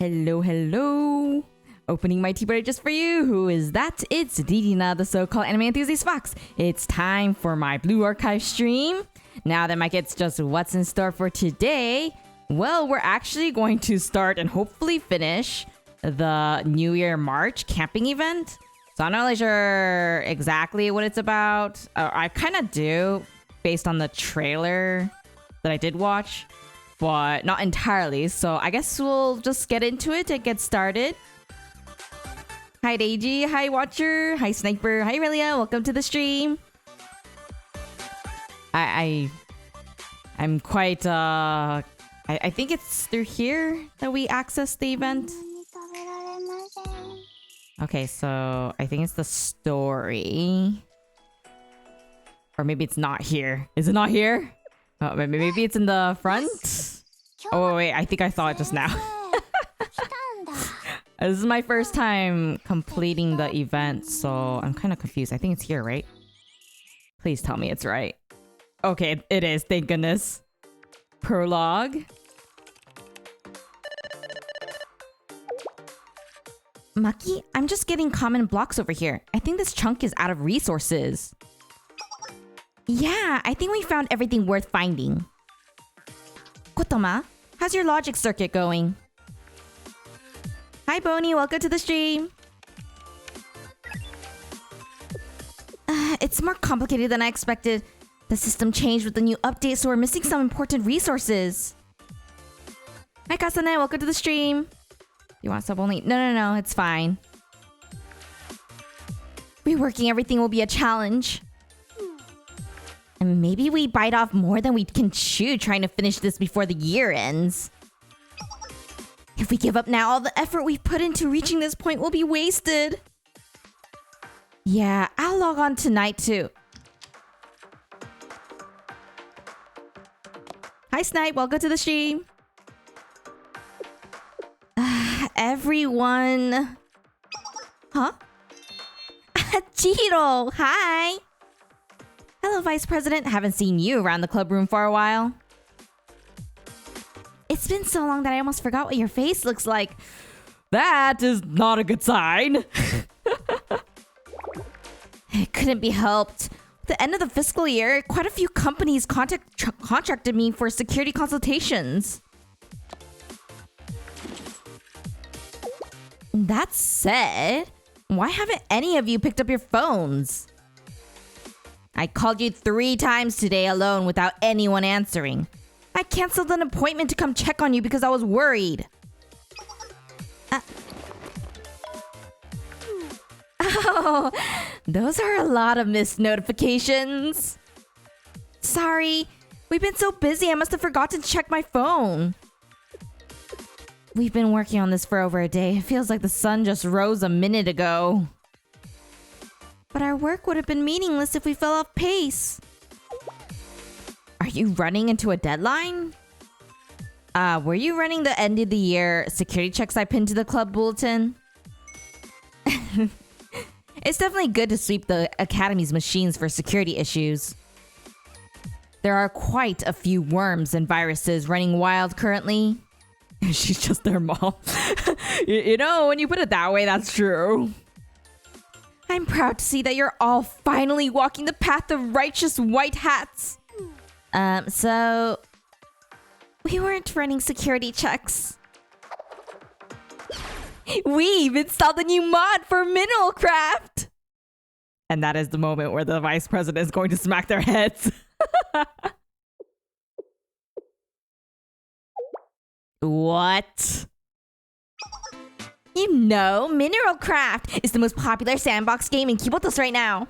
Hello, hello. Opening my tea break just for you. Who is that? It's Ririna, the so-called anime enthusiast fox. It's time for my Blue Archive stream. Now that Mike gets just what's in store for today, well, we're actually going to start and hopefully finish the New Year March camping event. So I'm not really sure exactly what it's about. I kind of do based on the trailer that I did watch, but not entirely. So I guess we'll just get into it and get started. Hi Deiji, hi Watcher, hi Sniper, hi Relia, welcome to the stream. I'm quite I think it's through here that we access the event. Okay, so I think it's the story. Or maybe it's not here. Is it not here? Oh, maybe it's in the front? Oh wait, I think I saw it just now. This is my first time completing the event, so I'm kind of confused. I think it's here, right? Please tell me it's right. Okay, it is. Thank goodness. Prologue. Maki, I'm just getting common blocks over here. I think this chunk is out of resources. Yeah, I think we found everything worth finding. Kotama, how's your logic circuit going? Hi Boney, welcome to the stream. It's more complicated than I expected. The system changed with the new update, so we're missing some important resources. Hi Kasane, welcome to the stream. You want sub only? No, it's fine. Reworking everything will be a challenge. And maybe we bite off more than we can chew trying to finish this before the year ends. If we give up now, all the effort we've put into reaching this point will be wasted. Yeah, I'll log on tonight too. Hi Snipe, welcome to the stream. Everyone. Huh? Chihiro, hi. Hello, Vice President. Haven't seen you around the club room for a while. It's been so long that I almost forgot what your face looks like. That is not a good sign. It couldn't be helped. At the end of the fiscal year, quite a few companies contracted me for security consultations. That said, why haven't any of you picked up your phones? I called you 3 times today alone without anyone answering. I canceled an appointment to come check on you because I was worried. Oh, those are a lot of missed notifications. Sorry, we've been so busy I must have forgotten to check my phone. We've been working on this for over a day. It feels like the sun just rose a minute ago. But our work would have been meaningless if we fell off pace. Are you running into a deadline? Were you running the end of the year security checks I pinned to the club bulletin? It's definitely good to sweep the Academy's machines for security issues. There are quite a few worms and viruses running wild currently. She's just their mom. You know, when you put it that way, that's true. I'm proud to see that you're all finally walking the path of righteous white hats. So... we weren't running security checks. We've installed a new mod for mineral craft! And that is the moment where the Vice President is going to smack their heads. What? You know, Mineral Craft is the most popular sandbox game in Kibotos right now.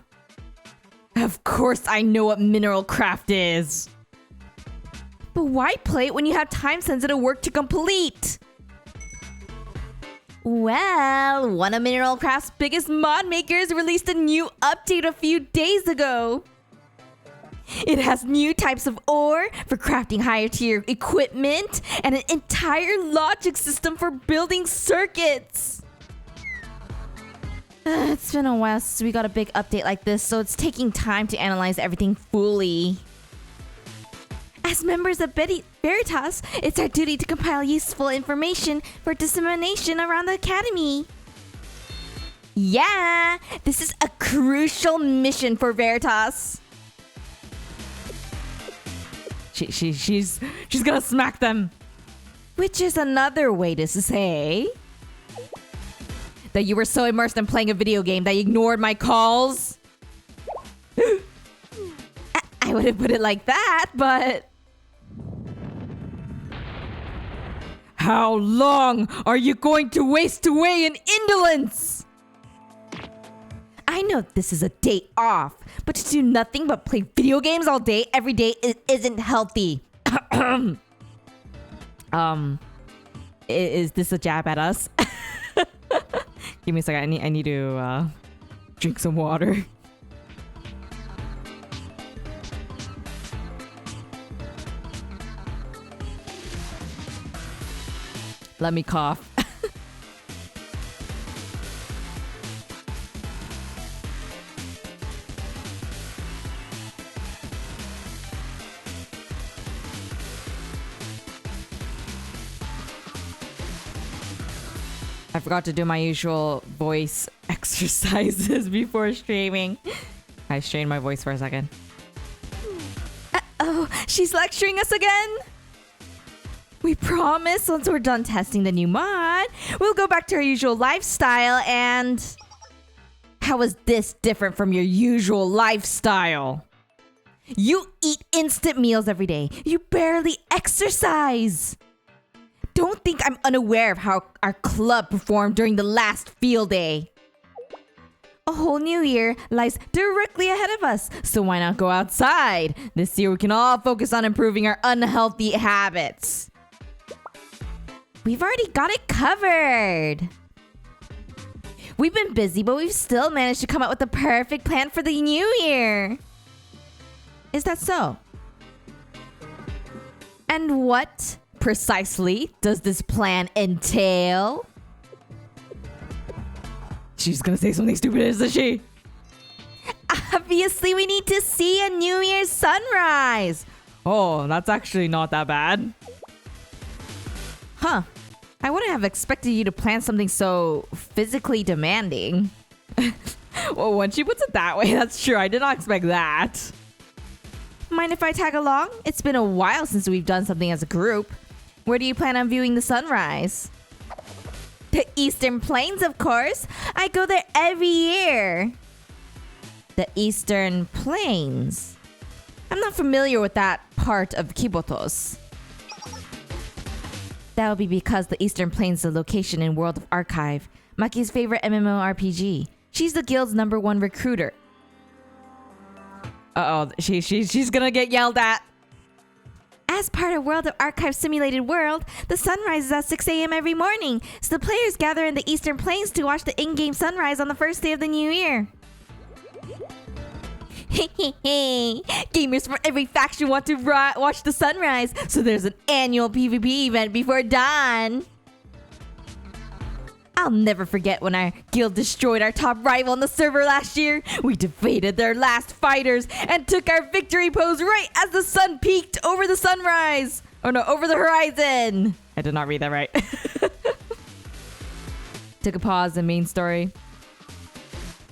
Of course I know what Mineral Craft is. But why play it when you have time-sensitive work to complete? Well, one of Mineral Craft's biggest mod makers released a new update a few days ago. It has new types of ore for crafting higher tier equipment and an entire logic system for building circuits. It's been a while since we got a big update like this, so it's taking time to analyze everything fully. As members of Veritas, it's our duty to compile useful information for dissemination around the academy. Yeah, this is a crucial mission for Veritas. She's gonna smack them. Which is another way to say that you were so immersed in playing a video game that you ignored my calls. I wouldn't put it like that, but... How long are you going to waste away in indolence? I know this is a day off, but to do nothing but play video games all day, every day, it isn't healthy. Is this a jab at us? Give me a second. I need to drink some water. Let me cough. I forgot to do my usual voice exercises before streaming. I strained my voice for a second. Uh-oh, she's lecturing us again. We promise once we're done testing the new mod, we'll go back to our usual lifestyle and... How is this different from your usual lifestyle? You eat instant meals every day. You barely exercise. Don't think I'm unaware of how our club performed during the last field day. A whole new year lies directly ahead of us, so why not go outside? This year we can all focus on improving our unhealthy habits. We've already got it covered. We've been busy, but we've still managed to come up with the perfect plan for the new year. Is that so? And what precisely does this plan entail? She's gonna say something stupid, isn't she? Obviously, we need to see a New Year's sunrise. Oh, that's actually not that bad. Huh. I wouldn't have expected you to plan something so physically demanding. Well, when she puts it that way, that's true. I did not expect that. Mind if I tag along? It's been a while since we've done something as a group. Where do you plan on viewing the sunrise? The Eastern Plains, of course. I go there every year. The Eastern Plains? I'm not familiar with that part of Kibotos. That would be because the Eastern Plains is a location in World of Archive, Maki's favorite MMORPG. She's the guild's #1 recruiter. Uh-oh, she's gonna get yelled at. As part of World of Archive Simulated World, the sunrise is at 6 a.m. every morning, so the players gather in the Eastern Plains to watch the in-game sunrise on the first day of the new year. Gamers from every faction want to watch the sunrise, so there's an annual PvP event before dawn. I'll never forget when our guild destroyed our top rival on the server last year. We defeated their last fighters and took our victory pose right as the sun peaked over the sunrise. Oh no, over the horizon. I did not read that right. Took a pause in main story.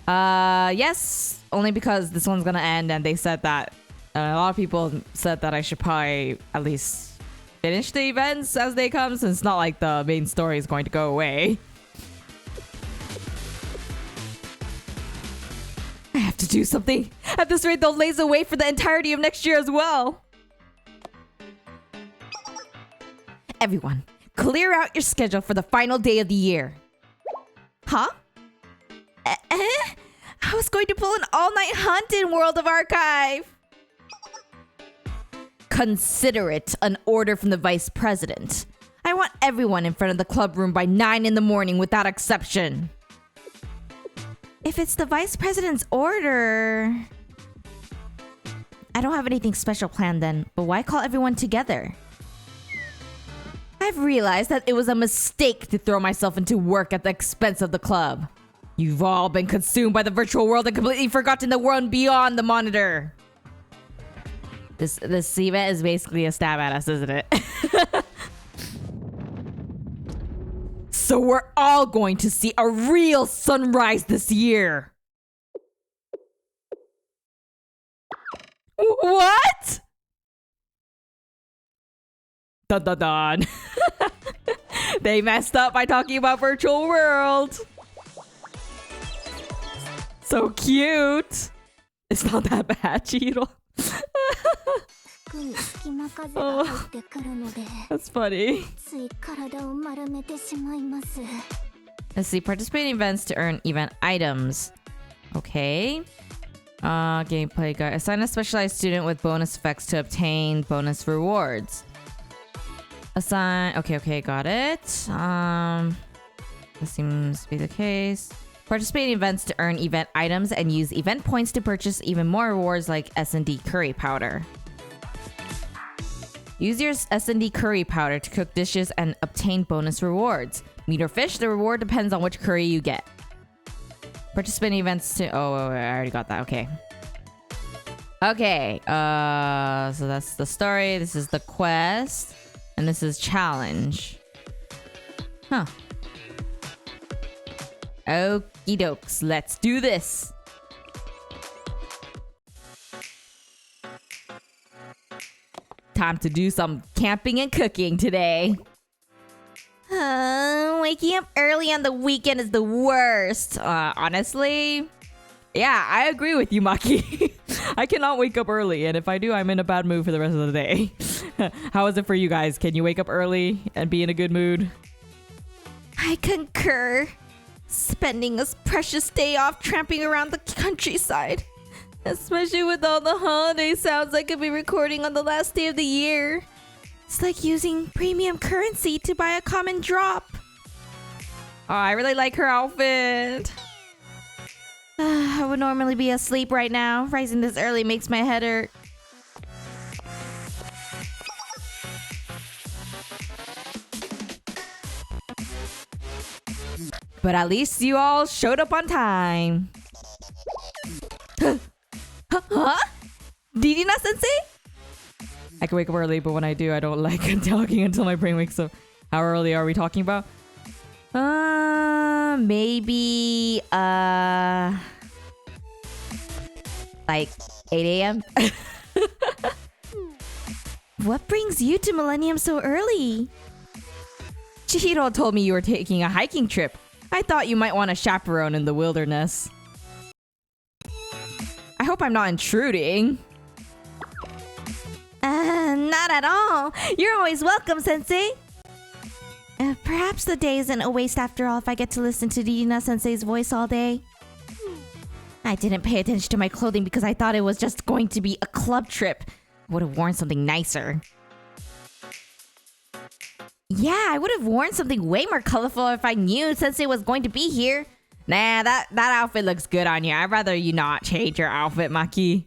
Yes, only because this one's gonna end and they said that a lot of people said that I should probably at least finish the events as they come, since it's not like the main story is going to go away. I have to do something. At this rate, they'll laze away for the entirety of next year as well. Everyone, clear out your schedule for the final day of the year. Huh? I was going to pull an all-night hunt in World of Archive. Consider it an order from the Vice President. I want everyone in front of the club room by 9 in the morning without exception. If it's the Vice President's order... I don't have anything special planned then, but why call everyone together? I've realized that it was a mistake to throw myself into work at the expense of the club. You've all been consumed by the virtual world and completely forgotten the world beyond the monitor. This event is basically a stab at us, isn't it? So we're all going to see a real sunrise this year. What? Dun dun dun. They messed up by talking about virtual world. So cute. It's not that bad, Chiro. Oh, that's funny. Let's see. Participate in events to earn event items. Okay. Gameplay guide. Assign a specialized student with bonus effects to obtain bonus rewards. Assign. Okay, got it. This seems to be the case. Participate in events to earn event items and use event points to purchase even more rewards like S&D curry powder. Use your S&D curry powder to cook dishes and obtain bonus rewards. Meat or fish, the reward depends on which curry you get. Participate in events to... Oh, I already got that. Okay. Okay. So that's the story. This is the quest. And this is challenge. Huh. Okie dokes. Let's do this. Time to do some camping and cooking today. Waking up early on the weekend is the worst. Honestly, yeah, I agree with you, Maki. I cannot wake up early, and if I do, I'm in a bad mood for the rest of the day. How is it for you guys? Can you wake up early and be in a good mood? I concur. Spending a precious day off tramping around the countryside. Especially with all the holiday sounds I could be recording on the last day of the year. It's like using premium currency to buy a common drop. Oh, I really like her outfit. I would normally be asleep right now. Rising this early makes my head hurt. But at least you all showed up on time. Huh? Ririna sensei? I can wake up early, but when I do, I don't like talking until my brain wakes up. How early are we talking about? Maybe like 8 a.m. What brings you to Millennium so early? Chihiro told me you were taking a hiking trip. I thought you might want a chaperone in the wilderness. I hope I'm not intruding. Not at all. You're always welcome, Sensei. Perhaps the day isn't a waste after all if I get to listen to Ririna Sensei's voice all day. I didn't pay attention to my clothing because I thought it was just going to be a club trip. I would have worn something nicer. Yeah, I would have worn something way more colorful if I knew Sensei was going to be here. Nah, that outfit looks good on you. I'd rather you not change your outfit, Maki.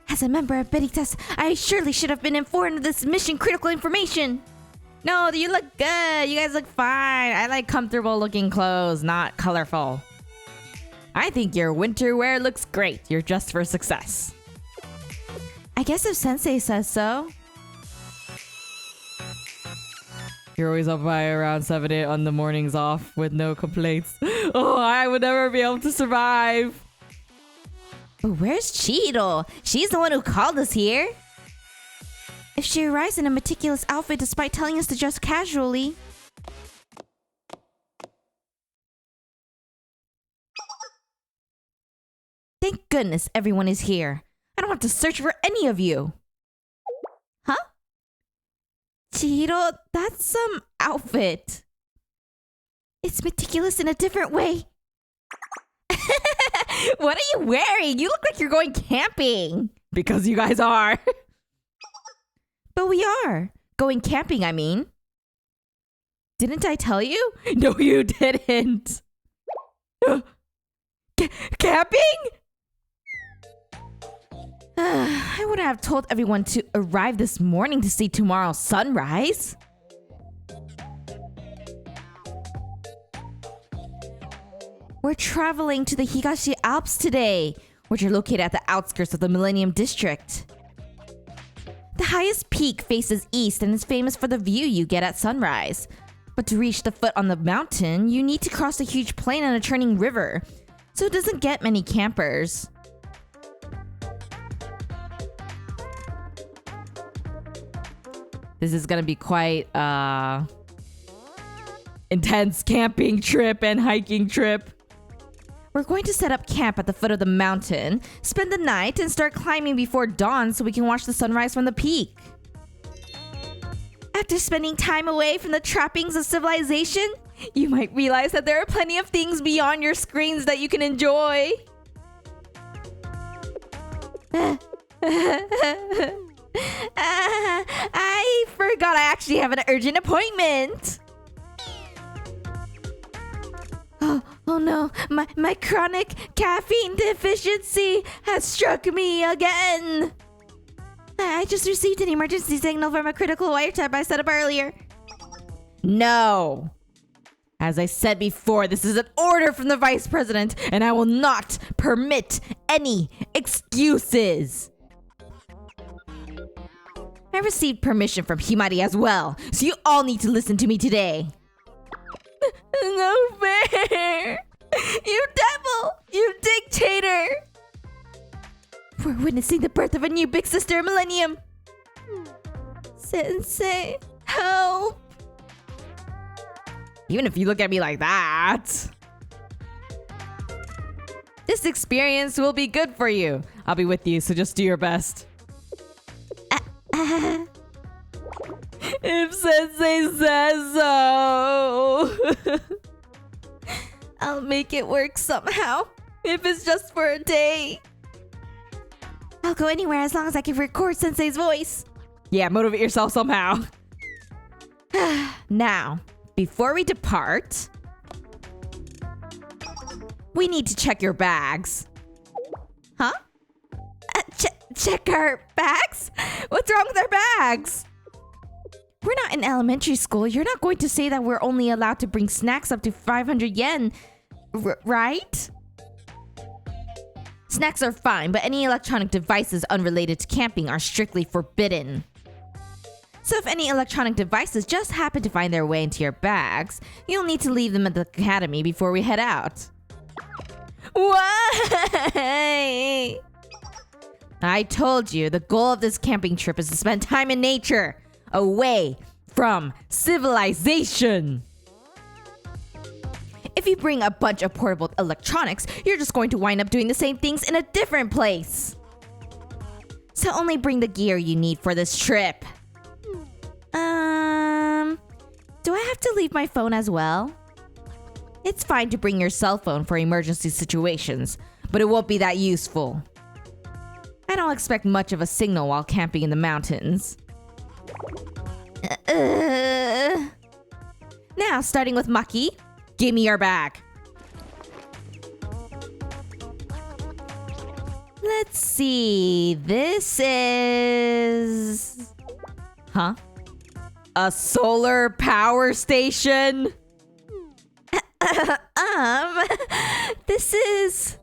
As a member of Veritas, I surely should have been informed of this mission-critical information. No, you look good. You guys look fine. I like comfortable-looking clothes, not colorful. I think your winter wear looks great. You're dressed for success. I guess if Sensei says so. You're always up by around 7, 8 on the mornings off with no complaints. Oh, I would never be able to survive. But where's Chihiro? She's the one who called us here. If she arrives in a meticulous outfit despite telling us to dress casually. Thank goodness everyone is here. I don't have to search for any of you. Huh? Chihiro, that's some outfit. It's meticulous in a different way. What are you wearing? You look like you're going camping. Because you guys are. But we are. Going camping, I mean. Didn't I tell you? No, you didn't. Camping? I would have told everyone to arrive this morning to see tomorrow's sunrise. We're traveling to the Higashi Alps today. which are located at the outskirts of the Millennium District. The highest peak faces east and is famous for the view you get at sunrise. But to reach the foot on the mountain, you need to cross a huge plain and a turning river, so it doesn't get many campers. This is gonna be quite intense camping trip and hiking trip. We're going to set up camp at the foot of the mountain, spend the night, and start climbing before dawn so we can watch the sunrise from the peak. After spending time away from the trappings of civilization, you might realize that there are plenty of things beyond your screens that you can enjoy. I forgot I actually have an urgent appointment. Oh no, my chronic caffeine deficiency has struck me again. I just received an emergency signal from a critical wiretap I set up earlier. No. As I said before, this is an order from the Vice President, and I will not permit any excuses. I received permission from Himari as well, so you all need to listen to me today. No fair! You devil! You dictator! We're witnessing the birth of a new big sister millennium. Sensei, help! Even if you look at me like that. This experience will be good for you. I'll be with you, so just do your best. If Sensei says so. I'll make it work somehow, if it's just for a day. I'll go anywhere as long as I can record Sensei's voice. Yeah, motivate yourself somehow. Now, before we depart, we need to check your bags. Huh? Check our bags? What's wrong with our bags? We're not in elementary school. You're not going to say that we're only allowed to bring snacks up to 500 yen, right? Snacks are fine, but any electronic devices unrelated to camping are strictly forbidden. So if any electronic devices just happen to find their way into your bags, you'll need to leave them at the academy before we head out. Why? I told you, the goal of this camping trip is to spend time in nature, away from civilization. If you bring a bunch of portable electronics, you're just going to wind up doing the same things in a different place. So only bring the gear you need for this trip. Do I have to leave my phone as well? It's fine to bring your cell phone for emergency situations, but it won't be that useful. I don't expect much of a signal while camping in the mountains. Now, starting with Maki, give me your bag. Let's see, this is... Huh? A solar power station? This is...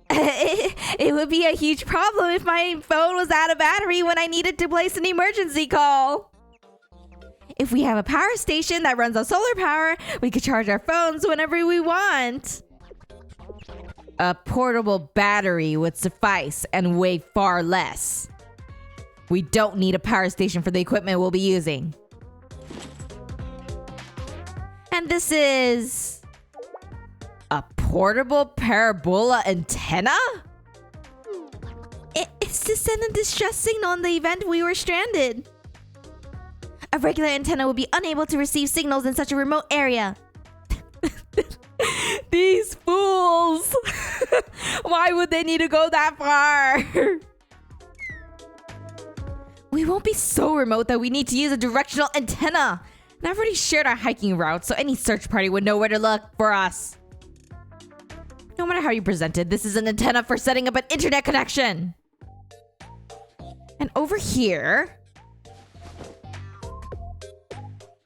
It would be a huge problem if my phone was out of battery when I needed to place an emergency call. If we have a power station that runs on solar power, we could charge our phones whenever we want. A portable battery would suffice and weigh far less. We don't need a power station for the equipment we'll be using. And this is... a portable parabola antenna? It's to send a distress signal in the event we were stranded. A regular antenna would be unable to receive signals in such a remote area. These fools! Why would they need to go that far? We won't be so remote that we need to use a directional antenna. And I've already shared our hiking route, so any search party would know where to look for us. No matter how you present it, this is an antenna for setting up an internet connection. And over here...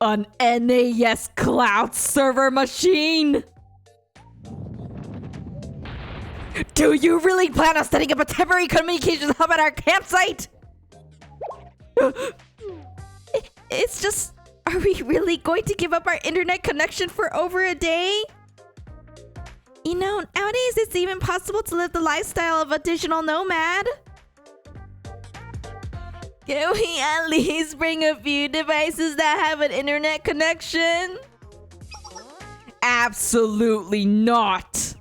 an NAS cloud server machine. Do you really plan on setting up a temporary communications hub at our campsite? It's just, are we really going to give up our internet connection for over a day? You know, nowadays it's even possible to live the lifestyle of a digital nomad. Can we at least bring a few devices that have an internet connection? Absolutely not.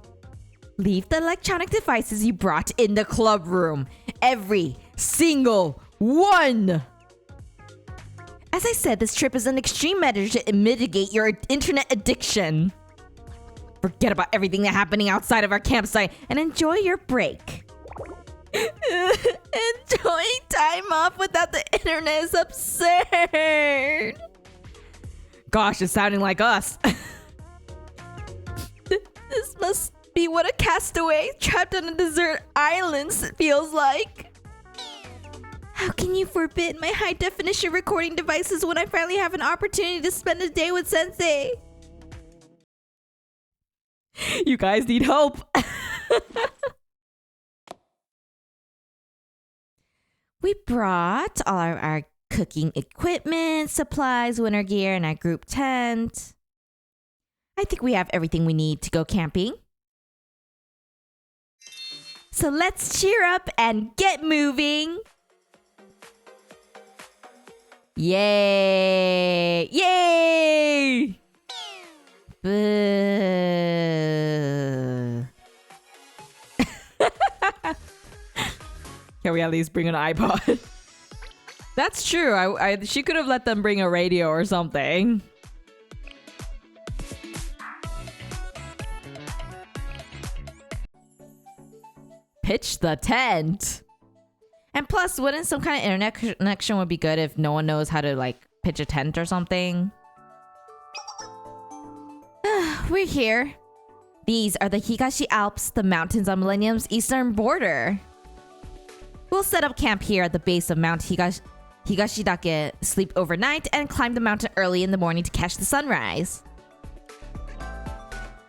Leave the electronic devices you brought in the club room. Every single one. As I said, this trip is an extreme measure to mitigate your internet addiction. Forget about everything that's happening outside of our campsite and enjoy your break. Enjoying time off without the internet is absurd. Gosh, it's sounding like us. This must be what a castaway trapped on a desert island feels like. How can you forbid my high-definition recording devices when I finally have an opportunity to spend a day with Sensei? You guys need help. We brought all our cooking equipment, supplies, winter gear, and our group tent. I think we have everything we need to go camping. So let's cheer up and get moving. Yay! Yay! Boo. Can we at least bring an iPod? That's true. She could have let them bring a radio or something. Pitch the tent. And plus, wouldn't some kind of internet connection would be good if no one knows how to like pitch a tent or something? We're here. These are the Higashi Alps, the mountains on Millennium's eastern border. We'll set up camp here at the base of Mount Higashidake, sleep overnight, and climb the mountain early in the morning to catch the sunrise.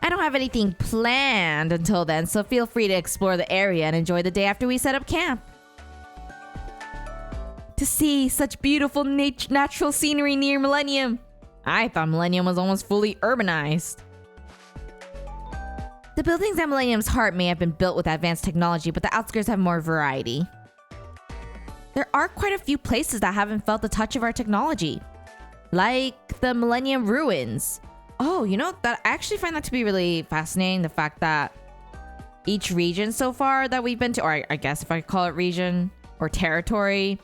I don't have anything planned until then, so feel free to explore the area and enjoy the day after we set up camp. To see such beautiful natural scenery near Millennium. I thought Millennium was almost fully urbanized. The buildings at Millennium's heart may have been built with advanced technology, but the outskirts have more variety. There are quite a few places that haven't felt the touch of our technology. Like the Millennium Ruins. Oh, you know, I actually find that to be really fascinating. The fact that each region so far that we've been to, or I guess if I call it region or territory,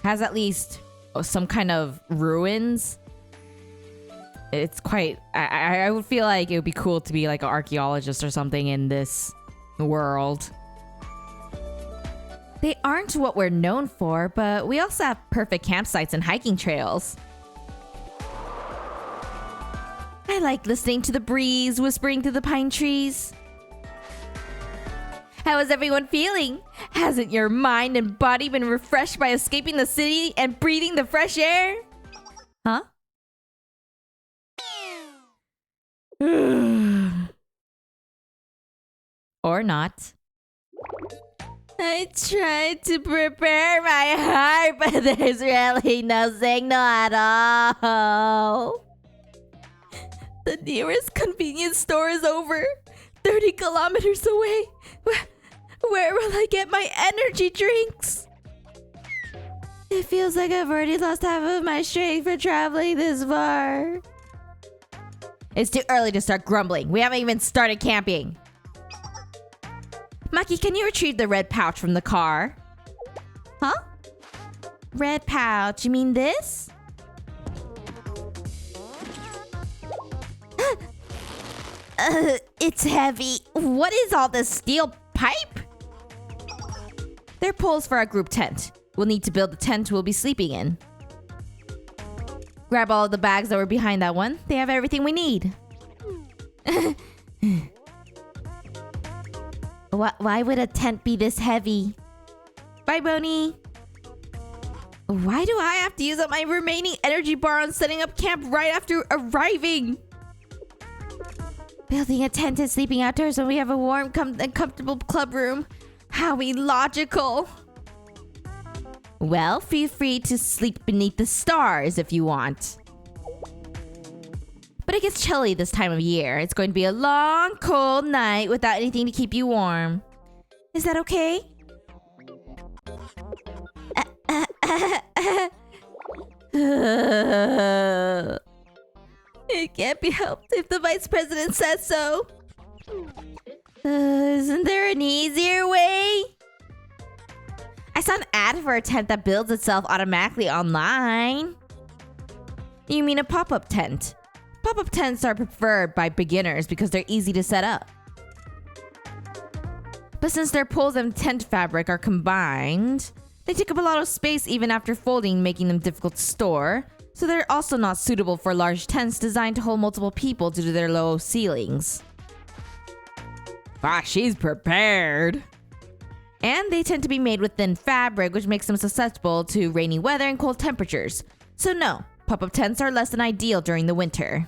has at least some kind of ruins. It's quite... I would feel like it would be cool to be like an archaeologist or something in this world. They aren't what we're known for, but we also have perfect campsites and hiking trails. I like listening to the breeze whispering through the pine trees. How is everyone feeling? Hasn't your mind and body been refreshed by escaping the city and breathing the fresh air? Huh? Or not. I tried to prepare my heart, but there's really no signal at all. The nearest convenience store is over 30 kilometers away. Where will I get my energy drinks? It feels like I've already lost half of my strength for traveling this far. It's too early to start grumbling. We haven't even started camping. Maki, can you retrieve the red pouch from the car? Huh? Red pouch, you mean this? It's heavy. What is all this steel pipe? They're poles for our group tent. We'll need to build the tent we'll be sleeping in. Grab all of the bags that were behind that one. They have everything we need. Why would a tent be this heavy? Bye, Bonnie. Why do I have to use up my remaining energy bar on setting up camp right after arriving? Building a tent and sleeping outdoors when we have a warm and comfortable club room. How illogical. Well, feel free to sleep beneath the stars if you want. But it gets chilly this time of year. It's going to be a long, cold night without anything to keep you warm. Is that okay? It can't be helped if the vice president says so. Isn't there an easier way? I saw an ad for a tent that builds itself automatically online. You mean a pop-up tent? Pop-up tents are preferred by beginners because they're easy to set up. But since their poles and tent fabric are combined, they take up a lot of space even after folding, making them difficult to store. So they're also not suitable for large tents designed to hold multiple people due to their low ceilings. Ah, she's prepared. And they tend to be made with thin fabric, which makes them susceptible to rainy weather and cold temperatures. So no, pop-up tents are less than ideal during the winter.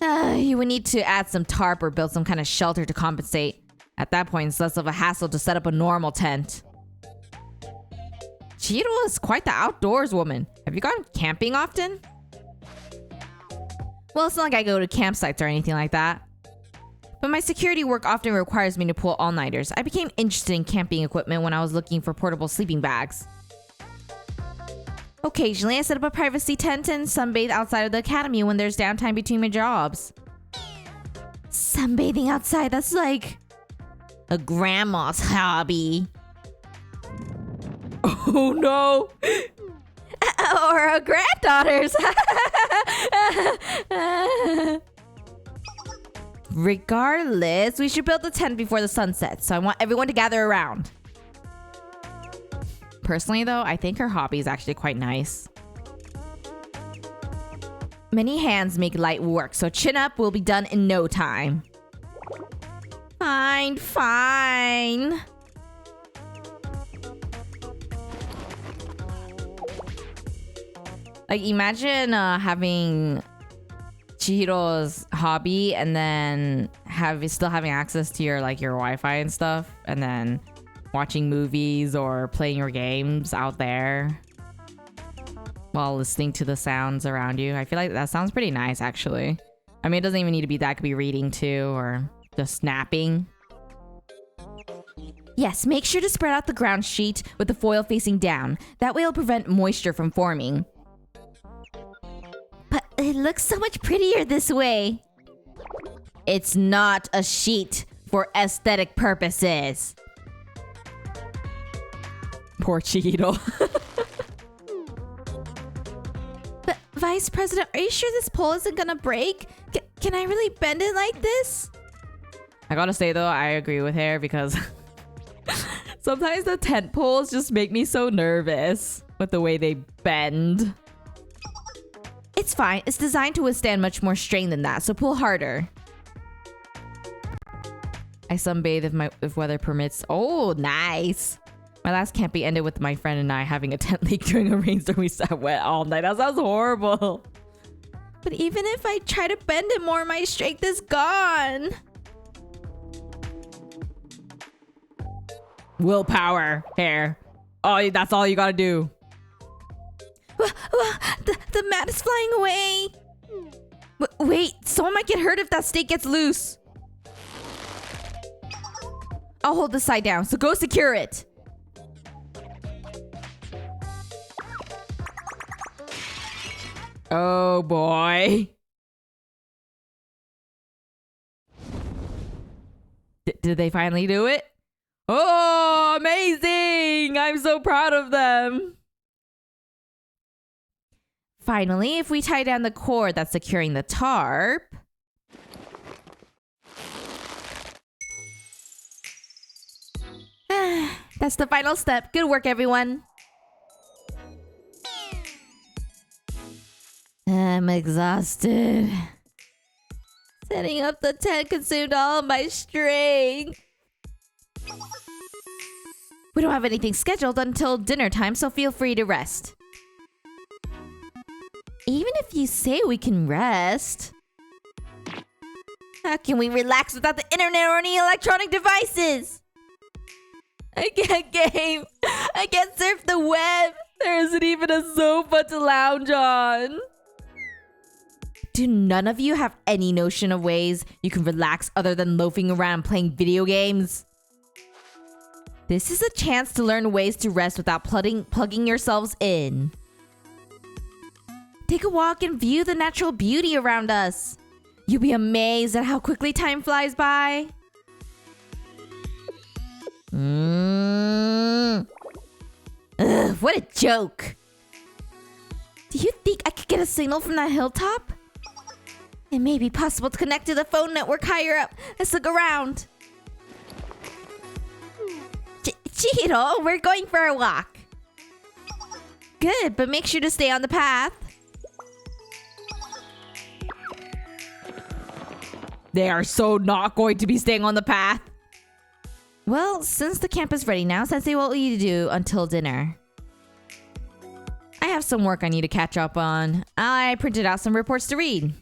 You would need to add some tarp or build some kind of shelter to compensate. At that point, it's less of a hassle to set up a normal tent. Chihiro is quite the outdoors woman. Have you gone camping often? Well, it's not like I go to campsites or anything like that. But my security work often requires me to pull all-nighters. I became interested in camping equipment when I was looking for portable sleeping bags. Occasionally, I set up a privacy tent and sunbathe outside of the academy when there's downtime between my jobs. Sunbathing outside, that's like a grandma's hobby. Oh no! Or a granddaughter's. Regardless, we should build the tent before the sun sets, so I want everyone to gather around. Personally though, I think her hobby is actually quite nice. Many hands make light work, so chin up will be done in no time. Fine. Like, imagine having Chihiro's hobby and then still having access to your Wi-Fi and stuff, and then watching movies or playing your games out there while listening to the sounds around you. I feel like that sounds pretty nice, actually. I mean, it doesn't even need to be that. It could be reading too, or just napping. Yes, make sure to spread out the ground sheet with the foil facing down. That way it'll prevent moisture from forming. But it looks so much prettier this way. It's not a sheet for aesthetic purposes. Poor Chihiro. But Vice President, are you sure this pole isn't gonna break? Can I really bend it like this? I gotta say though, I agree with her because sometimes the tent poles just make me so nervous with the way they bend. It's fine. It's designed to withstand much more strain than that, so pull harder. I sunbathe if weather permits. Oh, nice. My last camping ended with my friend and I having a tent leak during a rainstorm. We sat wet all night. That sounds horrible. But even if I try to bend it more, my strength is gone. Willpower. Here. Oh, that's all you gotta do. The mat is flying away. Wait, someone might get hurt if that stake gets loose. I'll hold the side down, so go secure it. Oh boy. Did they finally do it? Oh, amazing! I'm so proud of them. Finally, if we tie down the cord that's securing the tarp. That's the final step. Good work, everyone. I'm exhausted. Setting up the tent consumed all of my strength. We don't have anything scheduled until dinner time, so feel free to rest. Even if you say we can rest. How can we relax without the internet or any electronic devices? I can't game. I can't surf the web. There isn't even a sofa to lounge on. Do none of you have any notion of ways you can relax other than loafing around playing video games? This is a chance to learn ways to rest without plugging yourselves in. Take a walk and view the natural beauty around us. You'll be amazed at how quickly time flies by. Ugh, what a joke. Do you think I could get a signal from that hilltop? It may be possible to connect to the phone network higher up. Let's look around. Chihiro, we're going for a walk. Good, but make sure to stay on the path. They are so not going to be staying on the path. Well, since the camp is ready now, Sensei, what will you do until dinner? I have some work I need to catch up on. I printed out some reports to read.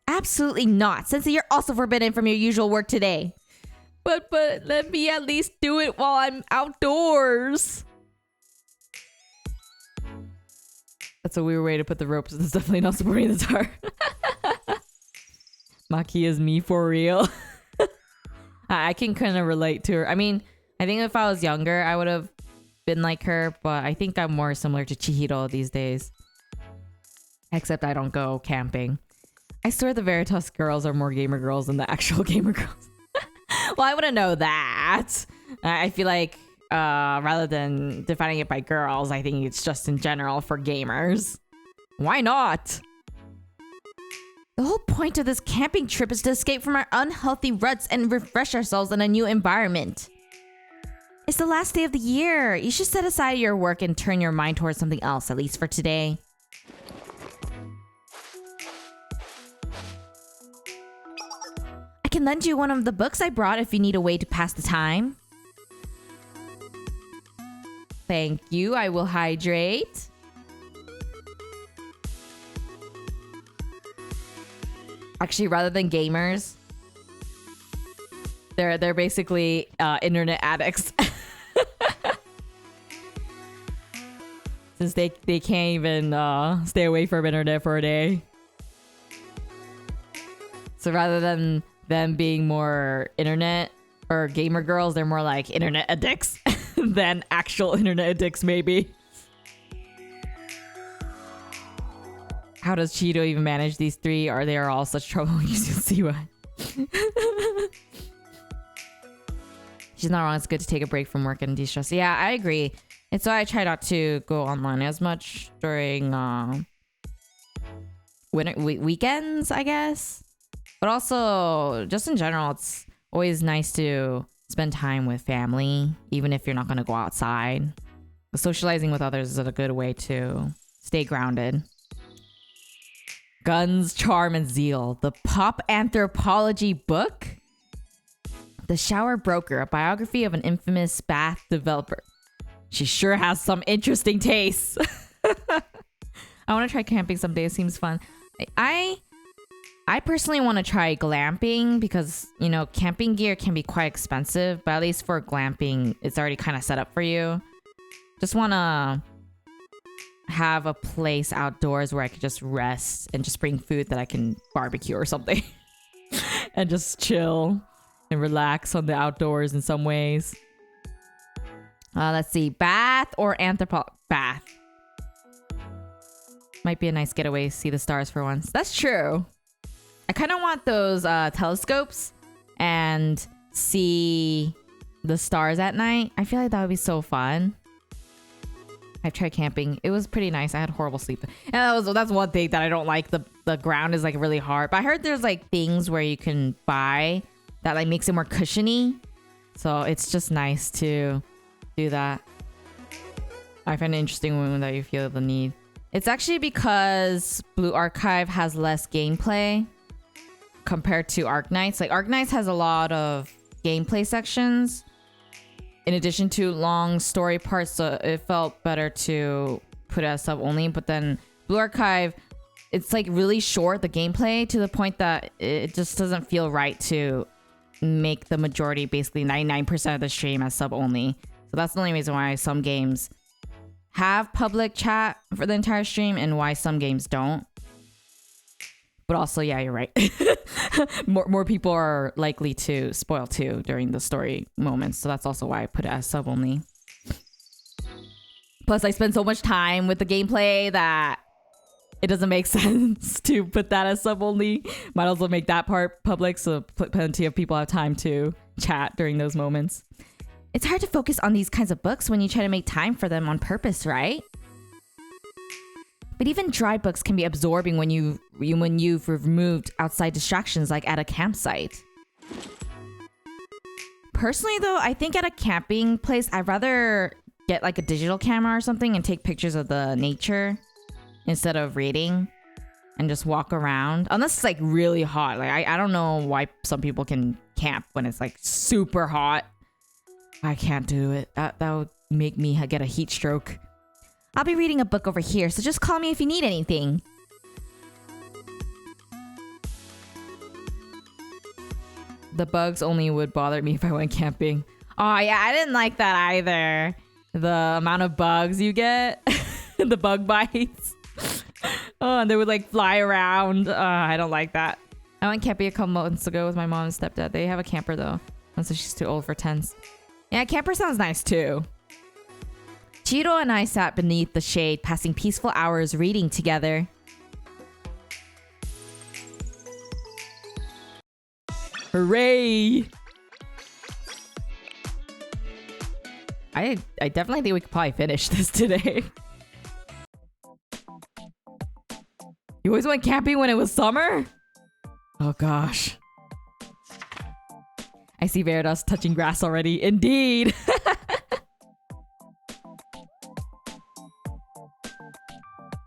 Absolutely not. Sensei, you're also forbidden from your usual work today. But let me at least do it while I'm outdoors. That's a weird way to put the ropes. It's definitely not supporting the tar. Maki is me for real. I can kind of relate to her. I mean, I think if I was younger, I would have been like her, but I think I'm more similar to Chihiro these days. Except I don't go camping. I swear the Veritas girls are more gamer girls than the actual gamer girls. Well, I wouldn't know that. I feel like rather than defining it by girls, I think it's just in general for gamers. Why not? The whole point of this camping trip is to escape from our unhealthy ruts and refresh ourselves in a new environment. It's the last day of the year. You should set aside your work and turn your mind towards something else, at least for today. I can lend you one of the books I brought if you need a way to pass the time. Thank you. I will hydrate. Actually, rather than gamers, they're basically internet addicts. Since they can't even stay away from internet for a day. So rather than them being more internet or gamer girls, they're more like internet addicts than actual internet addicts, maybe. How does Cheeto even manage these three? Are they all such trouble? You see what? She's not wrong. It's good to take a break from work and de-stress. Yeah, I agree. It's why I try not to go online as much during weekends, I guess. But also, just in general, it's always nice to spend time with family, even if you're not going to go outside. Socializing with others is a good way to stay grounded. Guns, Charm, and Zeal. The Pop Anthropology book? The Shower Broker, a biography of an infamous bath developer. She sure has some interesting tastes. I want to try camping someday. It seems fun. I personally want to try glamping because, you know, camping gear can be quite expensive, but at least for glamping, it's already kind of set up for you. Just want to have a place outdoors where I could just rest and just bring food that I can barbecue or something. And just chill and relax on the outdoors in some ways. Let's see. Bath or bath. Might be a nice getaway. See the stars for once. That's true. I kind of want those telescopes and see the stars at night. I feel like that would be so fun. I've tried camping. It was pretty nice. I had horrible sleep. And that's one thing that I don't like. The ground is like really hard. But I heard there's like things where you can buy that like makes it more cushiony. So it's just nice to do that. I find it interesting when that you feel the need. It's actually because Blue Archive has less gameplay compared to Arknights. Like Arknights has a lot of gameplay sections in addition to long story parts, so it felt better to put it as sub only. But then Blue Archive it's like really short, the gameplay, to the point that it just doesn't feel right to make the majority, basically 99% of the stream as sub only. So that's the only reason why some games have public chat for the entire stream and why some games don't. But also, yeah, you're right. more people are likely to spoil too during the story moments. So that's also why I put it as sub only. Plus, I spend so much time with the gameplay that it doesn't make sense to put that as sub only. Might as well make that part public so plenty of people have time to chat during those moments. It's hard to focus on these kinds of books when you try to make time for them on purpose, right? But even dry books can be absorbing when you've removed outside distractions, like at a campsite. Personally, though, I think at a camping place, I'd rather get like a digital camera or something and take pictures of the nature instead of reading and just walk around. Unless it's like really hot. Like I don't know why some people can camp when it's like super hot. I can't do it. That would make me get a heat stroke. I'll be reading a book over here, so just call me if you need anything. The bugs only would bother me if I went camping. Oh yeah, I didn't like that either. The amount of bugs you get. The bug bites. Oh, and they would like fly around. I don't like that. I went camping a couple months ago with my mom and stepdad. They have a camper though. So she's too old for tents. Yeah, camper sounds nice too. Chiro and I sat beneath the shade, passing peaceful hours reading together. Hooray! I definitely think we could probably finish this today. You always went camping when it was summer? Oh gosh. I see Veritas touching grass already. Indeed!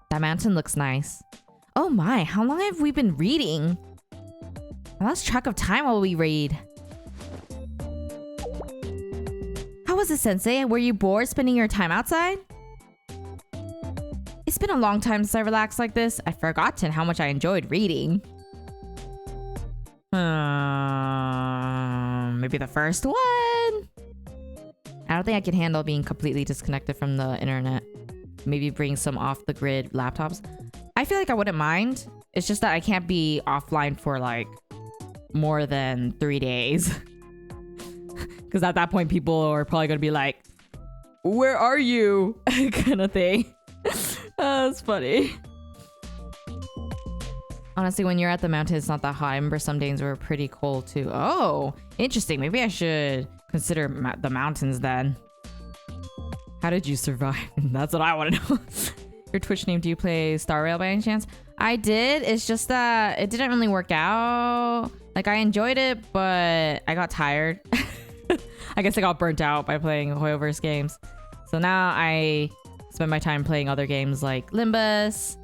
That mountain looks nice. Oh my, how long have we been reading? I lost track of time while we read. How was it, Sensei? Were you bored spending your time outside? It's been a long time since I relaxed like this. I've forgotten how much I enjoyed reading. Maybe the first one? I don't think I can handle being completely disconnected from the internet. Maybe bring some off-the-grid laptops. I feel like I wouldn't mind. It's just that I can't be offline for like more than 3 days. Because at that point, people are probably going to be like, where are you? Kind of thing. That's funny. Honestly, when you're at the mountain, it's not that hot. I remember some days were pretty cold too. Oh, interesting. Maybe I should consider the mountains then. How did you survive? That's what I want to know. Your Twitch name, do you play Star Rail by any chance? I did. It's just that it didn't really work out. Like, I enjoyed it, but I got tired. I guess I got burnt out by playing Hoyoverse games. So now I spend my time playing other games like Limbus,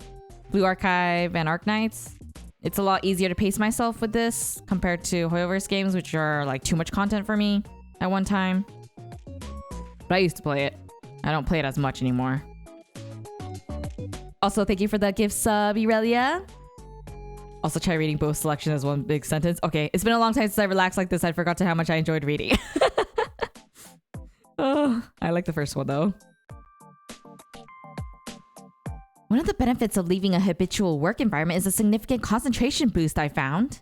Blue Archive, and Arknights. It's a lot easier to pace myself with this compared to Hoyoverse games, which are like too much content for me at one time. But I used to play it. I don't play it as much anymore. Also, thank you for the gift sub, Irelia. Also, try reading both selections as one big sentence. Okay, it's been a long time since I relaxed like this. I forgot how much I enjoyed reading. Oh, I like the first one though. One of the benefits of leaving a habitual work environment is a significant concentration boost, I found.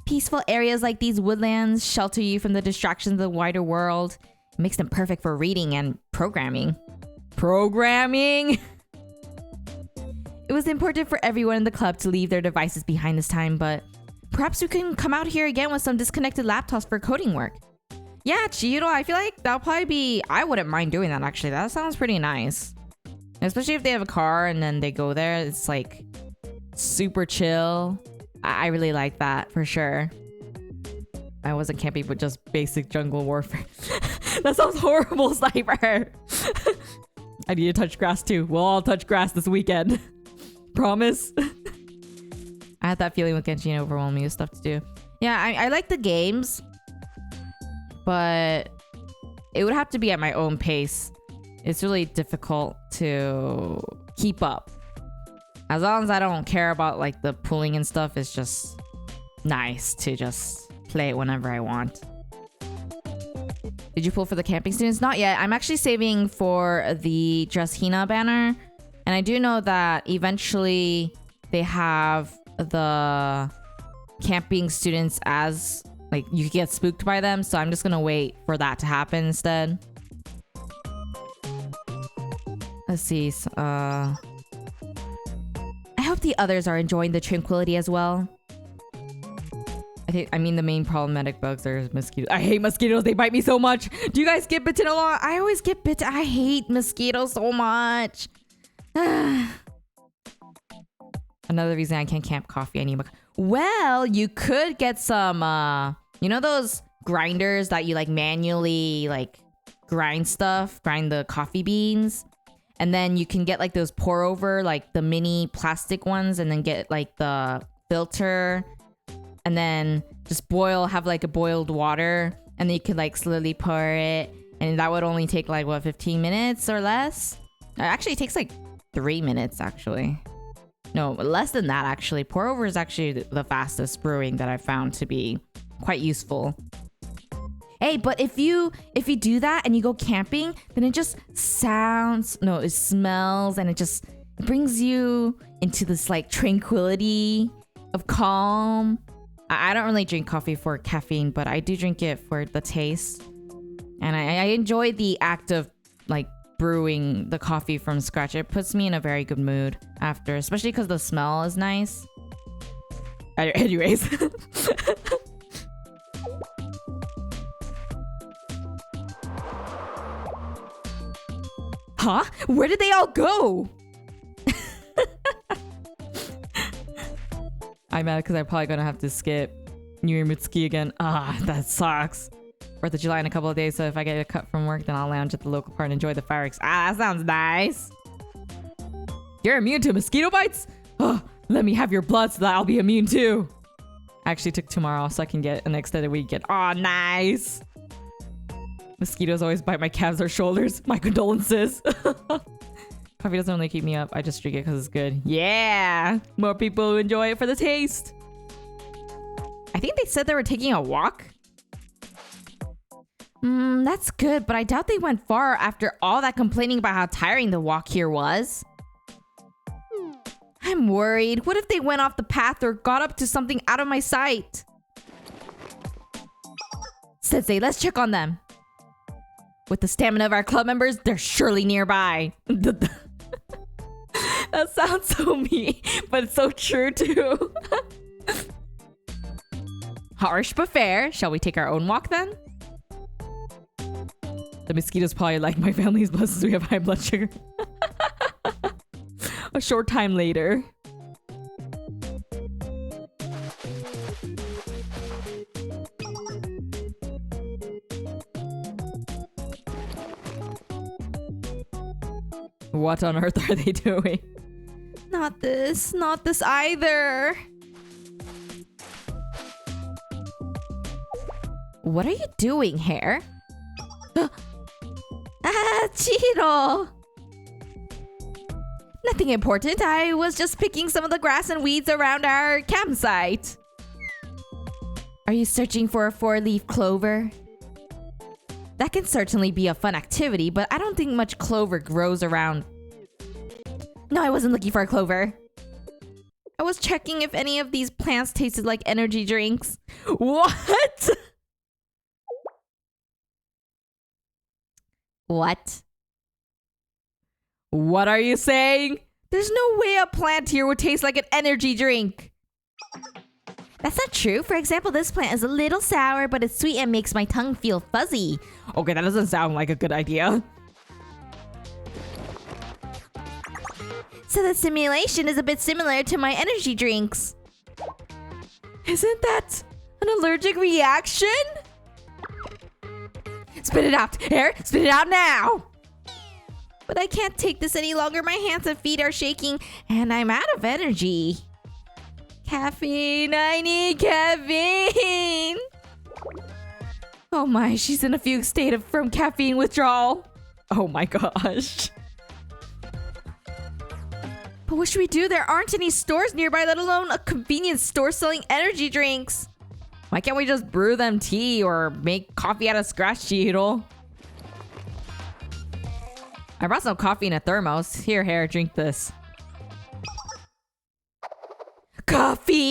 Peaceful areas like these woodlands shelter you from the distractions of the wider world. It makes them perfect for reading and programming. Programming? It was important for everyone in the club to leave their devices behind this time, but perhaps we can come out here again with some disconnected laptops for coding work. Yeah, Chihiro, I feel like that'll probably be... I wouldn't mind doing that, actually. That sounds pretty nice. Especially if they have a car and then they go there. It's like super chill. I really like that for sure. I wasn't camping with just basic jungle warfare. That sounds horrible, Sniper. I need to touch grass too. We'll all touch grass this weekend. Promise. I had that feeling with Genshin overwhelming with stuff to do. Yeah, I like the games, but it would have to be at my own pace. It's really difficult to keep up. As long as I don't care about like the pulling and stuff, it's just nice to just play it whenever I want. Did you pull for the camping students? Not yet. I'm actually saving for the Just Hina banner. And I do know that eventually they have the camping students as like you could get spooked by them. So I'm just gonna wait for that to happen instead. Let's see. I hope the others are enjoying the tranquility as well. I mean, the main problematic bugs are mosquitoes. I hate mosquitoes. They bite me so much. Do you guys get bitten a lot? I always get bitten. I hate mosquitoes so much. Another reason I can't camp coffee. I need well, you could get some, you know those grinders that you like manually like grind the coffee beans? And then you can get like those pour over, like the mini plastic ones, and then get like the filter. And then just have like a boiled water, and then you could like slowly pour it, and that would only take like what, 15 minutes or less? Actually, it takes like 3 minutes actually. No, less than that actually. Pour over is actually the fastest brewing that I've found to be quite useful. Hey, but if you do that and you go camping, then it just it smells, and it brings you into this like tranquility of calm. I don't really drink coffee for caffeine, but I do drink it for the taste. And I enjoy the act of like brewing the coffee from scratch. It puts me in a very good mood after, especially because the smell is nice. Anyways. Huh? Where did they all go? I'm mad because I'm probably gonna have to skip New Year Mitsuki again. That sucks. 4th of July in a couple of days, so if I get a cut from work, then I'll lounge at the local park and enjoy the fireworks. That sounds nice. You're immune to mosquito bites? Let me have your blood so that I'll be immune too. I actually took tomorrow off so I can get an extended weekend. Nice. Mosquitoes always bite my calves or shoulders. My condolences. Coffee doesn't really keep me up. I just drink it because it's good. Yeah! More people who enjoy it for the taste. I think they said they were taking a walk. That's good, but I doubt they went far after all that complaining about how tiring the walk here was. I'm worried. What if they went off the path or got up to something out of my sight? Sensei, let's check on them. With the stamina of our club members, they're surely nearby. That sounds so mean, but it's so true too. Harsh but fair. Shall we take our own walk then? The mosquitoes probably like my family's blood since we have high blood sugar. A short time later. What on earth are they doing? Not this either. What are you doing, Hare? Chiro! Nothing important. I was just picking some of the grass and weeds around our campsite. Are you searching for a 4-leaf clover? That can certainly be a fun activity, but I don't think much clover grows around. No, I wasn't looking for a clover. I was checking if any of these plants tasted like energy drinks. What? What? What are you saying? There's no way a plant here would taste like an energy drink. That's not true. For example, this plant is a little sour, but it's sweet and makes my tongue feel fuzzy. Okay, that doesn't sound like a good idea. So the simulation is a bit similar to my energy drinks. Isn't that an allergic reaction? Spit it out, Hare! Spit it out now! But I can't take this any longer. My hands and feet are shaking, and I'm out of energy. Caffeine! I need caffeine! Oh my, she's in a fugue state from caffeine withdrawal. Oh my gosh. But what should we do? There aren't any stores nearby, let alone a convenience store selling energy drinks. Why can't we just brew them tea or make coffee out of scratch, Chihiro? I brought some coffee in a thermos. Here, drink this. Coffee!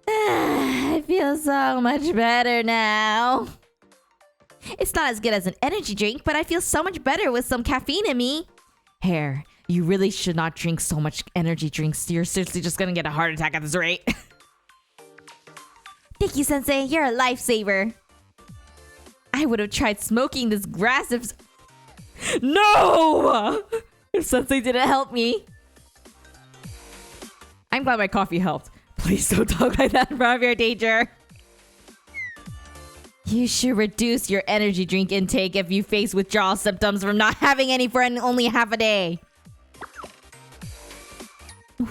I feel so much better now. It's not as good as an energy drink, but I feel so much better with some caffeine in me. Hair, you really should not drink so much energy drinks. You're seriously just gonna get a heart attack at this rate. Thank you, Sensei. You're a lifesaver. I would have tried smoking this grass if... No! If Sensei didn't help me. I'm glad my coffee helped. Please don't talk like that in front of your teacher. You should reduce your energy drink intake if you face withdrawal symptoms from not having any for only half a day.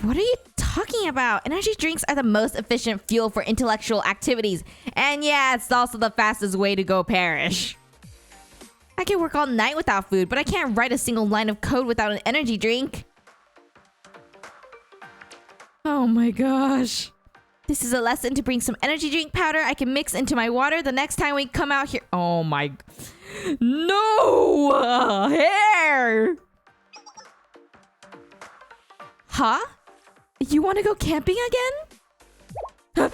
What are you talking about? Energy drinks are the most efficient fuel for intellectual activities. And yeah, it's also the fastest way to go perish. I can work all night without food, but I can't write a single line of code without an energy drink. Oh my gosh. This is a lesson to bring some energy drink powder I can mix into my water the next time we come out here. Oh my... No! Hair! Huh? You want to go camping again?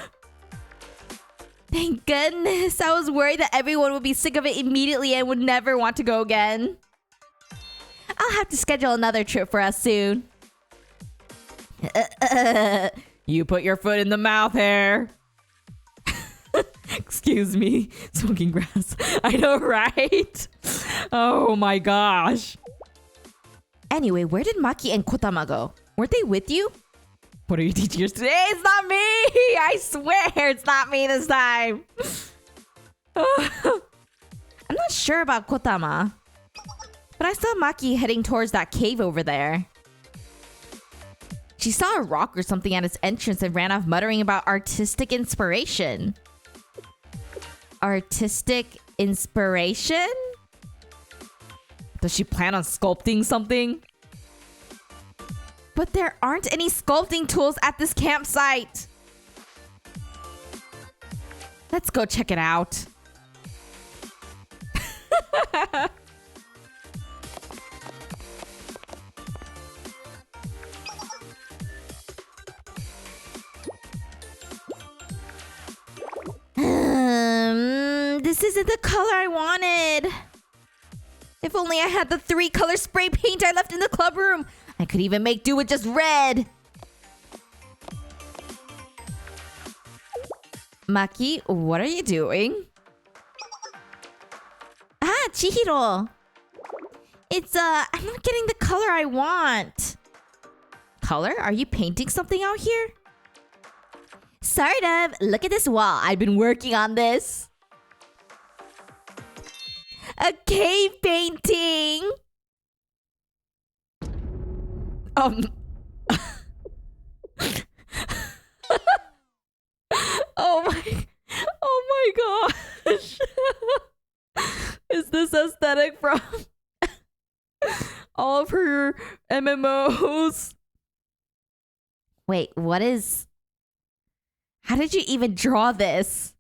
Thank goodness. I was worried that everyone would be sick of it immediately and would never want to go again. I'll have to schedule another trip for us soon. You put your foot in the mouth, Hair. Excuse me. Smoking grass. I know, right? Oh my gosh. Anyway, where did Maki and Kotama go? Weren't they with you? What are you teaching us today? It's not me! I swear it's not me this time. I'm not sure about Kotama, but I saw Maki heading towards that cave over there. She saw a rock or something at its entrance and ran off muttering about artistic inspiration. Artistic inspiration? Does she plan on sculpting something? But there aren't any sculpting tools at this campsite. Let's go check it out. This isn't the color I wanted. If only I had the 3-color spray paint I left in the club room. I could even make do with just red. Maki, what are you doing? Ah, Chihiro. It's, I'm not getting the color I want. Color? Are you painting something out here? Sort of. Look at this wall. I've been working on this. A cave painting. Oh my gosh. Is this aesthetic from all of her MMOs? Wait, what is... How did you even draw this?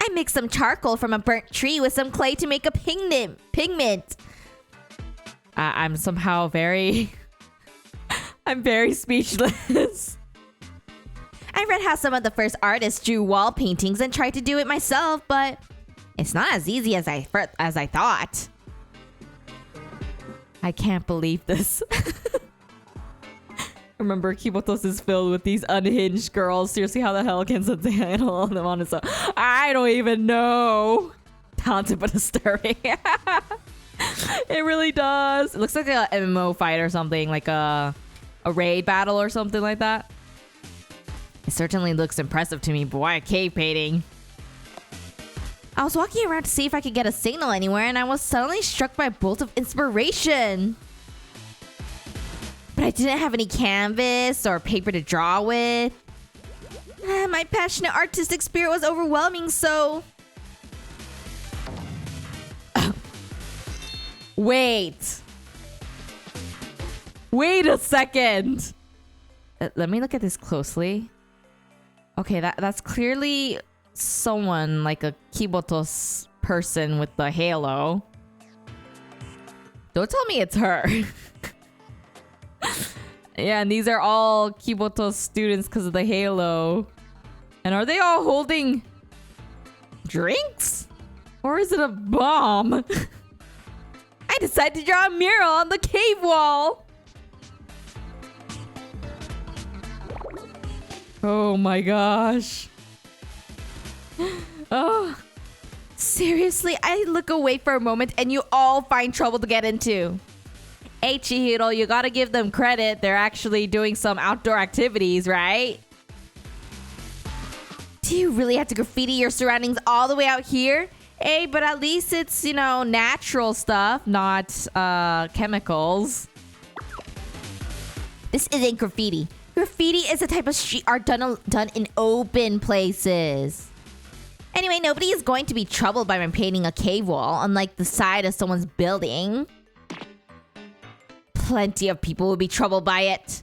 I mixed some charcoal from a burnt tree with some clay to make a pigment. I'm somehow very... I'm very speechless. I read how some of the first artists drew wall paintings and tried to do it myself, but it's not as easy as I thought. I can't believe this. Remember, Kibotos is filled with these unhinged girls. Seriously, how the hell can Sensei handle them on his own? I don't even know. Talented but disturbing. It really does. It looks like a MMO fight or something, like a raid battle or something like that. It certainly looks impressive to me, but why a cave painting? I was walking around to see if I could get a signal anywhere, and I was suddenly struck by a bolt of inspiration. But I didn't have any canvas or paper to draw with. My passionate artistic spirit was overwhelming, so... Wait. Wait a second. Let me look at this closely. Okay, that's clearly someone like a Kiboto's person with the halo. Don't tell me it's her. Yeah, and these are all Kiboto's students because of the halo. And are they all holding drinks? Or is it a bomb? I decided to draw a mural on the cave wall. Oh my gosh. Oh. Seriously, I look away for a moment and you all find trouble to get into. Hey, Chihiro, you gotta give them credit. They're actually doing some outdoor activities, right? Do you really have to graffiti your surroundings all the way out here? Hey, but at least it's, you know, natural stuff, not chemicals. This isn't graffiti. Graffiti is a type of street art done in open places. Anyway, nobody is going to be troubled by painting a cave wall, unlike the side of someone's building. Plenty of people will be troubled by it.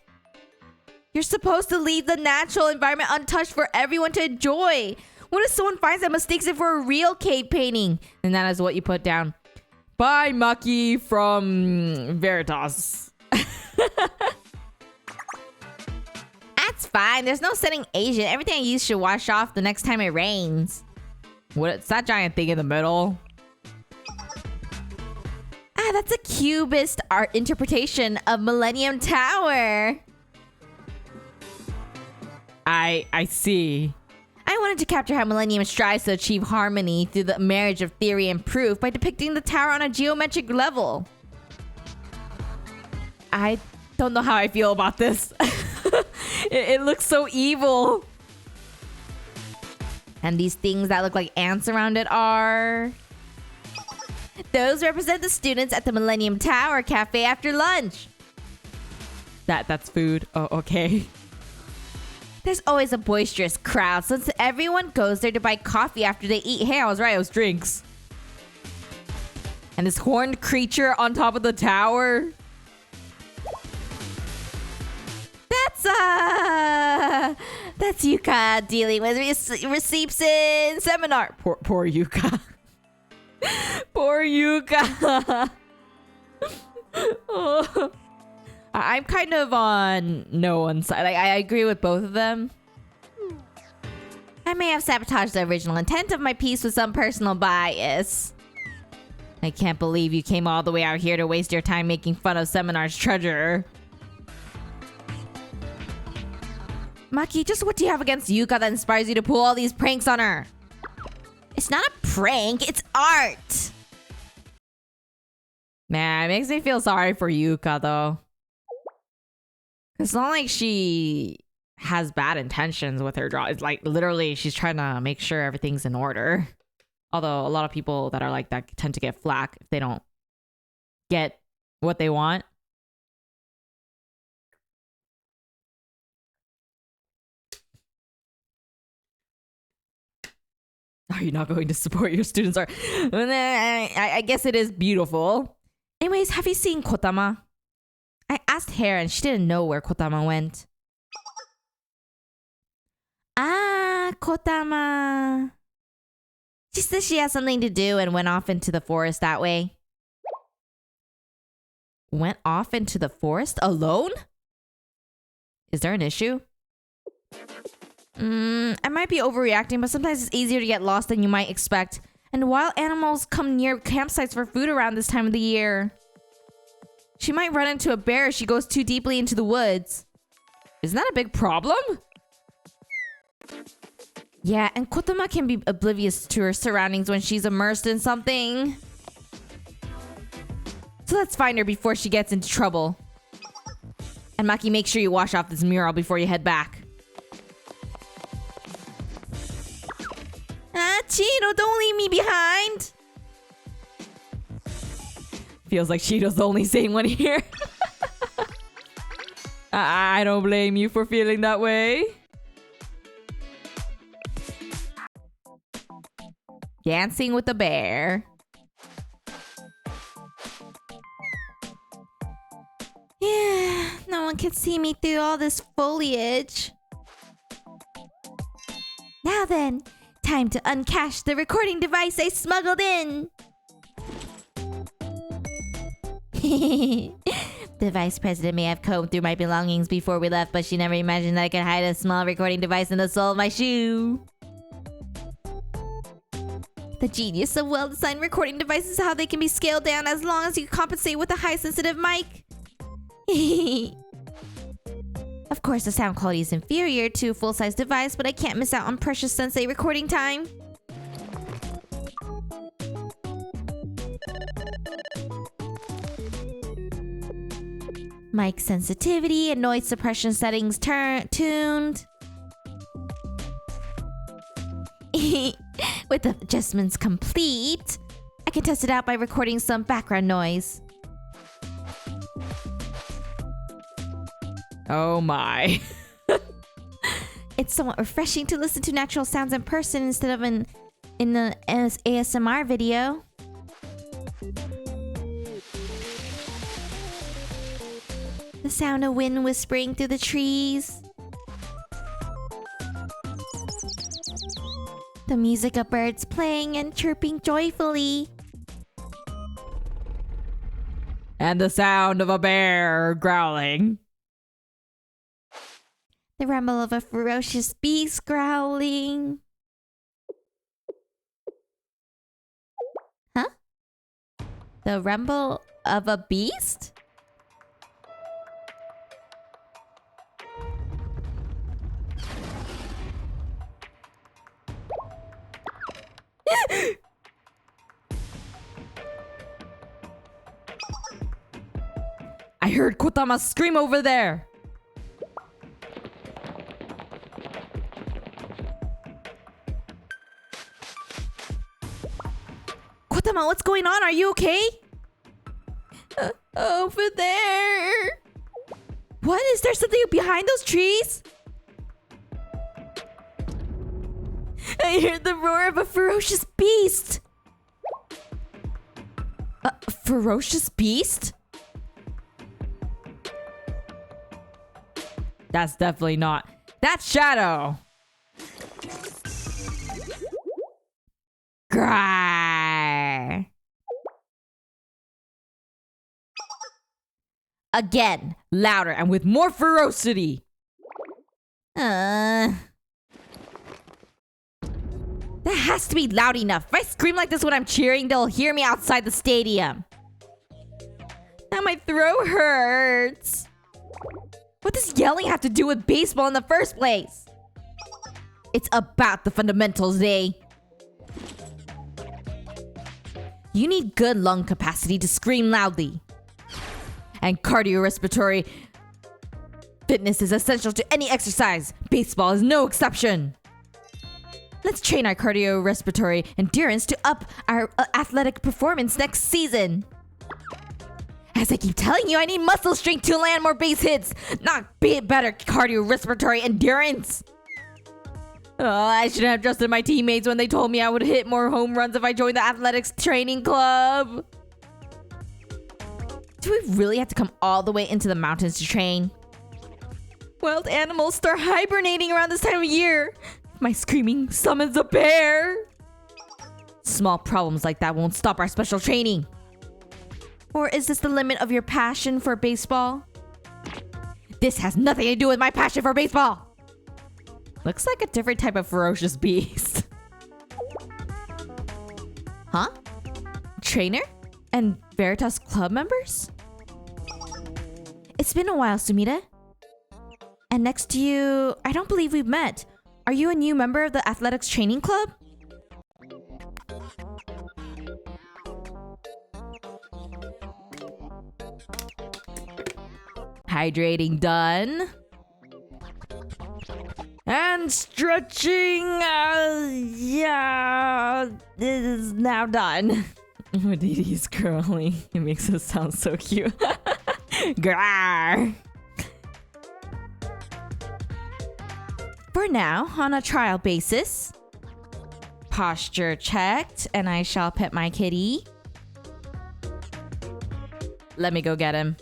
You're supposed to leave the natural environment untouched for everyone to enjoy. What if someone finds that mistakes it for a real cave painting? And that is what you put down. Bye, Maki from Veritas. That's fine. There's no setting Asian. Everything I use should wash off the next time it rains. What's that giant thing in the middle? Ah, that's a cubist art interpretation of Millennium Tower. I see. I wanted to capture how Millennium strives to achieve harmony through the marriage of theory and proof by depicting the tower on a geometric level. I don't know how I feel about this. It looks so evil. And these things that look like ants around it are... Those represent the students at the Millennium Tower Cafe after lunch. That's food. Oh, okay. There's always a boisterous crowd since everyone goes there to buy coffee after they eat. Hey, I was right. It was drinks. And this horned creature on top of the tower. That's Yuka dealing with receipts in seminar. Poor Yuka. Poor Yuka. Oh. I'm kind of on no one's side. I agree with both of them. I may have sabotaged the original intent of my piece with some personal bias. I can't believe you came all the way out here to waste your time making fun of Seminar's treasurer. Maki, just what do you have against Yuka that inspires you to pull all these pranks on her? It's not a prank, it's art! Man, it makes me feel sorry for Yuka, though. It's not like she has bad intentions with her draw. It's like, literally, she's trying to make sure everything's in order. Although, a lot of people that are like that tend to get flack if they don't get what they want. Are you not going to support your students' art? I guess it is beautiful. Anyways, have you seen Kotama? I asked Hera and she didn't know where Kotama went. Ah, Kotama. She said she has something to do and went off into the forest that way. Went off into the forest alone? Is there an issue? I might be overreacting, but sometimes it's easier to get lost than you might expect. And wild animals come near campsites for food around this time of the year. She might run into a bear if she goes too deeply into the woods. Isn't that a big problem? Yeah, and Kotama can be oblivious to her surroundings when she's immersed in something. So let's find her before she gets into trouble. And Maki, make sure you wash off this mural before you head back. Ah, Chino, don't leave me behind! Feels like Cheeto's the only sane one here. I don't blame you for feeling that way. dancing with the bear. Yeah, no one can see me through all this foliage. Now then, time to uncache the recording device I smuggled in. The vice president may have combed through my belongings before we left, but she never imagined that I could hide a small recording device in the sole of my shoe. The genius of well-designed recording devices is how they can be scaled down as long as you compensate with a high-sensitive mic. Of course, the sound quality is inferior to a full-size device, but I can't miss out on precious sensei recording time. Mic sensitivity and noise suppression settings tuned. With the adjustments complete, I can test it out by recording some background noise. Oh my. It's somewhat refreshing to listen to natural sounds in person instead of in the ASMR video. The sound of wind whispering through the trees. The music of birds playing and chirping joyfully. And the sound of a bear growling. The rumble of a ferocious beast growling. Huh? The rumble of a beast? I heard Kotama scream over there. Kotama, what's going on? Are you okay? Over there. What? Is there something behind those trees? I heard the roar of a ferocious beast. A ferocious beast? That's definitely not. That's Shadow. Grrr. Again, louder and with more ferocity. That has to be loud enough. If I scream like this when I'm cheering, they'll hear me outside the stadium. Now my throat hurts. What does yelling have to do with baseball in the first place? It's about the fundamentals, eh? You need good lung capacity to scream loudly. And cardiorespiratory fitness is essential to any exercise. Baseball is no exception. Let's train our cardiorespiratory endurance to up our athletic performance next season. As I keep telling you, I need muscle strength to land more base hits, not better cardiorespiratory endurance. I should have trusted my teammates when they told me I would hit more home runs if I joined the athletics training club. Do we really have to come all the way into the mountains to train? Wild animals start hibernating around this time of year. My screaming summons a bear. Small problems like that won't stop our special training. Or is this the limit of your passion for baseball? This has nothing to do with my passion for baseball. Looks like a different type of ferocious beast. Huh? Trainer? And Veritas club members? It's been a while, Sumida. And next to you, I don't believe we've met. Are you a new member of the athletics training club? Hydrating done. And stretching, yeah, it is now done. He's curling. It makes it sound so cute. Grrr. For now, on a trial basis, posture checked, and I shall pet my kitty. Let me go get him.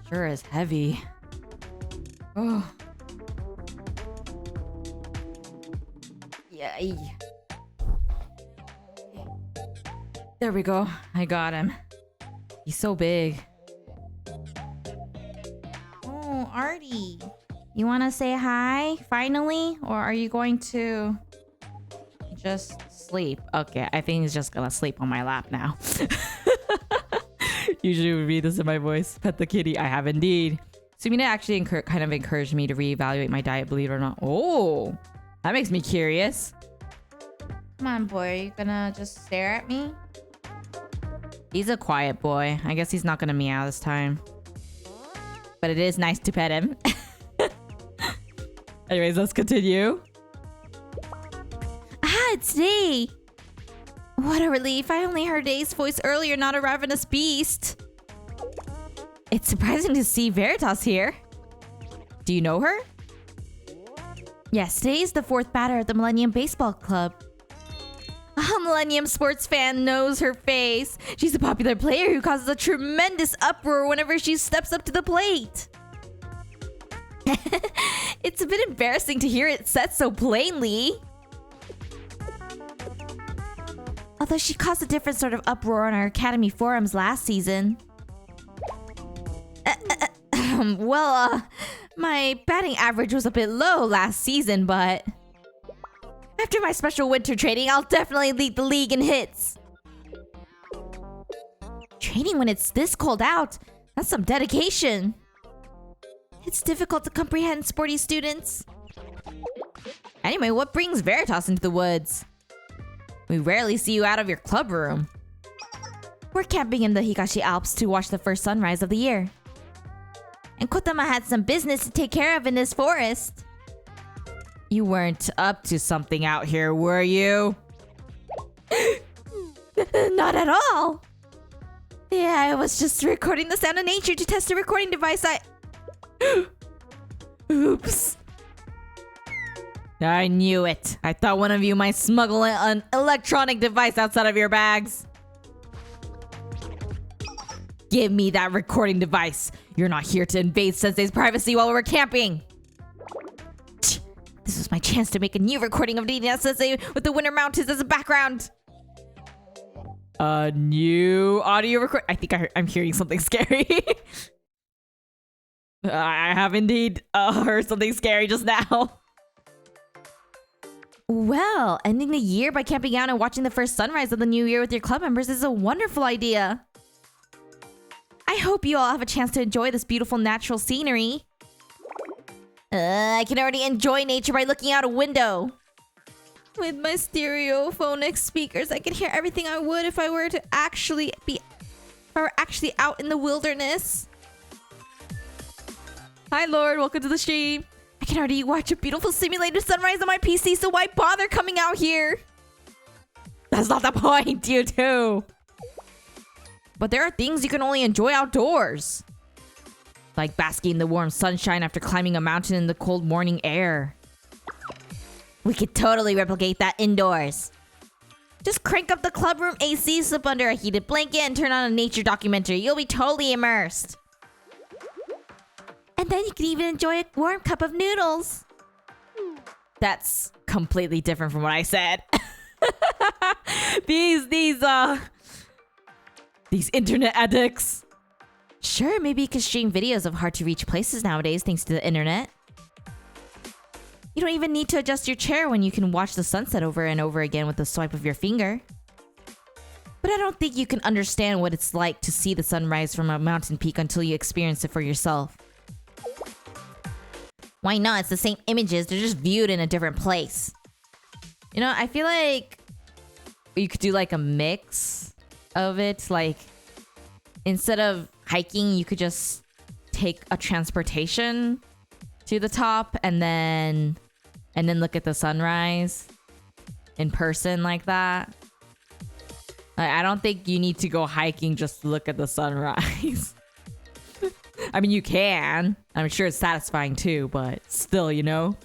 Sure is heavy. Oh. Yay. There we go. I got him. He's so big. Oh, Artie. You want to say hi, finally? Or are you going to just sleep? Okay, I think he's just gonna sleep on my lap now. Usually would read this in my voice. Pet the kitty. I have indeed. Sumina actually kind of encouraged me to reevaluate my diet, believe it or not. Oh, that makes me curious. Come on, boy. Are you gonna just stare at me? He's a quiet boy. I guess he's not gonna meow this time. But it is nice to pet him. Anyways, let's continue. Ah, it's Day. What a relief. I only heard Day's voice earlier, not a ravenous beast. It's surprising to see Veritas here. Do you know her? Yes, Day's the fourth batter at the Millennium Baseball Club. A Millennium sports fan knows her face. She's a popular player who causes a tremendous uproar whenever she steps up to the plate. It's a bit embarrassing to hear it said so plainly. Although she caused a different sort of uproar on our Academy forums last season. My batting average was a bit low last season, but after my special winter training, I'll definitely lead the league in hits. Training when it's this cold out? That's some dedication. It's difficult to comprehend, sporty students. Anyway, what brings Veritas into the woods? We rarely see you out of your club room. We're camping in the Higashi Alps to watch the first sunrise of the year. And Kotama had some business to take care of in this forest. You weren't up to something out here, were you? Not at all. Yeah, I was just recording the sound of nature to test a recording device Oops. I knew it. I thought one of you might smuggle an electronic device outside of your bags. Give me that recording device. You're not here to invade Sensei's privacy while we're camping. This was my chance to make a new recording of Ririna Sensei with the Winter Mountains as a background. A new audio record. I think I'm hearing something scary. I have indeed heard something scary just now. Well, ending the year by camping out and watching the first sunrise of the new year with your club members is a wonderful idea. I hope you all have a chance to enjoy this beautiful natural scenery. I can already enjoy nature by looking out a window. With my stereophonic speakers, I can hear everything I would if I were actually out in the wilderness. Hi, Lord. Welcome to the stream. I can already watch a beautiful simulated sunrise on my PC, so why bother coming out here? That's not the point, you two. But there are things you can only enjoy outdoors. Like basking in the warm sunshine after climbing a mountain in the cold morning air. We could totally replicate that indoors. Just crank up the clubroom AC, slip under a heated blanket, and turn on a nature documentary. You'll be totally immersed. And then you can even enjoy a warm cup of noodles. That's completely different from what I said. These internet addicts. Sure, maybe you can stream videos of hard-to-reach places nowadays thanks to the internet. You don't even need to adjust your chair when you can watch the sunset over and over again with a swipe of your finger. But I don't think you can understand what it's like to see the sunrise from a mountain peak until you experience it for yourself. Why not? It's the same images, they're just viewed in a different place. You know, I feel like you could do like a mix of it. Like, instead of hiking, you could just take a transportation to the top and then look at the sunrise. in person like that. I don't think you need to go hiking just to look at the sunrise. I mean, you can. I'm sure it's satisfying too, but still, you know?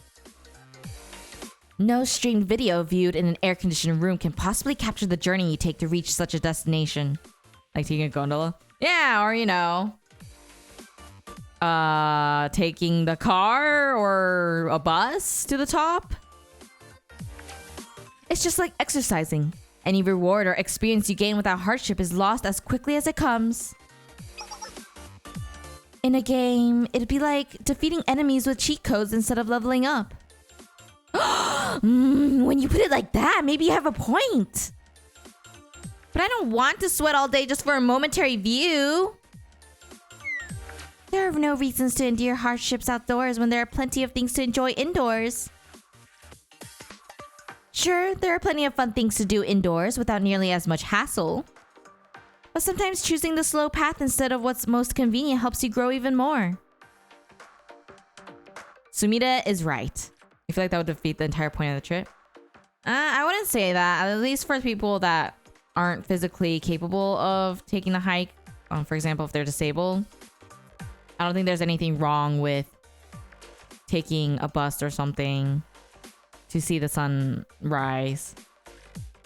No streamed video viewed in an air-conditioned room can possibly capture the journey you take to reach such a destination. Like taking a gondola? Yeah, or you know... taking the car or a bus to the top. It's just like exercising. Any reward or experience you gain without hardship is lost as quickly as it comes. In a game, it'd be like defeating enemies with cheat codes instead of leveling up. When you put it like that, maybe you have a point. But I don't want to sweat all day just for a momentary view. There are no reasons to endure hardships outdoors when there are plenty of things to enjoy indoors. Sure, there are plenty of fun things to do indoors without nearly as much hassle. But sometimes choosing the slow path instead of what's most convenient helps you grow even more. Sumida is right. I feel like that would defeat the entire point of the trip. I wouldn't say that. At least for people that aren't physically capable of taking the hike. For example, if they're disabled. I don't think there's anything wrong with taking a bus or something to see the sunrise.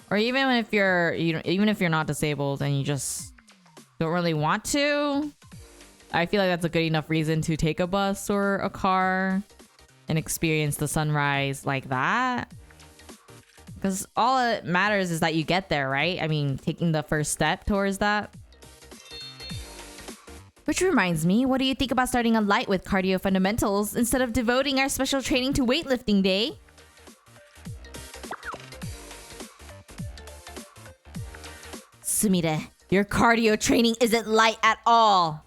Or even if you're not disabled and you just don't really want to, I feel like that's a good enough reason to take a bus or a car and experience the sunrise like that. Because all it matters is that you get there, right? I mean, taking the first step towards that. Which reminds me, what do you think about starting a light with cardio fundamentals instead of devoting our special training to weightlifting day? Sumida, your cardio training isn't light at all.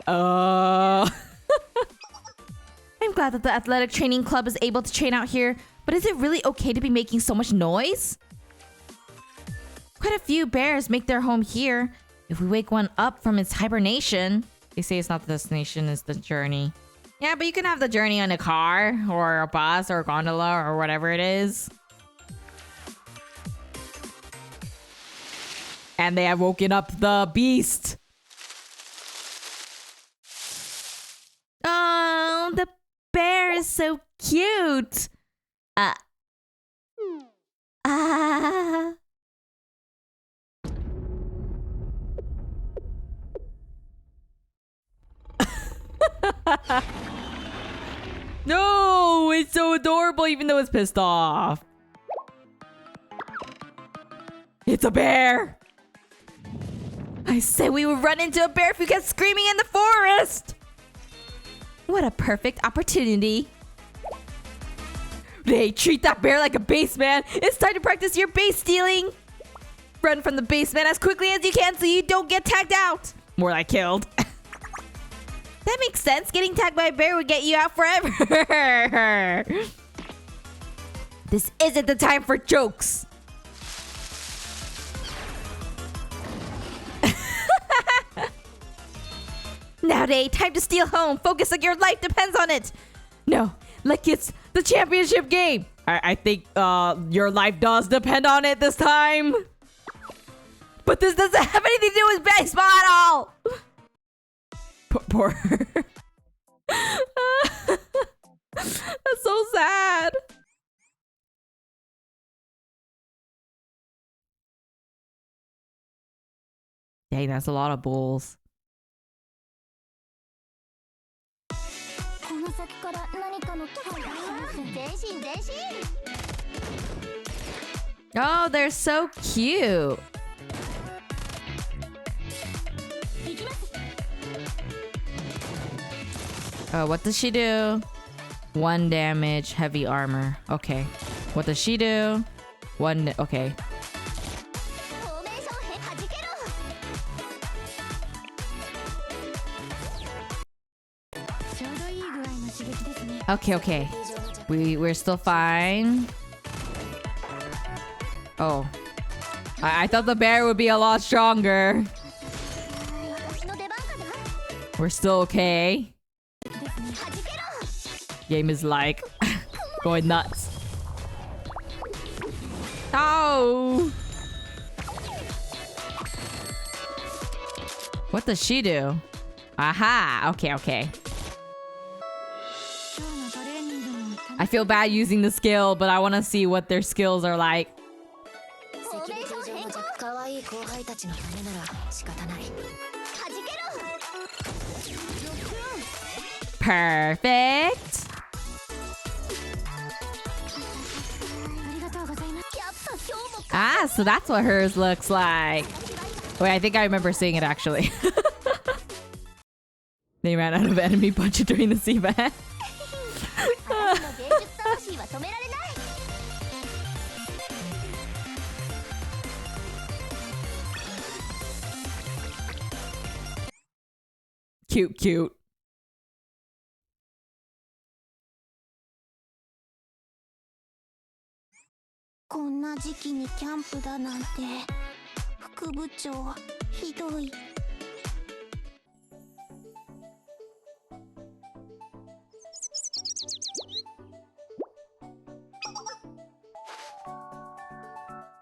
I'm glad that the athletic training club is able to train out here, but is it really okay to be making so much noise? Quite a few bears make their home here. If we wake one up from its hibernation... They say it's not the destination, it's the journey. Yeah, but you can have the journey on a car, or a bus, or a gondola, or whatever it is. And they have woken up the beast. Oh, the bear is so cute. No, it's so adorable even though it's pissed off. It's a bear. I said we would run into a bear if we kept screaming in the forest. What a perfect opportunity. Hey, treat that bear like a base man. It's time to practice your base stealing. Run from the basement as quickly as you can so you don't get tagged out. More like killed. That makes sense. Getting tagged by a bear would get you out forever. This isn't the time for jokes. Nowadays, time to steal home. Focus like your life depends on it. No, like it's the championship game. I think your life does depend on it this time. But this doesn't have anything to do with baseball at all. Poor her. That's so sad. Dang, that's a lot of bulls. Oh, they're so cute. What does she do? 1 damage, heavy armor. Okay. What does she do? Okay. Okay. We're still fine. Oh. I thought the bear would be a lot stronger. We're still okay. Game is like going nuts. Oh! What does she do? Aha! Okay, okay. I feel bad using the skill, but I want to see what their skills are like. Perfect. Ah, so that's what hers looks like. Wait, I think I remember seeing it actually. They ran out of enemy punch during this event. Cute, cute.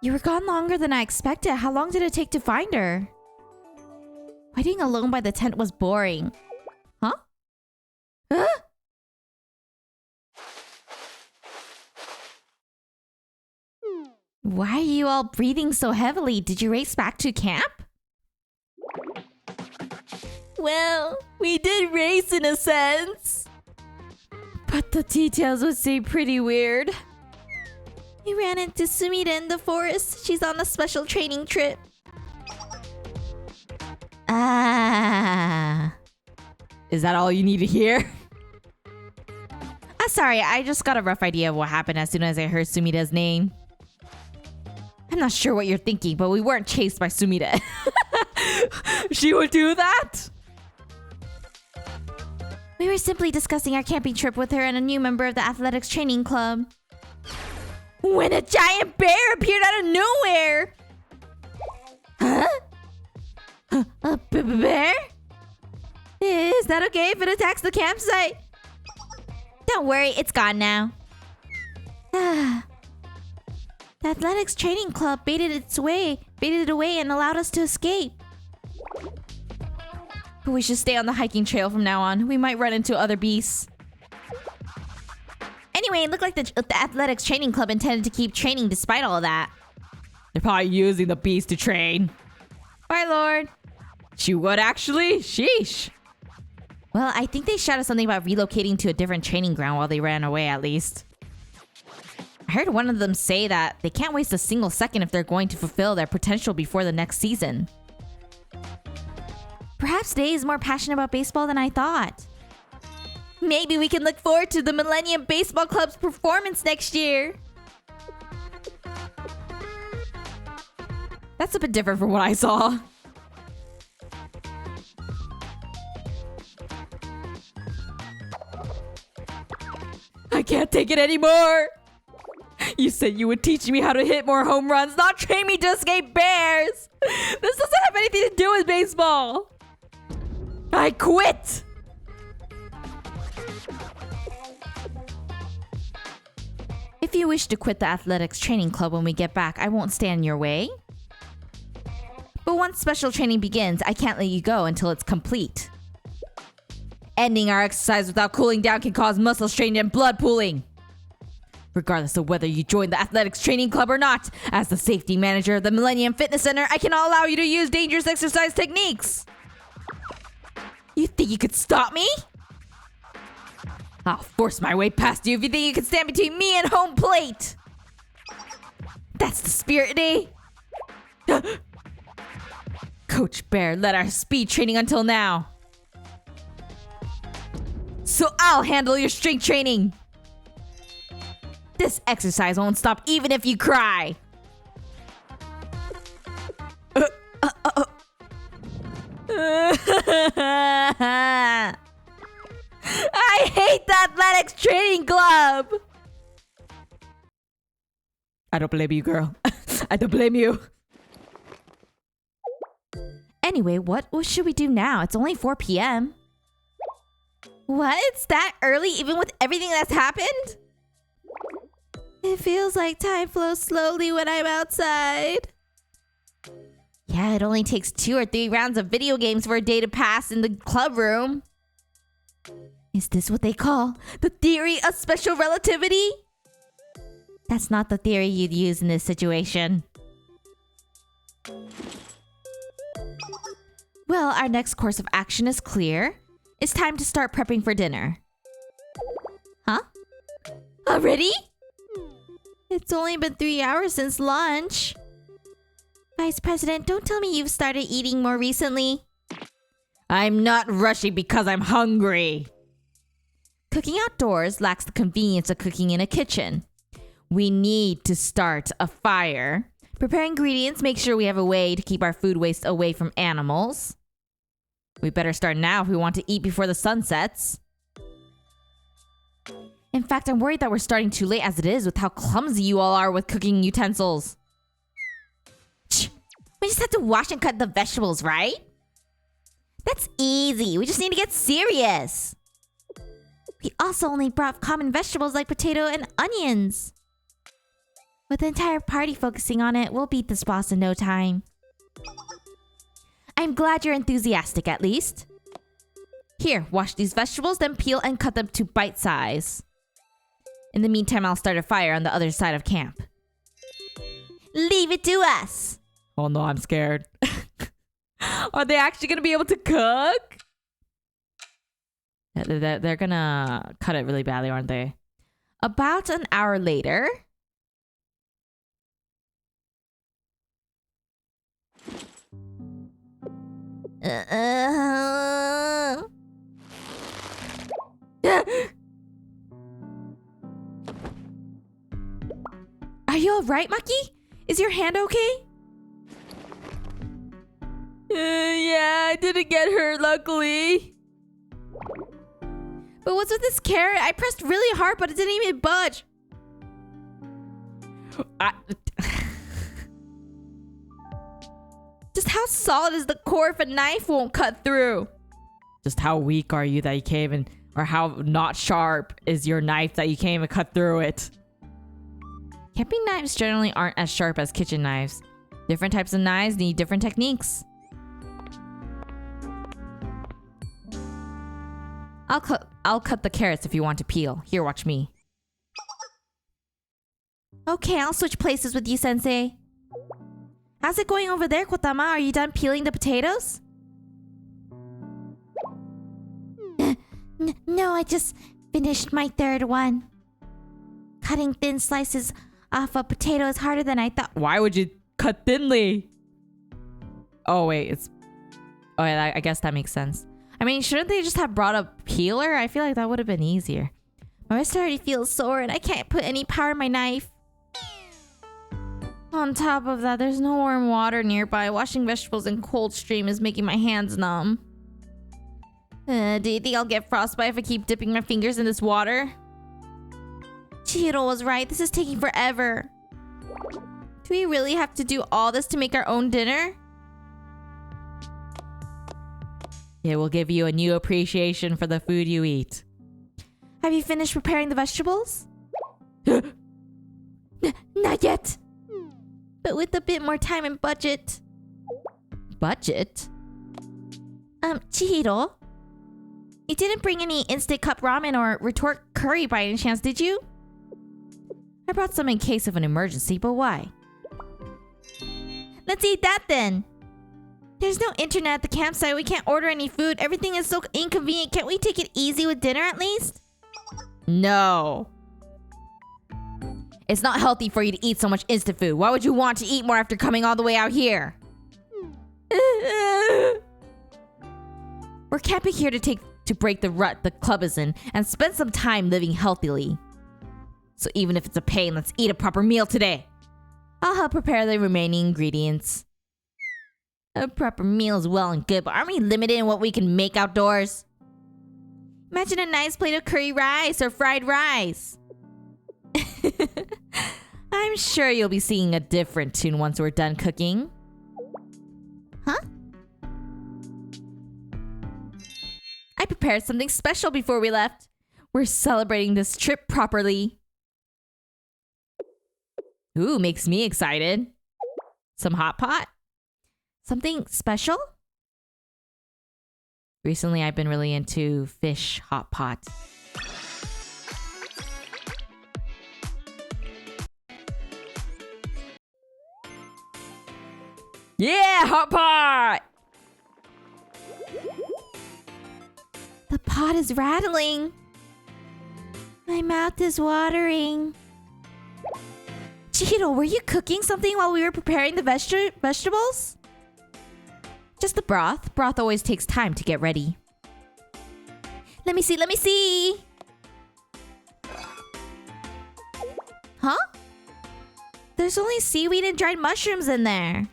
You were gone longer than I expected. How long did it take to find her? Waiting alone by the tent was boring. Huh? Huh? Why are you all breathing so heavily? Did you race back to camp? Well, we did race in a sense. But the details would seem pretty weird. We ran into Sumida in the forest. She's on a special training trip. Ah. Is that all you need to hear? Sorry, I just got a rough idea of what happened as soon as I heard Sumida's name. I'm not sure what you're thinking, but we weren't chased by Sumida. She would do that? We were simply discussing our camping trip with her and a new member of the athletics training club. When a giant bear appeared out of nowhere! Huh? A bear? Is that okay if it attacks the campsite? Don't worry, it's gone now. The athletics training club baited it away and allowed us to escape. But we should stay on the hiking trail from now on. We might run into other beasts. Anyway, it looked like the athletics training club intended to keep training despite all of that. They're probably using the beast to train. Bye, Lord. She would actually? Sheesh. Well, I think they shouted something about relocating to a different training ground while they ran away, at least. I heard one of them say that they can't waste a single second if they're going to fulfill their potential before the next season. Perhaps Day is more passionate about baseball than I thought. Maybe we can look forward to the Millennium Baseball Club's performance next year. That's a bit different from what I saw. I can't take it anymore. You said you would teach me how to hit more home runs, not train me to escape bears. This doesn't have anything to do with baseball. I quit. If you wish to quit the athletics training club when we get back, I won't stand in your way. But once special training begins, I can't let you go until it's complete. Ending our exercise without cooling down can cause muscle strain and blood pooling. Regardless of whether you join the athletics training club or not, as the safety manager of the Millennium Fitness Center, I cannot allow you to use dangerous exercise techniques. You think you could stop me? I'll force my way past you if you think you can stand between me and home plate. That's the spirit, eh? Coach Bear led our speed training until now. So I'll handle your strength training. This exercise won't stop even if you cry. I hate the athletics training club. I don't blame you, girl. I don't blame you. Anyway, what should we do now? It's only 4 p.m. What? It's that early, even with everything that's happened? It feels like time flows slowly when I'm outside. Yeah, it only takes 2 or 3 rounds of video games for a day to pass in the club room. Is this what they call the theory of special relativity? That's not the theory you'd use in this situation. Well, our next course of action is clear. It's time to start prepping for dinner. Huh? Already? It's only been 3 hours since lunch. Vice President, don't tell me you've started eating more recently. I'm not rushing because I'm hungry. Cooking outdoors lacks the convenience of cooking in a kitchen. We need to start a fire. Prepare ingredients, make sure we have a way to keep our food waste away from animals. We better start now if we want to eat before the sun sets. In fact, I'm worried that we're starting too late as it is with how clumsy you all are with cooking utensils. We just have to wash and cut the vegetables, right? That's easy. We just need to get serious. We also only brought common vegetables like potato and onions. With the entire party focusing on it, we'll beat this boss in no time. I'm glad you're enthusiastic, at least. Here, wash these vegetables, then peel and cut them to bite size. In the meantime, I'll start a fire on the other side of camp. Leave it to us! Oh no, I'm scared. Are they actually going to be able to cook? They're going to cut it really badly, aren't they? About an hour later... Are you alright, Maki? Is your hand okay? Yeah, I didn't get hurt, luckily. But what's with this carrot? I pressed really hard, but it didn't even budge. Just how solid is the core if a knife won't cut through? Just how weak are you that you can't even... Or how not sharp is your knife that you can't even cut through it? Camping knives generally aren't as sharp as kitchen knives. Different types of knives need different techniques. I'll cut the carrots if you want to peel. Here, watch me. Okay, I'll switch places with you, Sensei. How's it going over there, Kotama? Are you done peeling the potatoes? No, I just finished my 3rd one. Cutting thin slices off a potato is harder than I thought. Why would you cut thinly? Oh, wait, it's... Oh, yeah, I guess that makes sense. I mean, shouldn't they just have brought a peeler? I feel like that would have been easier. My wrist already feels sore and I can't put any power in my knife. On top of that, there's no warm water nearby. Washing vegetables in cold stream is making my hands numb. Do you think I'll get frostbite if I keep dipping my fingers in this water? Chihiro was right. This is taking forever. Do we really have to do all this to make our own dinner? It will give you a new appreciation for the food you eat. Have you finished preparing the vegetables? Not yet. But with a bit more time and budget. Budget? Chihiro? You didn't bring any instant cup ramen or retort curry by any chance, did you? I brought some in case of an emergency, but why? Let's eat that then. There's no internet at the campsite. We can't order any food. Everything is so inconvenient. Can't we take it easy with dinner at least? No. It's not healthy for you to eat so much instant food. Why would you want to eat more after coming all the way out here? We're camping here to break the rut the club is in and spend some time living healthily. So even if it's a pain, let's eat a proper meal today. I'll help prepare the remaining ingredients. A proper meal is well and good, but aren't we limited in what we can make outdoors? Imagine a nice plate of curry rice or fried rice. I'm sure you'll be singing a different tune once we're done cooking. Huh? I prepared prepared something special before we left. We're celebrating this trip properly. Ooh, makes me excited. Some hot pot? Something special? Recently, I've been really into fish hot pot. Yeah, hot pot! The pot is rattling. My mouth is watering. Cheeto, were you cooking something while we were preparing the vegetables? Just the broth. Broth always takes time to get ready. Let me see. Huh? There's only seaweed and dried mushrooms in there.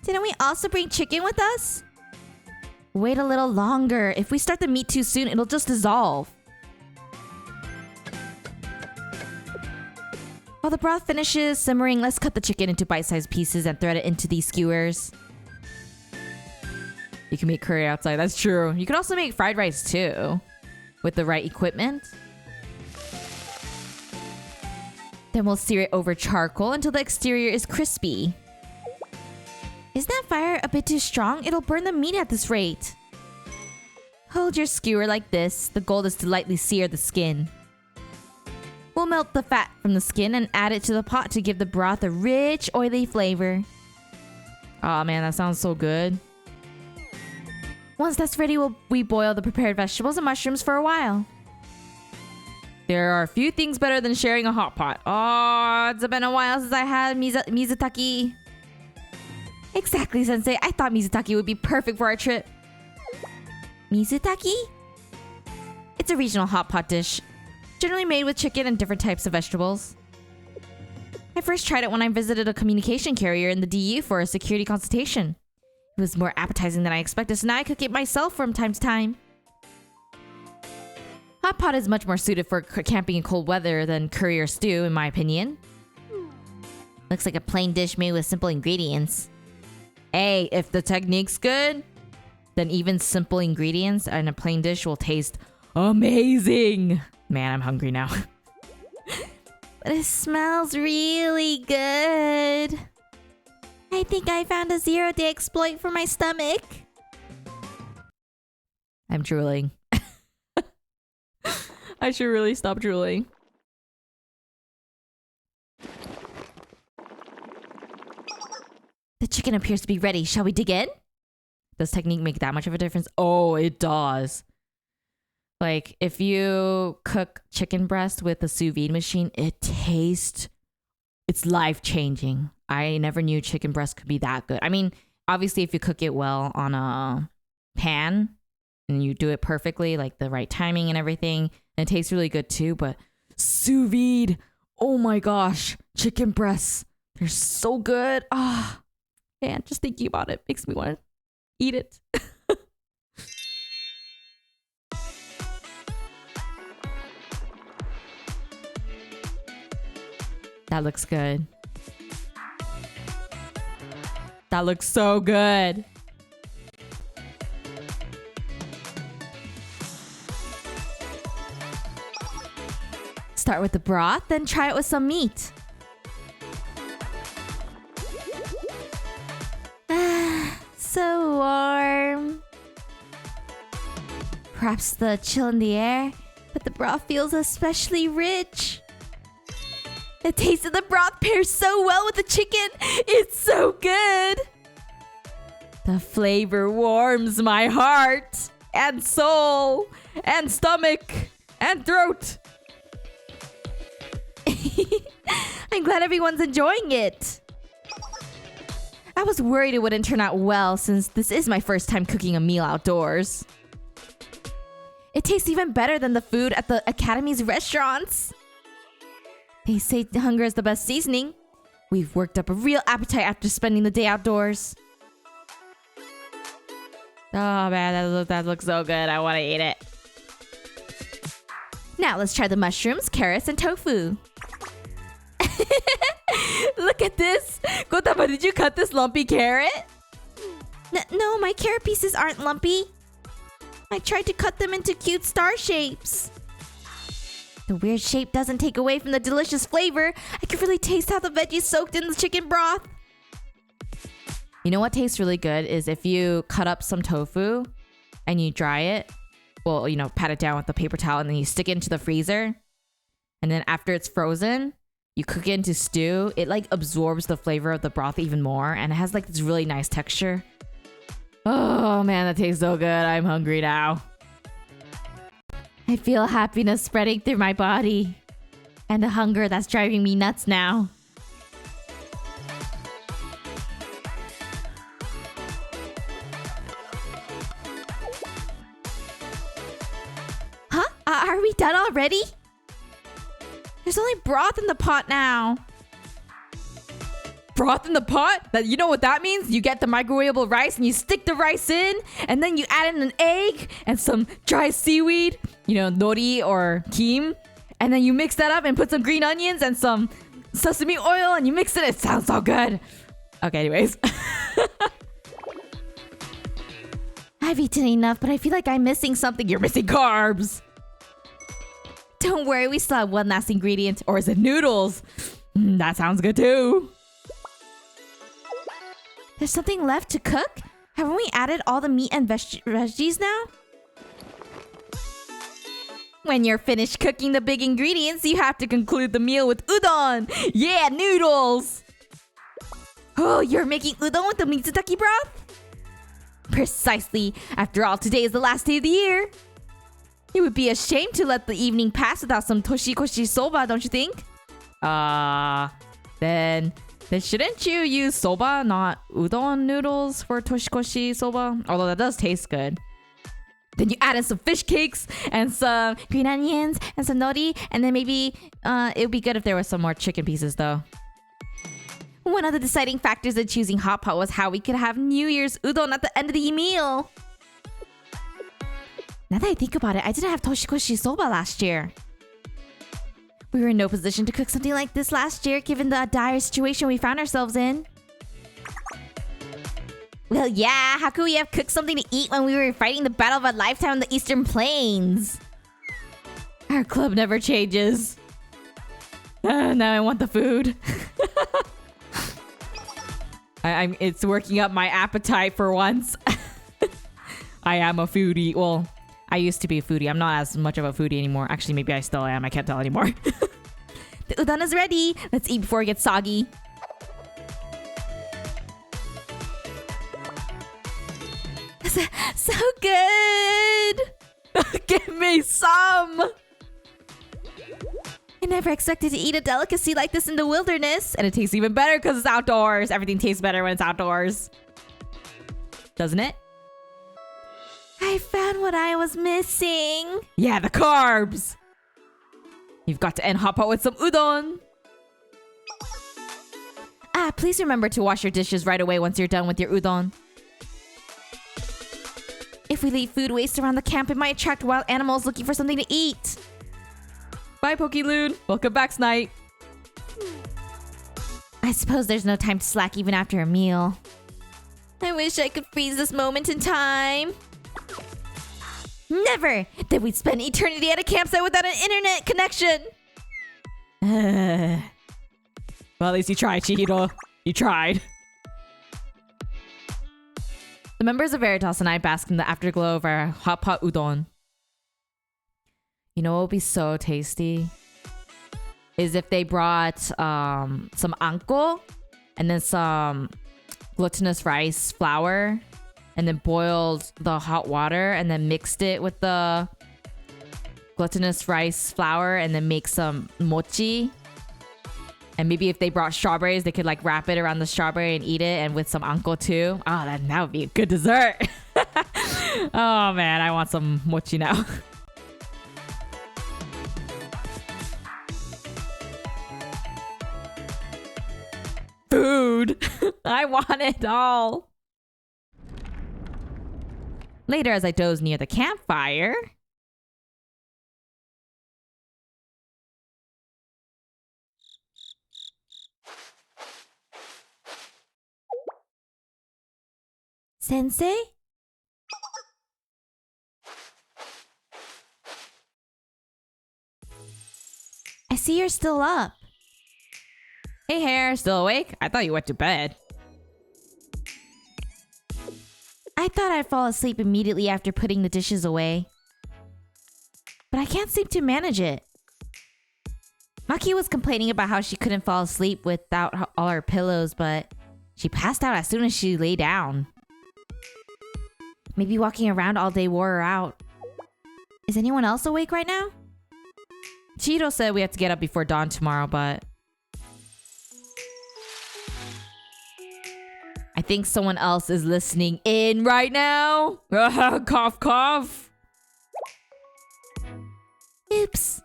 Didn't we also bring chicken with us? Wait a little longer. If we start the meat too soon, it'll just dissolve. While the broth finishes simmering, let's cut the chicken into bite-sized pieces and thread it into these skewers. You can make curry outside, that's true. You can also make fried rice too, with the right equipment. Then we'll sear it over charcoal until the exterior is crispy. Isn't that fire a bit too strong? It'll burn the meat at this rate. Hold your skewer like this. The goal is to lightly sear the skin. We'll melt the fat from the skin and add it to the pot to give the broth a rich, oily flavor. Oh man, that sounds so good. Once that's ready, we boil the prepared vegetables and mushrooms for a while. There are a few things better than sharing a hot pot. Oh, it's been a while since I had Mizutaki. Exactly, Sensei. I thought Mizutaki would be perfect for our trip. Mizutaki? It's a regional hot pot dish, generally made with chicken and different types of vegetables. I first tried it when I visited a communication carrier in the DU for a security consultation. It was more appetizing than I expected, so now I cook it myself from time to time. Hot pot is much more suited for camping in cold weather than curry or stew, in my opinion. Looks like a plain dish made with simple ingredients. Hey, if the technique's good, then even simple ingredients and a plain dish will taste amazing. Man, I'm hungry now. But it smells really good. I think I found a 0-day exploit for my stomach. I'm drooling. I should really stop drooling. The chicken appears to be ready. Shall we dig in? Does technique make that much of a difference? Oh, it does. Like, if you cook chicken breast with a sous vide machine, it's life-changing. I never knew chicken breast could be that good. I mean, obviously, if you cook it well on a pan and you do it perfectly, like the right timing and everything, and it tastes really good too. But sous vide, oh my gosh, chicken breasts, they're so good. Ah. Man, just thinking about it makes me want to eat it. That looks good. That looks so good. Start with the broth, then try it with some meat. So warm. Perhaps the chill in the air, but the broth feels especially rich. The taste of the broth pairs so well with the chicken. It's so good. The flavor warms my heart and soul and stomach and throat. I'm glad everyone's enjoying it. I was worried it wouldn't turn out well since this is my first time cooking a meal outdoors. It tastes even better than the food at the Academy's restaurants. They say hunger is the best seasoning. We've worked up a real appetite after spending the day outdoors. Oh man, that looks so good. I want to eat it. Now let's try the mushrooms, carrots, and tofu. Look at this! Kotama, did you cut this lumpy carrot? No, my carrot pieces aren't lumpy. I tried to cut them into cute star shapes. The weird shape doesn't take away from the delicious flavor. I can really taste how the veggies soaked in the chicken broth. You know what tastes really good is if you cut up some tofu and you dry it. Well, you know, pat it down with the paper towel and then you stick it into the freezer. And then after it's frozen, you cook it into stew. It like absorbs the flavor of the broth even more. And it has like this really nice texture. Oh man, that tastes so good. I'm hungry now. I feel happiness spreading through my body. And a hunger that's driving me nuts now. Huh? Are we done already? There's only broth in the pot now. Broth in the pot? You know what that means? You get the microwavable rice and you stick the rice in, and then you add in an egg and some dry seaweed, you know, nori or kim, and then you mix that up and put some green onions and some sesame oil and you mix it. It sounds so good. Okay, anyways. I've eaten enough, but I feel like I'm missing something. You're missing carbs. Don't worry, we still have one last ingredient. Or is it noodles? That sounds good too. There's something left to cook? Haven't we added all the meat and veggies now? When you're finished cooking the big ingredients, you have to conclude the meal with udon. Yeah, noodles. Oh, you're making udon with the mitsutake broth? Precisely. After all, today is the last day of the year. It would be a shame to let the evening pass without some toshikoshi soba, don't you think? Then shouldn't you use soba, not udon noodles for toshikoshi soba? Although that does taste good. Then you add in some fish cakes and some green onions and some nori, and then maybe it would be good if there was some more chicken pieces though. One of the deciding factors in choosing hot pot was how we could have New Year's udon at the end of the meal. Now that I think about it, I didn't have toshikoshi soba last year. We were in no position to cook something like this last year, given the dire situation we found ourselves in. Well, yeah, how could we have cooked something to eat when we were fighting the battle of a lifetime on the Eastern Plains? Our club never changes. Now I want the food. It's working up my appetite for once. I am a foodie. Well, I used to be a foodie. I'm not as much of a foodie anymore. Actually, maybe I still am. I can't tell anymore. The udon is ready. Let's eat before it gets soggy. So good. Give me some. I never expected to eat a delicacy like this in the wilderness. And it tastes even better because it's outdoors. Everything tastes better when it's outdoors. Doesn't it? I found what I was missing. Yeah, the carbs. You've got to end hot pot with some udon. Please remember to wash your dishes right away once you're done with your udon. If we leave food waste around the camp, it might attract wild animals looking for something to eat. Bye, Pokeloon. Welcome back, Snipe. I suppose there's no time to slack even after a meal. I wish I could freeze this moment in time. Never! That we'd spend eternity at a campsite without an internet connection! Well, at least you tried, Chihiro. You tried. The members of Veritas and I bask in the afterglow of our hot pot udon. You know what would be so tasty? Is if they brought some anko and then some glutinous rice flour and then boiled the hot water and then mixed it with the glutinous rice flour and then make some mochi. And maybe if they brought strawberries, they could like wrap it around the strawberry and eat it, and with some anko too. Oh, that would be a good dessert. Oh man, I want some mochi now. Food! I want it all. Later, as I doze near the campfire... Sensei? see you're still up. Hey, Hair, still awake? I thought you went to bed. I thought I'd fall asleep immediately after putting the dishes away. But I can't seem to manage it. Maki was complaining about how she couldn't fall asleep without all her pillows, but she passed out as soon as she lay down. Maybe walking around all day wore her out. Is anyone else awake right now? Chihiro said we have to get up before dawn tomorrow, but I think someone else is listening in right now. Cough, cough. Oops.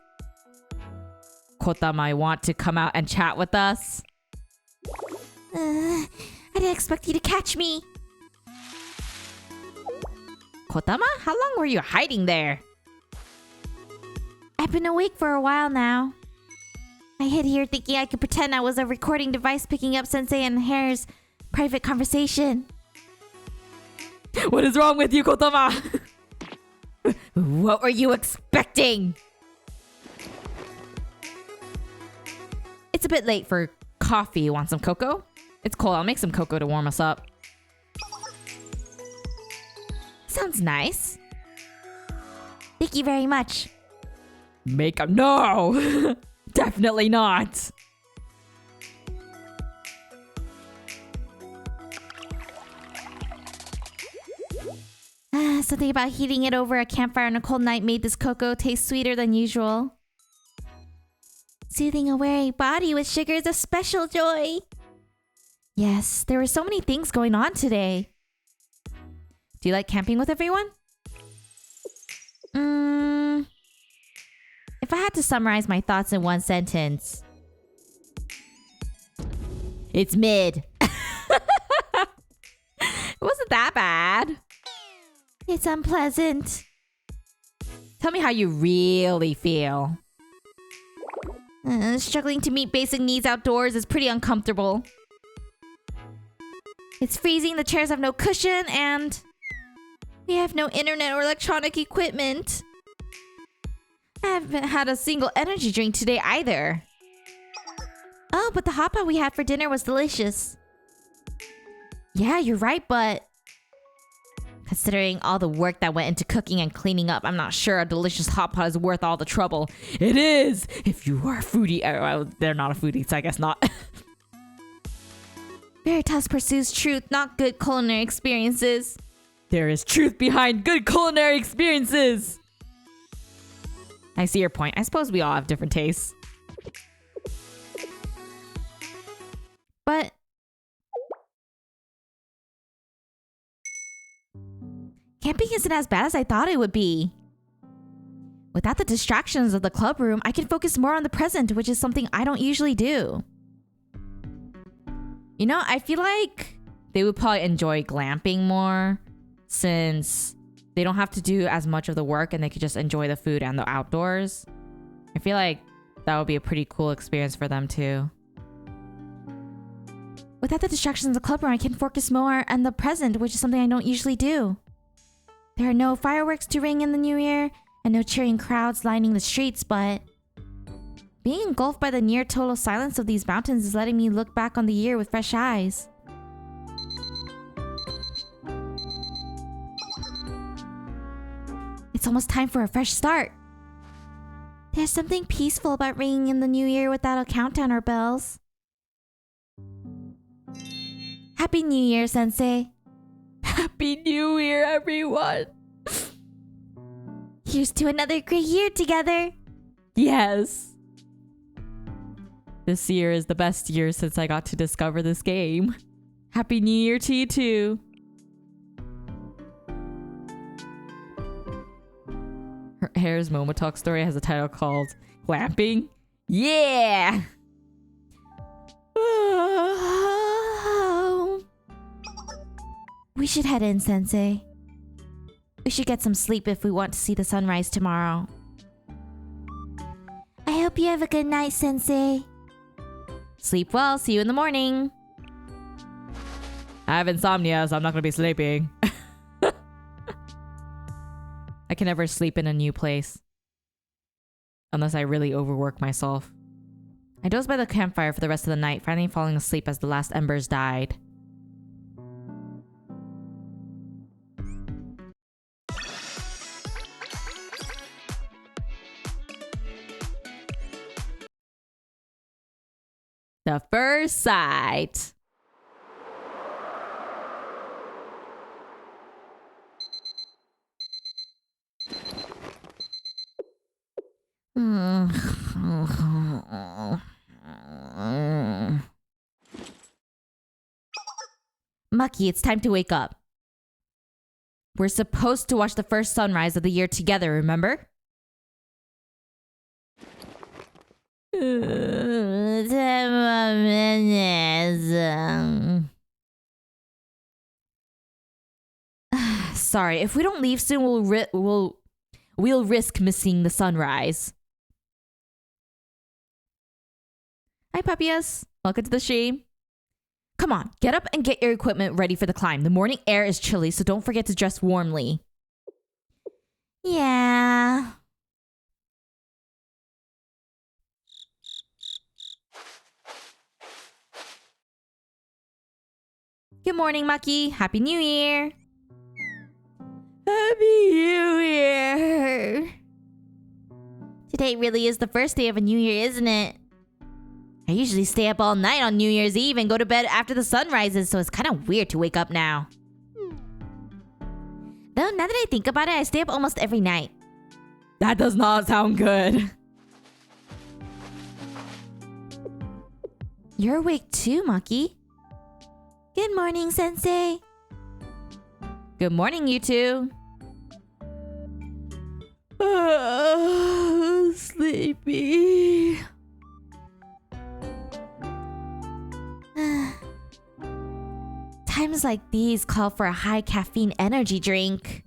Kotama might want to come out and chat with us. I didn't expect you to catch me. Kotama, how long were you hiding there? I've been awake for a while now. I hid here thinking I could pretend I was a recording device picking up Sensei and Hair's private conversation. What is wrong with you, Kotama? What were you expecting? It's a bit late for coffee. You want some cocoa? It's cold. I'll make some cocoa to warm us up. Sounds nice. Thank you very much. Make up? No! Definitely not. Something about heating it over a campfire on a cold night made this cocoa taste sweeter than usual. Soothing a weary body with sugar is a special joy. Yes, there were so many things going on today. Do you like camping with everyone? If I had to summarize my thoughts in one sentence, it's mid. It wasn't that bad. It's unpleasant. Tell me how you really feel. Struggling to meet basic needs outdoors is pretty uncomfortable. It's freezing, the chairs have no cushion, and we have no internet or electronic equipment. I haven't had a single energy drink today either. Oh, but the hot pot we had for dinner was delicious. Yeah, you're right, but considering all the work that went into cooking and cleaning up, I'm not sure a delicious hot pot is worth all the trouble. It is! If you are a foodie. Well, they're not a foodie, so I guess not. Veritas pursues truth, not good culinary experiences. There is truth behind good culinary experiences. I see your point. I suppose we all have different tastes. But camping isn't as bad as I thought it would be. Without the distractions of the club room, I can focus more on the present, which is something I don't usually do. You know, I feel like they would probably enjoy glamping more since they don't have to do as much of the work and they could just enjoy the food and the outdoors. I feel like that would be a pretty cool experience for them too. Without the distractions of the club room, I can focus more on the present, which is something I don't usually do. There are no fireworks to ring in the new year and no cheering crowds lining the streets, but being engulfed by the near total silence of these mountains is letting me look back on the year with fresh eyes. It's almost time for a fresh start. There's something peaceful about ringing in the new year without a countdown or bells. Happy New Year, Sensei. Happy New Year, everyone. Here's to another great year together. Yes. This year is the best year since I got to discover this game. Happy New Year to you too. Her Hair's Momotalk story has a title called Glamping. Yeah! We should head in, Sensei. We should get some sleep if we want to see the sunrise tomorrow. I hope you have a good night, Sensei. Sleep well. See you in the morning. I have insomnia, so I'm not going to be sleeping. I can never sleep in a new place. Unless I really overwork myself. I dozed by the campfire for the rest of the night, finally falling asleep as the last embers died. The first sight. Mucky, it's time to wake up. We're supposed to watch the first sunrise of the year together, remember? Sorry, if we don't leave soon, we'll risk missing the sunrise. Hi, puppies. Welcome to the stream. Come on, get up and get your equipment ready for the climb. The morning air is chilly, so don't forget to dress warmly. Yeah. Good morning, Mucky. Happy New Year. Happy New Year. Today really is the first day of a new year, isn't it? I usually stay up all night on New Year's Eve and go to bed after the sun rises, so it's kind of weird to wake up now. Though, now that I think about it, I stay up almost every night. That does not sound good. You're awake too, Maki. Good morning, Sensei. Good morning, you two. Sleepy. Times like these call for a high caffeine energy drink.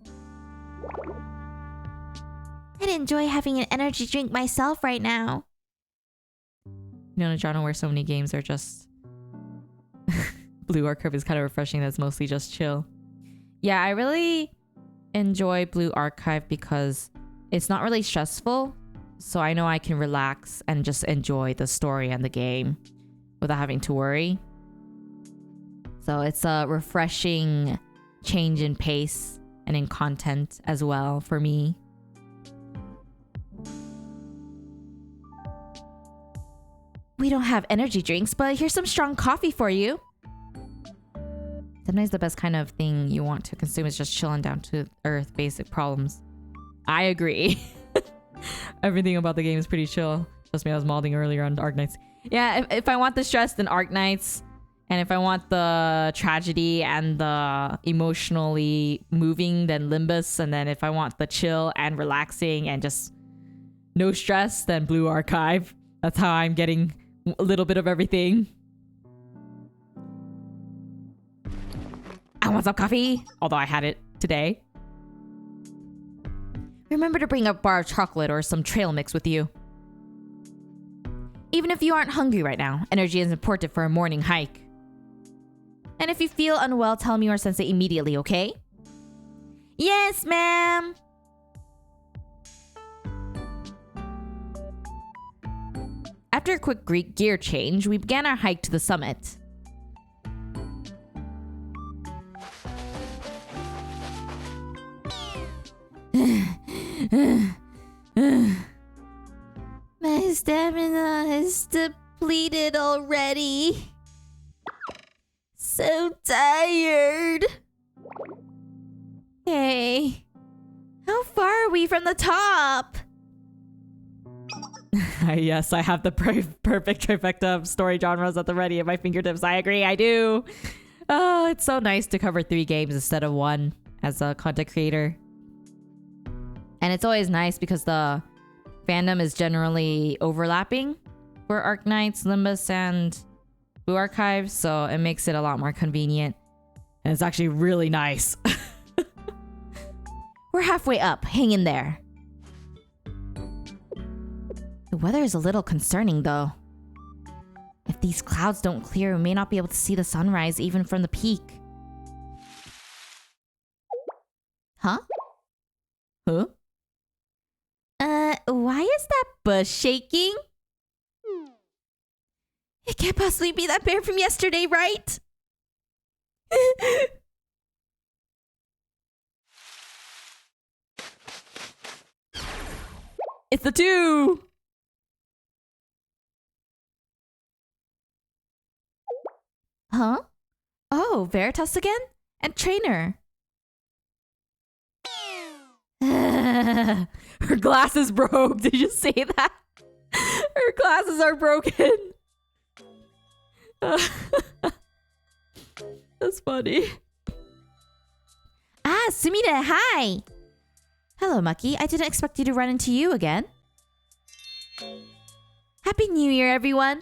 I'd enjoy having an energy drink myself right now. You know, in a genre where so many games are just... Blue Archive is kind of refreshing. That's mostly just chill. Yeah, I really enjoy Blue Archive because it's not really stressful. So I know I can relax and just enjoy the story and the game without having to worry. So it's a refreshing change in pace and in content as well for me. We don't have energy drinks, but here's some strong coffee for you. Sometimes the best kind of thing you want to consume is just chilling down to earth, basic problems. I agree. Everything about the game is pretty chill. Trust me, I was modding earlier on Arknights. Yeah, if I want the stress, then Arknights. And if I want the tragedy and the emotionally moving, then Limbus. And then if I want the chill and relaxing and just no stress, then Blue Archive. That's how I'm getting a little bit of everything. I want some coffee, although I had it today. Remember to bring a bar of chocolate or some trail mix with you. Even if you aren't hungry right now, energy is important for a morning hike. And if you feel unwell, tell me or Sensei immediately, okay? Yes, ma'am. After a quick Greek gear change, we began our hike to the summit. My stamina is depleted already. So tired. Hey, how far are we from the top? Yes, I have the perfect trifecta of story genres at the ready at my fingertips. I agree, I do. Oh, it's so nice to cover 3 games instead of 1 as a content creator. And it's always nice because the fandom is generally overlapping for Arknights, Limbus, and Blue Archive, so it makes it a lot more convenient. And it's actually really nice. We're halfway up. Hang in there. The weather is a little concerning, though. If these clouds don't clear, we may not be able to see the sunrise even from the peak. Huh? Huh? Why is that bush shaking? Can't possibly be that bear from yesterday, right? It's the two! Huh? Oh, Veritas again? And Trainer. Her glasses broke. Did you say that? Her glasses are broken. That's funny. Ah, Sumida, hi! Hello, Mucky. I didn't expect you to run into you again. Happy New Year, everyone!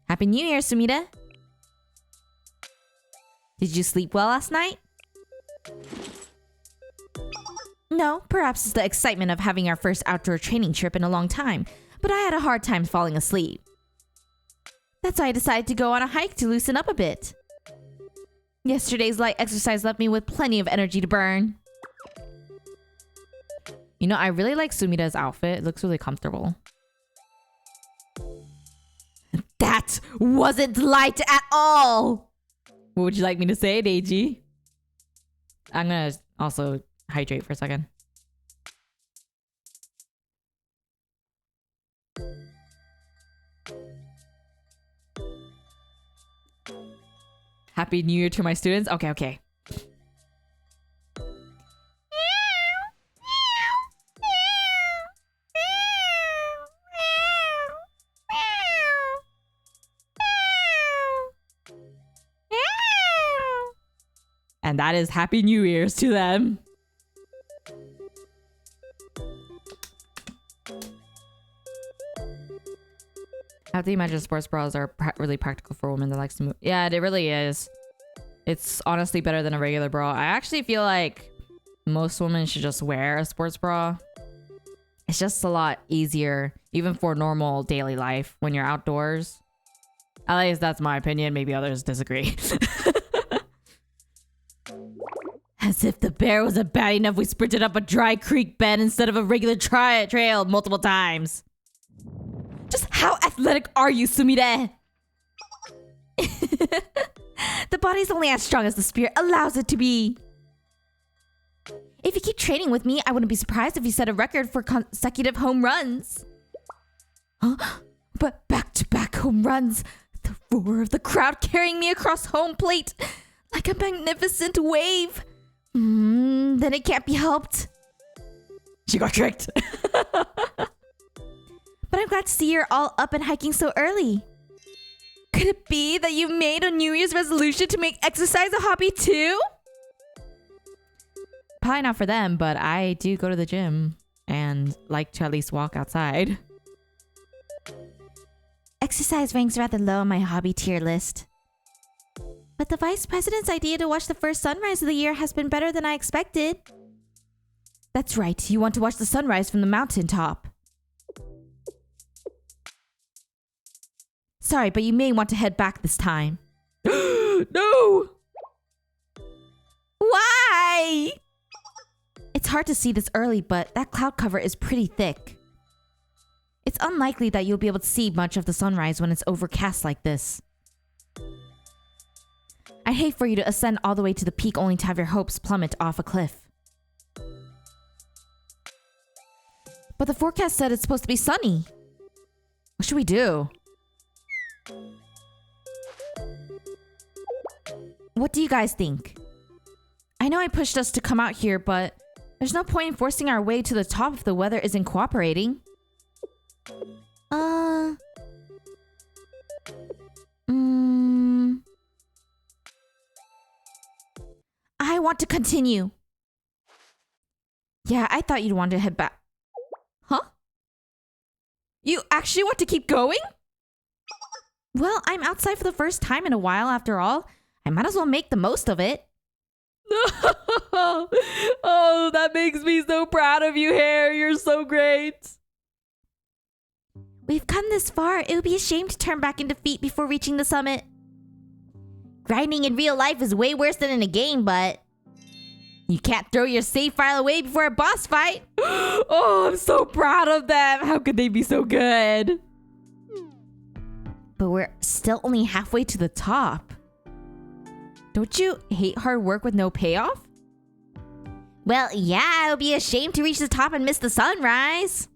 Happy New Year, Sumida! Did you sleep well last night? No, perhaps it's the excitement of having our first outdoor training trip in a long time, but I had a hard time falling asleep. That's why I decided to go on a hike to loosen up a bit. Yesterday's light exercise left me with plenty of energy to burn. You know, I really like Sumida's outfit. It looks really comfortable. That wasn't light at all! What would you like me to say, Deiji? I'm gonna also hydrate for a second. Happy New Year to my students. Okay. And that is Happy New Year's to them. I have to imagine sports bras are really practical for a woman that likes to move. Yeah, it really is. It's honestly better than a regular bra. I actually feel like most women should just wear a sports bra. It's just a lot easier, even for normal daily life when you're outdoors. At least that's my opinion. Maybe others disagree. As if the bear wasn't bad enough, we sprinted up a dry creek bed instead of a regular trail multiple times. Just how athletic are you, Sumire? The body's only as strong as the spirit allows it to be. If you keep training with me, I wouldn't be surprised if you set a record for consecutive home runs. Huh? But back-to-back home runs. The roar of the crowd carrying me across home plate like a magnificent wave. Then it can't be helped. She got tricked. But I'm glad to see you're all up and hiking so early. Could it be that you made a New Year's resolution to make exercise a hobby too? Probably not for them, but I do go to the gym and like to at least walk outside. Exercise ranks rather low on my hobby tier list. But the vice president's idea to watch the first sunrise of the year has been better than I expected. That's right, you want to watch the sunrise from the mountaintop. Sorry, but you may want to head back this time. No! Why? It's hard to see this early, but that cloud cover is pretty thick. It's unlikely that you'll be able to see much of the sunrise when it's overcast like this. I'd hate for you to ascend all the way to the peak only to have your hopes plummet off a cliff. But the forecast said it's supposed to be sunny. What should we do? What do you guys think? I know I pushed us to come out here, but there's no point in forcing our way to the top if the weather isn't cooperating. I want to continue. Yeah, I thought you'd want to head back. Huh? You actually want to keep going? Well, I'm outside for the first time in a while after all. I might as well make the most of it. Oh, that makes me so proud of you, Hare. You're so great. We've come this far. It would be a shame to turn back in defeat before reaching the summit. Grinding in real life is way worse than in a game, but you can't throw your save file away before a boss fight. Oh, I'm so proud of them. How could they be so good? But we're still only halfway to the top. Don't you hate hard work with no payoff? Well, yeah, it would be a shame to reach the top and miss the sunrise.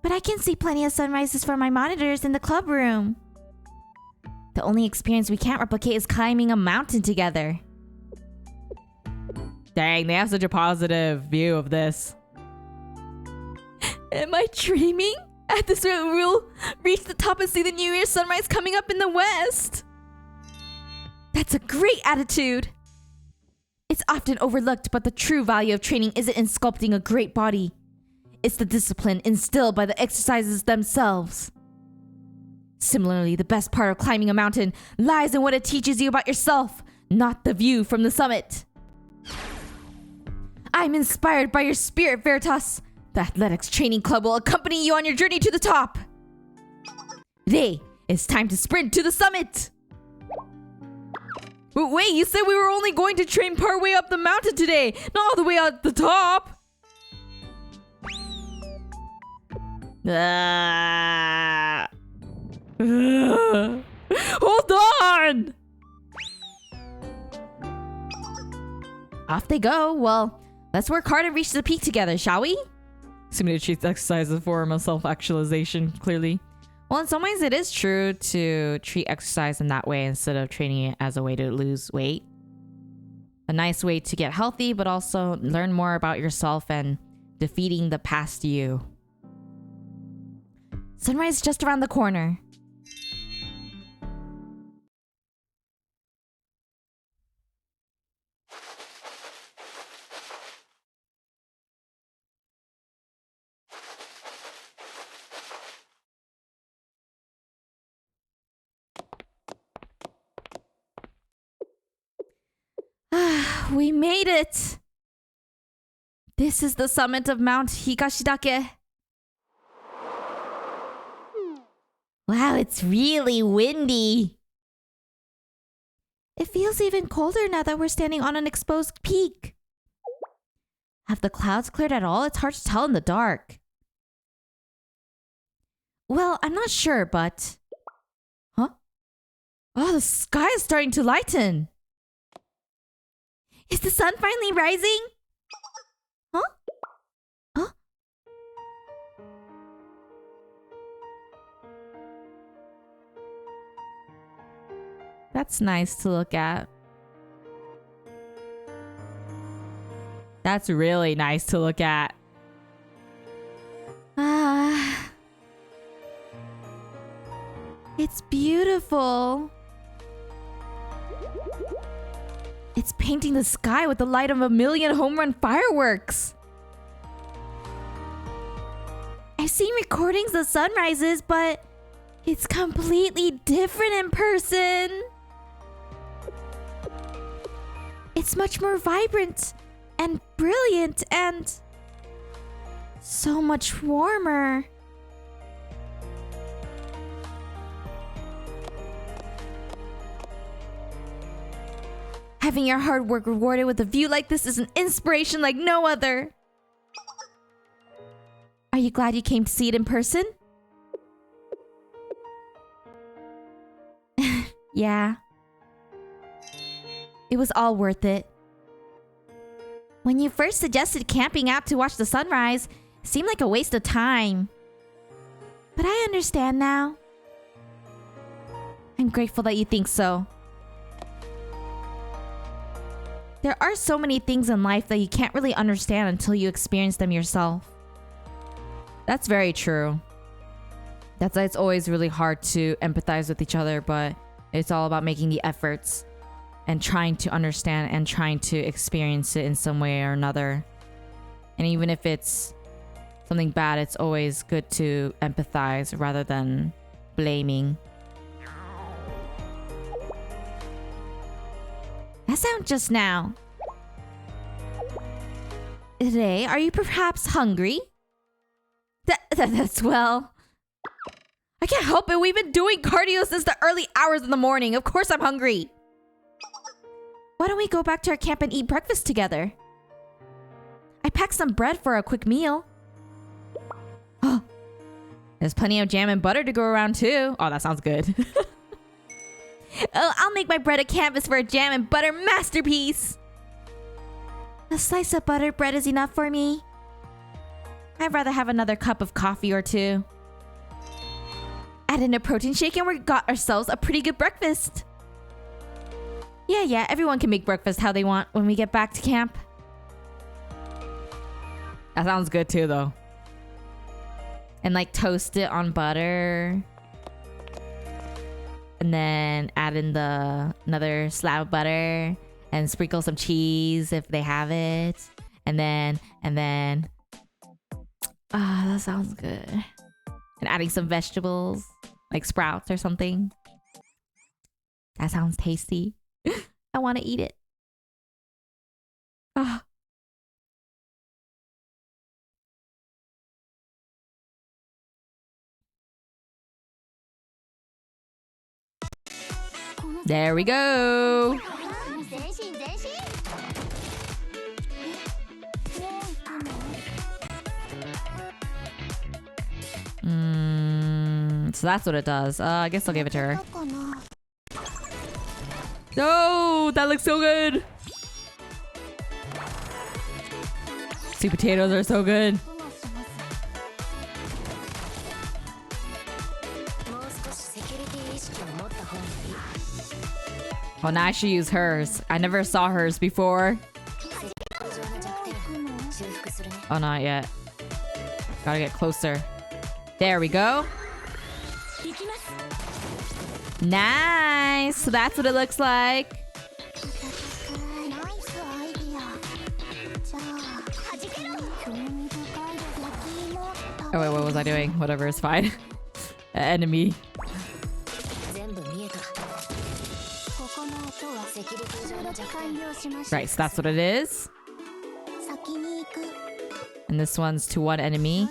But I can see plenty of sunrises from my monitors in the club room. The only experience we can't replicate is climbing a mountain together. Dang, they have such a positive view of this. Am I dreaming? At this rate, we'll reach the top and see the New Year's sunrise coming up in the west. That's a great attitude. It's often overlooked, but the true value of training isn't in sculpting a great body. It's the discipline instilled by the exercises themselves. Similarly, the best part of climbing a mountain lies in what it teaches you about yourself, not the view from the summit. I'm inspired by your spirit, Veritas. The Athletics Training Club will accompany you on your journey to the top. Today, it's time to sprint to the summit. But wait, you said we were only going to train part way up the mountain today, not all the way at the top. Hold on! Off they go. Well, let's work hard and reach the peak together, shall we? Somebody treats exercise as a form of self-actualization, clearly. Well, in some ways it is true to treat exercise in that way instead of training it as a way to lose weight. A nice way to get healthy, but also learn more about yourself and defeating the past you. Sunrise just around the corner. We made it! This is the summit of Mount Higashidake. Wow, it's really windy. It feels even colder now that we're standing on an exposed peak. Have the clouds cleared at all? It's hard to tell in the dark. Well, I'm not sure, but... Huh? Oh, the sky is starting to lighten. Is the sun finally rising? Huh? Huh? That's nice to look at. That's really nice to look at. Ah. It's beautiful. It's painting the sky with the light of a million home run fireworks. I've seen recordings of sunrises, but it's completely different in person. It's much more vibrant and brilliant and so much warmer. Having your hard work rewarded with a view like this is an inspiration like no other. Are you glad you came to see it in person? Yeah. It was all worth it. When you first suggested camping out to watch the sunrise, it seemed like a waste of time. But I understand now. I'm grateful that you think so. There are so many things in life that you can't really understand until you experience them yourself. That's very true. That's why it's always really hard to empathize with each other, but it's all about making the efforts and trying to understand and trying to experience it in some way or another. And even if it's something bad, it's always good to empathize rather than blaming. That sound just now. Today, are you perhaps hungry? That's well. I can't help it. We've been doing cardio since the early hours of the morning. Of course I'm hungry. Why don't we go back to our camp and eat breakfast together? I packed some bread for a quick meal. Oh, There's plenty of jam and butter to go around too. Oh, that sounds good. Oh, I'll make my bread a canvas for a jam and butter masterpiece. A slice of buttered bread is enough for me. I'd rather have another cup of coffee or two. Add in a protein shake and we got ourselves a pretty good breakfast. Yeah, everyone can make breakfast how they want when we get back to camp. That sounds good too, though. And like toast it on butter. And then add in another slab of butter and sprinkle some cheese if they have it. And then, that sounds good. And adding some vegetables, like sprouts or something. That sounds tasty. I want to eat it. Ah. There we go. So that's what it does. I guess I'll give it to her. Oh, that looks so good. Sweet potatoes are so good. Oh, now I should use hers. I never saw hers before. Oh, not yet. Gotta get closer. There we go. Nice. So that's what it looks like. Oh wait, what was I doing? Whatever, it's fine. Enemy. Right, so that's what it is. And this one's to one enemy.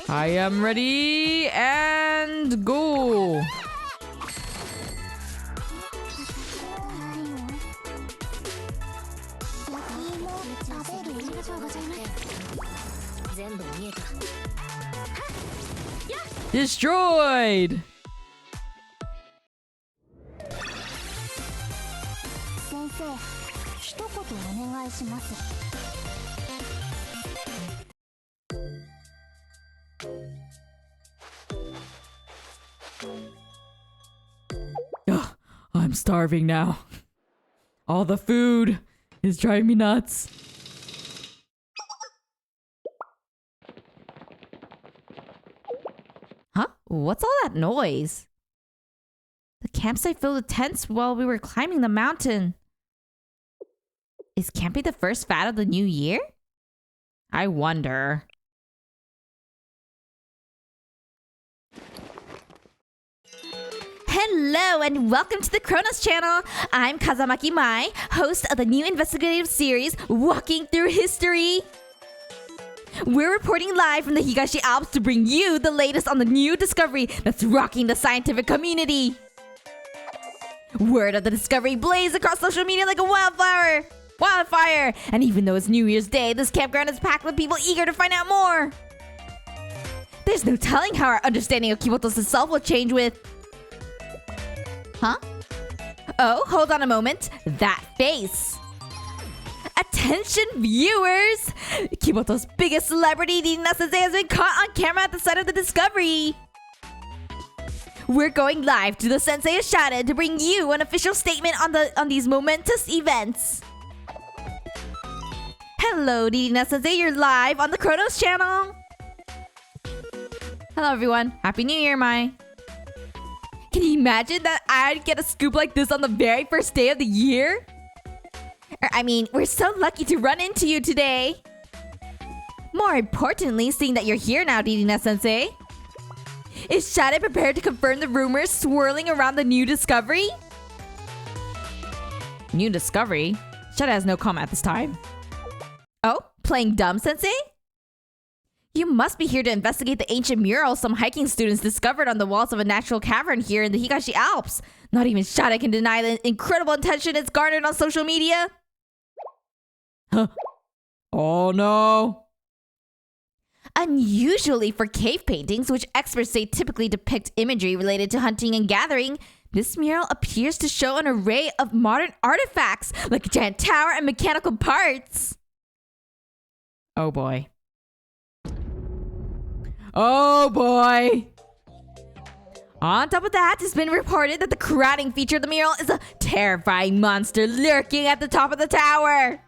I am ready and go. Destroyed. Ugh, I'm starving now. All the food is driving me nuts. Huh? What's all that noise? The campsite filled with tents while we were climbing the mountain. Is camping the first fad of the new year? I wonder. Hello and welcome to the Kronos channel. I'm Kazamaki Mai, host of the new investigative series, Walking Through History. We're reporting live from the Higashi Alps to bring you the latest on the new discovery that's rocking the scientific community. Word of the discovery blazed across social media like a wildfire. And even though it's New Year's Day, this campground is packed with people eager to find out more. There's no telling how our understanding of Kibotos itself will change with... Huh? Oh, hold on a moment. That face. Attention viewers! Kiboto's biggest celebrity, Ririna Sensei, has been caught on camera at the site of the discovery. We're going live to the Sensei Ashada to bring you an official statement on these momentous events. Hello, Ririna Sensei, you're live on the Kronos channel. Hello everyone. Happy New Year, Mai. Can you imagine that I'd get a scoop like this on the very first day of the year? I mean, we're so lucky to run into you today. More importantly, seeing that you're here now, Ririna Sensei. Is Shade prepared to confirm the rumors swirling around the new discovery? New discovery? Shade has no comment at this time. Oh, playing dumb, Sensei? You must be here to investigate the ancient mural some hiking students discovered on the walls of a natural cavern here in the Higashi Alps. Not even Shade can deny the incredible attention it's garnered on social media. Huh? Oh no! Unusually for cave paintings, which experts say typically depict imagery related to hunting and gathering, this mural appears to show an array of modern artifacts, like a giant tower and mechanical parts. Oh boy. Oh boy! On top of that, it's been reported that the crowding feature of the mural is a terrifying monster lurking at the top of the tower.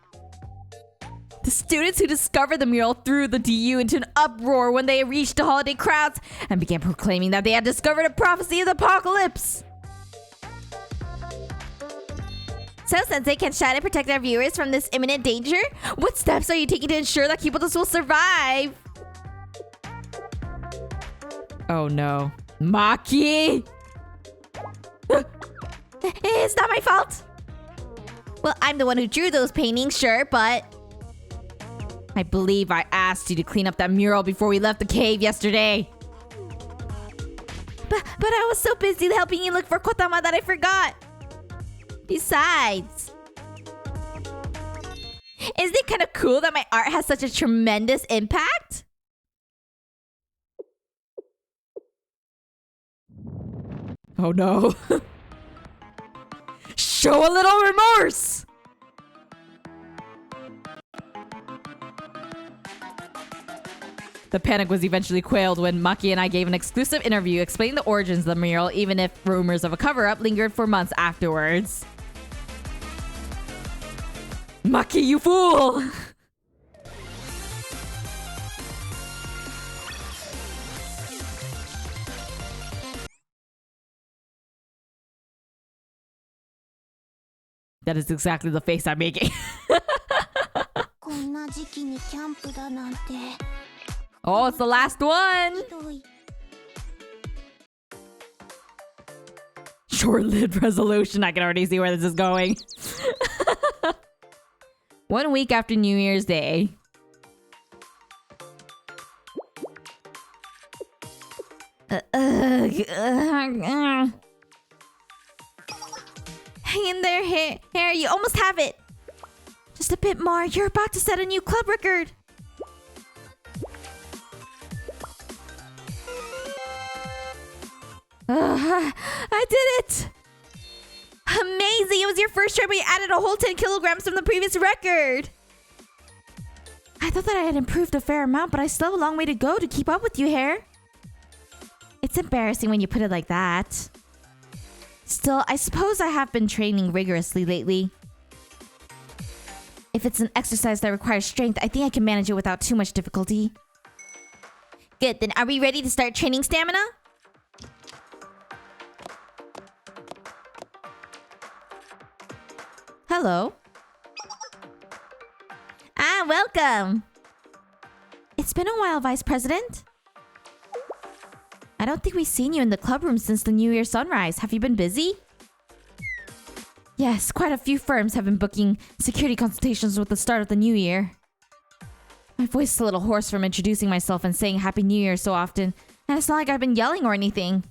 The students who discovered the mural threw the DU into an uproar when they reached the holiday crowds and began proclaiming that they had discovered a prophecy of the apocalypse. So, Sensei, can Shadow protect our viewers from this imminent danger? What steps are you taking to ensure that Kibotos will survive? Oh no. Maki! It's not my fault. Well, I'm the one who drew those paintings, sure, but I believe I asked you to clean up that mural before we left the cave yesterday. But I was so busy helping you look for Kotama that I forgot. Besides, isn't it kind of cool that my art has such a tremendous impact? Oh no. Show a little remorse! The panic was eventually quelled when Maki and I gave an exclusive interview explaining the origins of the mural, even if rumors of a cover-up lingered for months afterwards. Maki, you fool! That is exactly the face I'm making. Oh, it's the last one! Short-lived resolution. I can already see where this is going. 1 week after New Year's Day. Hang in there, hair. You almost have it. Just a bit more. You're about to set a new club record. I did it! Amazing! It was your first try, but you added a whole 10 kilograms from the previous record. I thought that I had improved a fair amount, but I still have a long way to go to keep up with you, Hair. It's embarrassing when you put it like that. Still, I suppose I have been training rigorously lately. If it's an exercise that requires strength, I think I can manage it without too much difficulty. Good, then are we ready to start training stamina? Hello. Ah, welcome. It's been a while, Vice President. I don't think we've seen you in the club room since the New Year sunrise. Have you been busy? Yes, quite a few firms have been booking security consultations with the start of the new year. My voice is a little hoarse from introducing myself and saying Happy New Year so often, and it's not like I've been yelling or anything.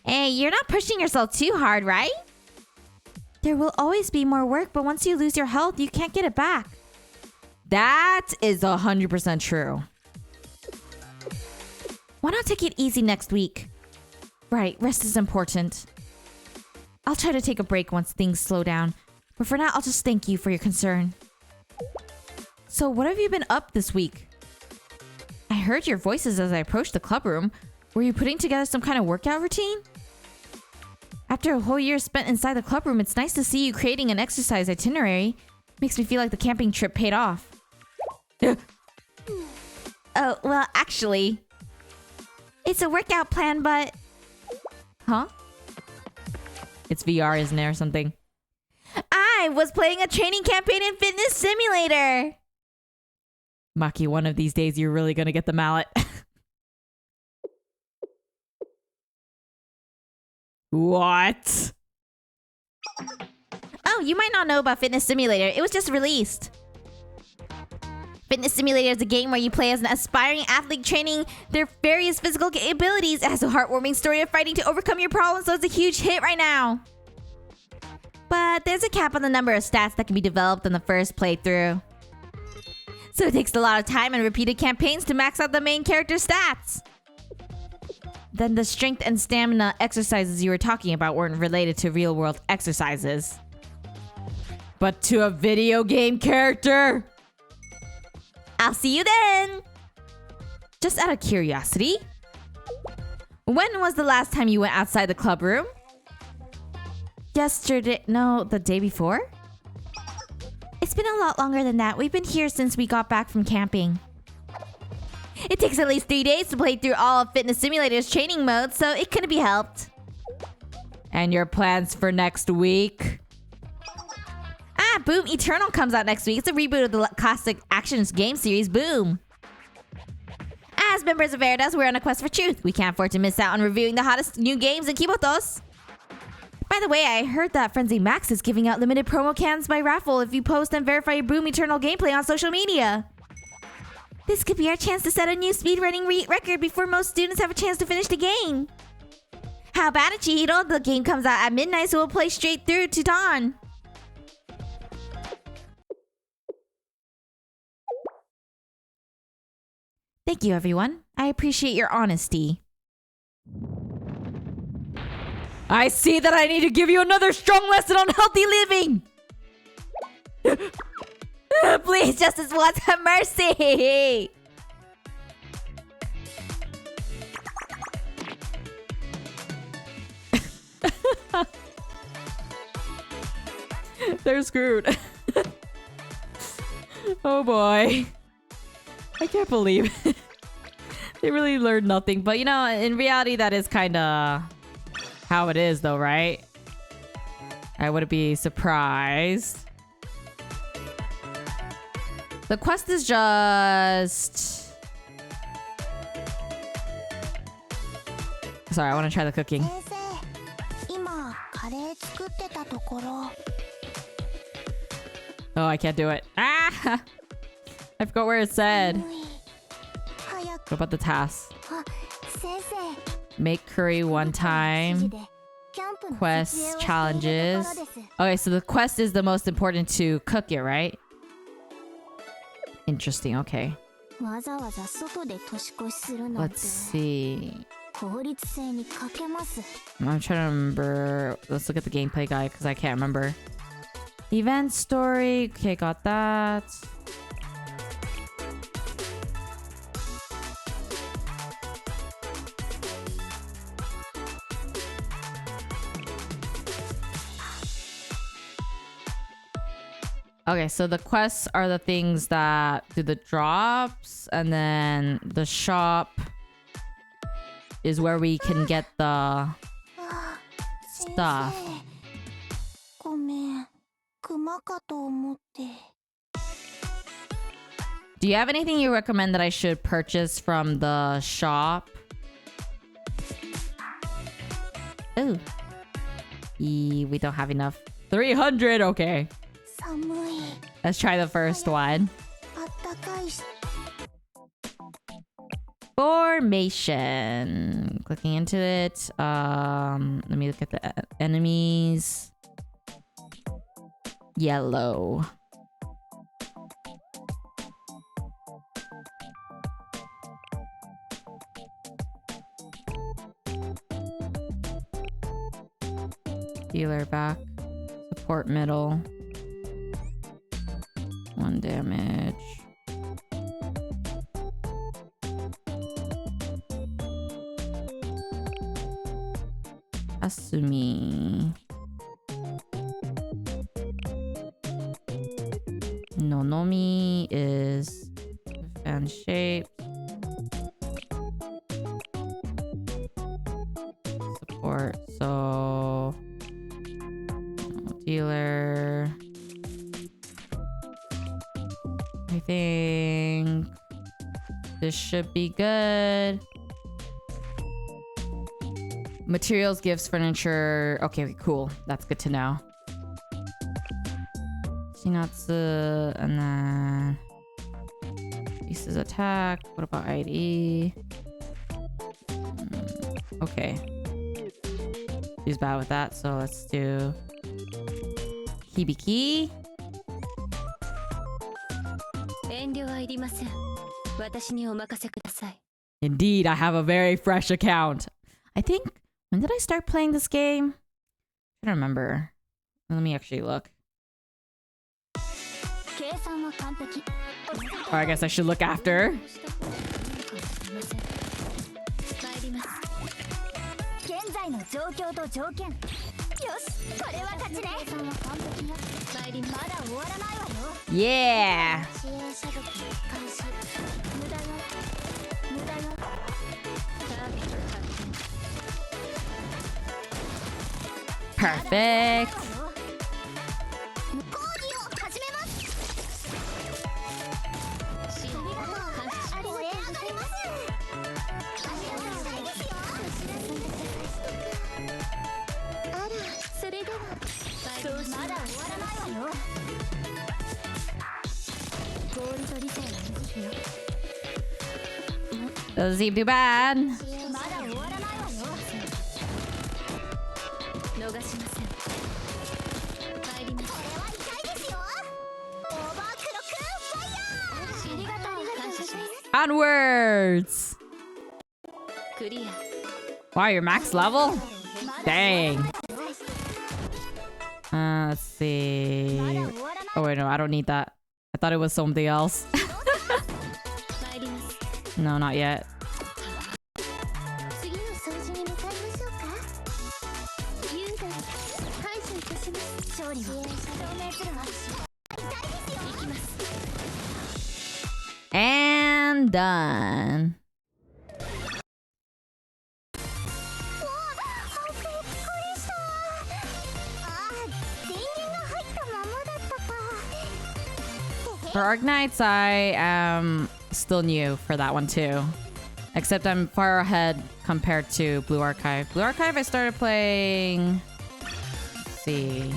Hey, you're not pushing yourself too hard, right? There will always be more work, but once you lose your health, you can't get it back. That is 100% true. Why not take it easy next week? Right, rest is important. I'll try to take a break once things slow down, but for now, I'll just thank you for your concern. So, what have you been up this week? I heard your voices as I approached the club room. Were you putting together some kind of workout routine? After a whole year spent inside the club room, it's nice to see you creating an exercise itinerary. Makes me feel like the camping trip paid off. Oh, well, actually, it's a workout plan, but... Huh? It's VR, isn't it, or something? I was playing a training campaign in Fitness Simulator. Maki, one of these days you're really gonna get the mallet. What? Oh, you might not know about Fitness Simulator. It was just released. Fitness Simulator is a game where you play as an aspiring athlete training their various physical abilities. It has a heartwarming story of fighting to overcome your problems, so it's a huge hit right now. But there's a cap on the number of stats that can be developed in the first playthrough. So it takes a lot of time and repeated campaigns to max out the main character stats. Then the strength and stamina exercises you were talking about weren't related to real-world exercises. But to a video game character? I'll see you then! Just out of curiosity, when was the last time you went outside the club room? Yesterday, no, the day before? It's been a lot longer than that. We've been here since we got back from camping. It takes at least 3 days to play through all of Fitness Simulator's training modes, so it couldn't be helped. And your plans for next week? Ah, Boom Eternal comes out next week. It's a reboot of the classic action game series, Boom. As members of Veritas, we're on a quest for truth. We can't afford to miss out on reviewing the hottest new games in Kibotos. By the way, I heard that Frenzy Max is giving out limited promo cans by raffle if you post and verify your Boom Eternal gameplay on social media. This could be our chance to set a new speedrunning record before most students have a chance to finish the game. How about it, Chihiro? The game comes out at midnight, so we'll play straight through to dawn. Thank you, everyone. I appreciate your honesty. I see that I need to give you another strong lesson on healthy living! Please, Justice Watts, have mercy! They're screwed. Oh boy. I can't believe it. They really learned nothing. But you know, in reality, that is kind of how it is though, right? I wouldn't be surprised. The quest is just... Sorry, I want to try the cooking. Oh, I can't do it. Ah! I forgot where it said. What about the task? Make curry one time. Quests, challenges. Okay, so the quest is the most important to cook it, right? Interesting, okay. Let's see. I'm trying to remember. Let's look at the gameplay guide because I can't remember. Event story. Okay, got that. Okay, so the quests are the things that do the drops, and then the shop is where we can get the stuff. Do you have anything you recommend that I should purchase from the shop? Ooh. We don't have enough. 300, okay. Let's try the first one. Formation. Clicking into it. Let me look at the enemies. Yellow. Healer back. Support middle. 1 damage. Asumi. Nonomi is fan shape. Support. So dealer. I think this should be good. Materials, gifts, furniture. Okay, cool. That's good to know. Shinatsu, and then pieces attack. What about ID? Okay. She's bad with that, so let's do Hibiki. Indeed, I have a very fresh account. I think, when did I start playing this game? I don't remember. Let me actually look. Or I guess I should look after. Yeah! Perfect! Doesn't seem too bad. Onwards! Wow, you're max level? Dang. Let's see. Oh wait, no, I don't need that. I thought it was something else. No, not yet. And done. For Arknights, I am still new for that one too. Except I'm far ahead compared to Blue Archive. Blue Archive I started playing... Let's see...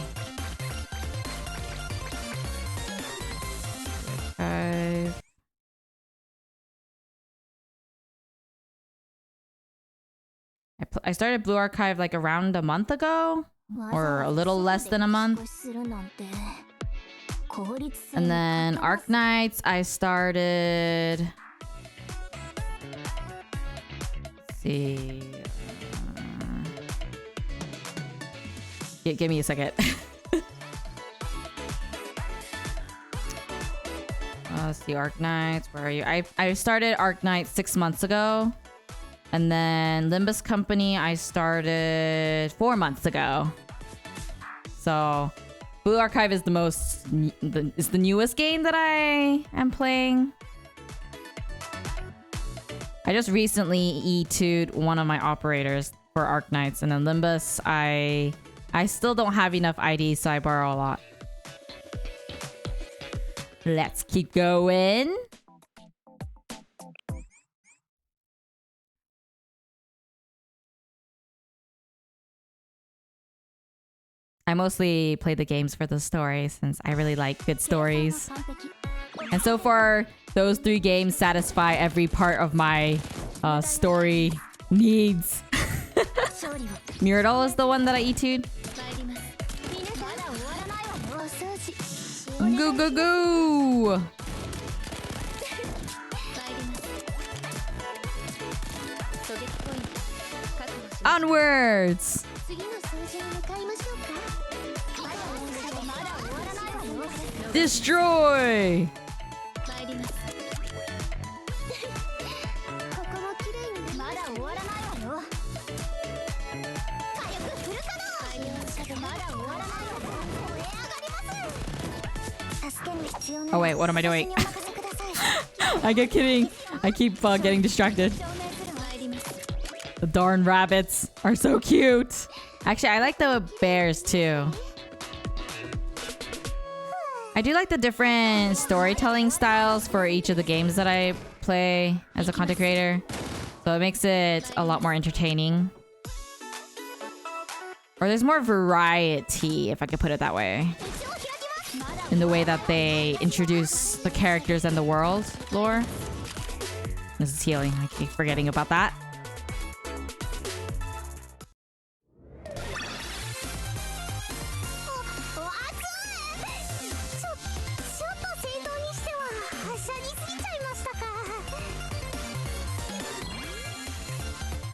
Archive... I started Blue Archive like around a month ago? Or a little less than a month. And then Arknights, I started... Let's see... Give me a second. Let's see, Arknights, where are you? I started Arknights 6 months ago. And then Limbus Company, I started 4 months ago. So... Blue Archive is the newest game that I am playing. I just recently E2'd one of my operators for Arknights, and then Limbus, I still don't have enough IDs, so I borrow a lot. Let's keep going. I mostly play the games for the story since I really like good stories. And so far, those 3 games satisfy every part of my story needs. Mural is the one that I E2'd. Go, go, go! Onwards! Destroy! Oh wait, what am I doing? I get kidding. I keep getting distracted. The darn rabbits are so cute. Actually, I like the bears too. I do like the different storytelling styles for each of the games that I play as a content creator. So it makes it a lot more entertaining. Or there's more variety, if I could put it that way. In the way that they introduce the characters and the world lore. This is healing. I keep forgetting about that.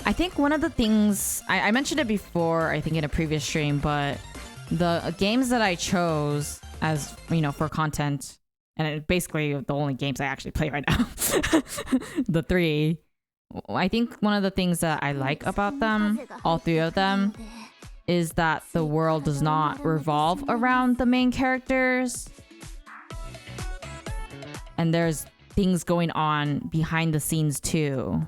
I think one of the things I mentioned it before, I think in a previous stream, but the games that I chose as, you know, for content, and it basically the only games I actually play right now, the 3. I think one of the things that I like about them, all 3 of them, is that the world does not revolve around the main characters. And there's things going on behind the scenes too.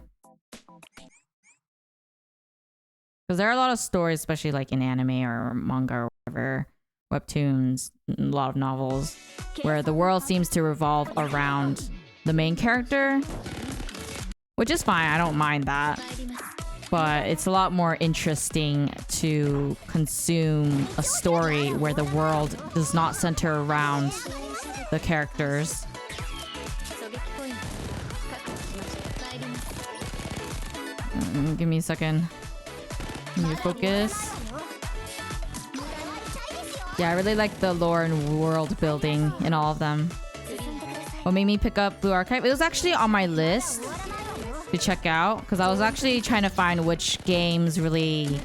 Because there are a lot of stories, especially like in anime or manga or whatever, webtoons, a lot of novels, where the world seems to revolve around the main character. Which is fine, I don't mind that. But it's a lot more interesting to consume a story where the world does not center around the characters. Give me a second. Let me focus. Yeah, I really like the lore and world building in all of them. What made me pick up Blue Archive? It was actually on my list to check out because I was actually trying to find which games really,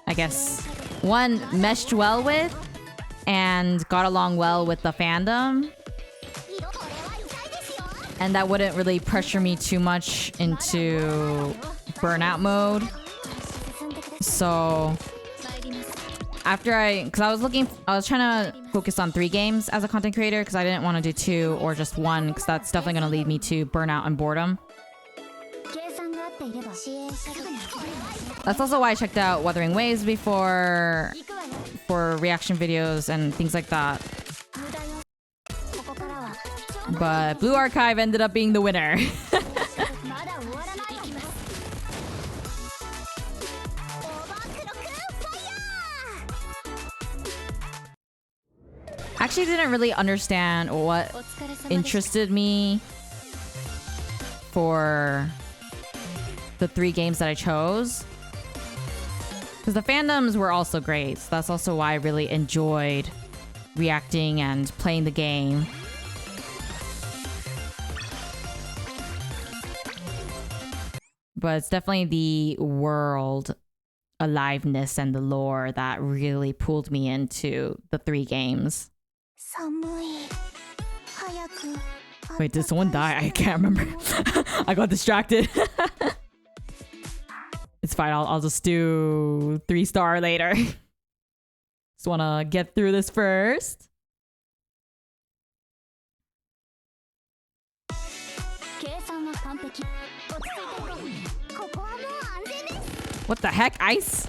I guess, one, meshed well with and got along well with the fandom, and that wouldn't really pressure me too much into burnout mode. So after because I was trying to focus on 3 games as a content creator because I didn't want to do 2 or just 1 because that's definitely going to lead me to burnout and boredom. That's also why I checked out Wuthering Waves before for reaction videos and things like that. But Blue Archive ended up being the winner. Actually didn't really understand what interested me for the 3 games that I chose. Because the fandoms were also great. So that's also why I really enjoyed reacting and playing the game. But it's definitely the world aliveness and the lore that really pulled me into the 3 games. Wait, did someone die? I can't remember. I got distracted. It's fine. I'll just do 3-star later. Just want to get through this first. What the heck? Ice?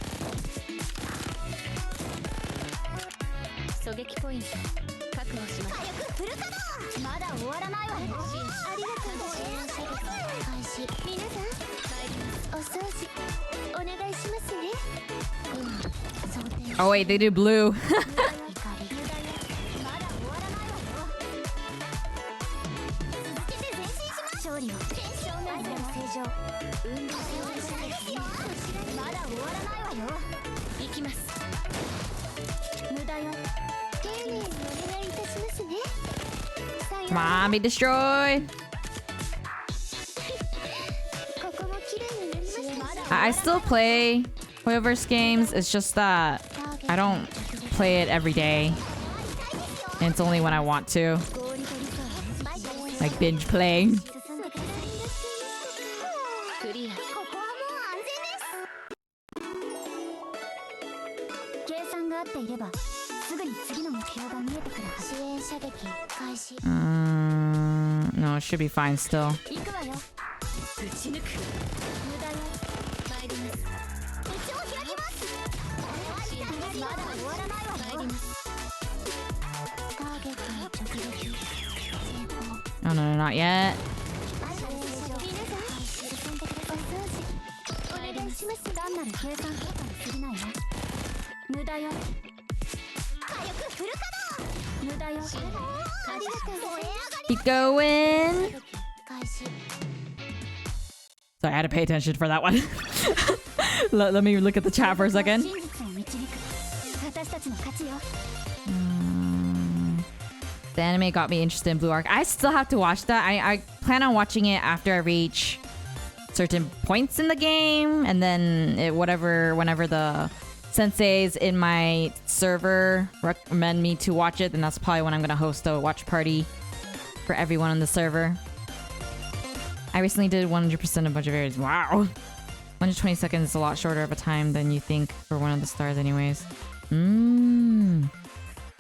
Oh wait, they do blue. Come on, be destroyed. I still play Hoyoverse games. It's just that I don't play it every day. And it's only when I want to. Like binge playing. No, it should be fine still. Oh no, not yet. Keep going. Sorry, I had to pay attention for that one. Let me look at the chat for a second. The anime got me interested in Blue Arc. I still have to watch that. I plan on watching it after I reach certain points in the game, and then whenever the senseis in my server recommend me to watch it, then that's probably when I'm gonna host a watch party for everyone on the server. I recently did 100% a bunch of areas. Wow. 120 seconds is a lot shorter of a time than you think for one of the stars anyways. I'm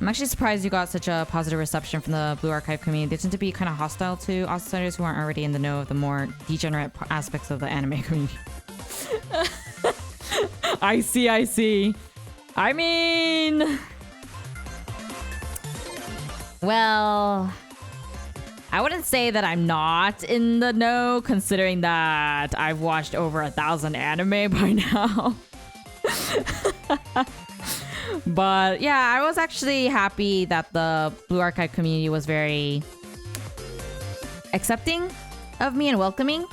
actually surprised you got such a positive reception from the Blue Archive community. They tend to be kind of hostile to outsiders who aren't already in the know of the more degenerate aspects of the anime community. I see. I mean... Well... I wouldn't say that I'm not in the know, considering that I've watched over 1,000 anime by now. But yeah, I was actually happy that the Blue Archive community was very accepting of me and welcoming.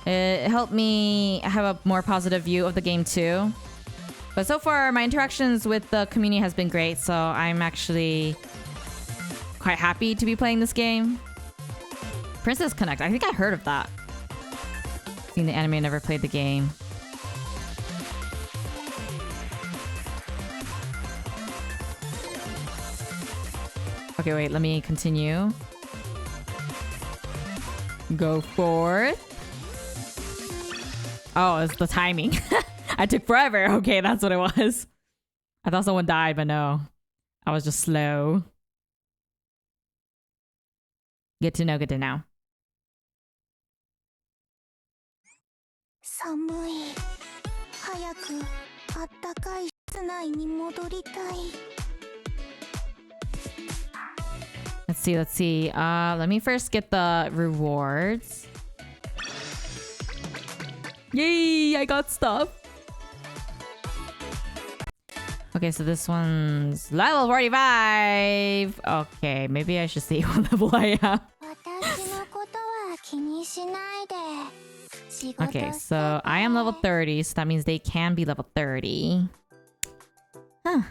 It helped me have a more positive view of the game too. But so far, my interactions with the community has been great, so I'm actually quite happy to be playing this game. Princess Connect, I think I heard of that. Seen the anime, never played the game. Okay, wait, let me continue. Go forth. Oh, it's the timing. I took forever. Okay, that's what it was. I thought someone died, but no. I was just slow. Good to know, good to know. 寒い。早くあったかい室内に戻りたい。 Let's see. Let me first get the rewards. Yay, I got stuff. Okay, so this one's level 45. Okay, maybe I should see what level I am. Okay, so I am level 30, so that means they can be level 30. Huh.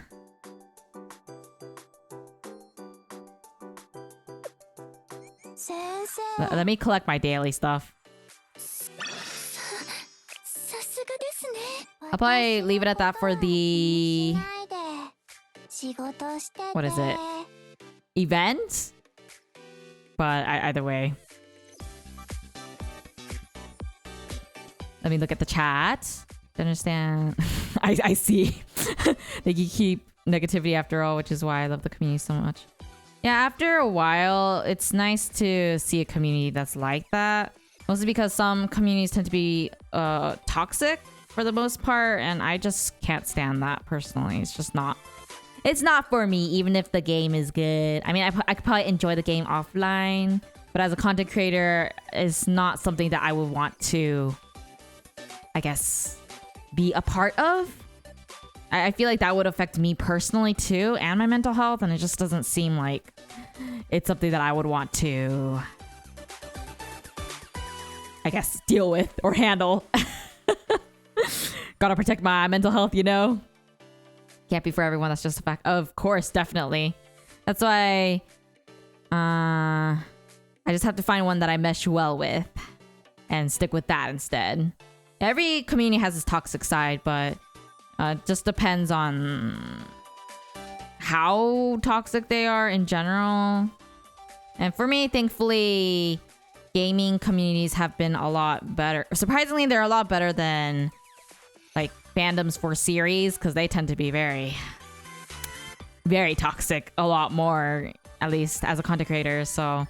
Let me collect my daily stuff. I'll probably leave it at that for the... What is it? Event? But either way. Let me look at the chat. To understand. I see. They keep negativity after all, which is why I love the community so much. Yeah, after a while, it's nice to see a community that's like that. Mostly because some communities tend to be toxic for the most part, and I just can't stand that personally. It's just not... It's not for me, even if the game is good. I mean, I could probably enjoy the game offline, but as a content creator, it's not something that I would want to, I guess, be a part of. I feel like that would affect me personally too, and my mental health, and it just doesn't seem like it's something that I would want to, I guess, deal with or handle. Gotta protect my mental health, you know? Can't be for everyone, that's just a fact. Of course, definitely. That's why I just have to find one that I mesh well with and stick with that instead. Every community has its toxic side, but it just depends on how toxic they are in general. And for me, thankfully, gaming communities have been a lot better. Surprisingly, they're a lot better than like fandoms for series, because they tend to be very, very toxic a lot more, at least as a content creator. So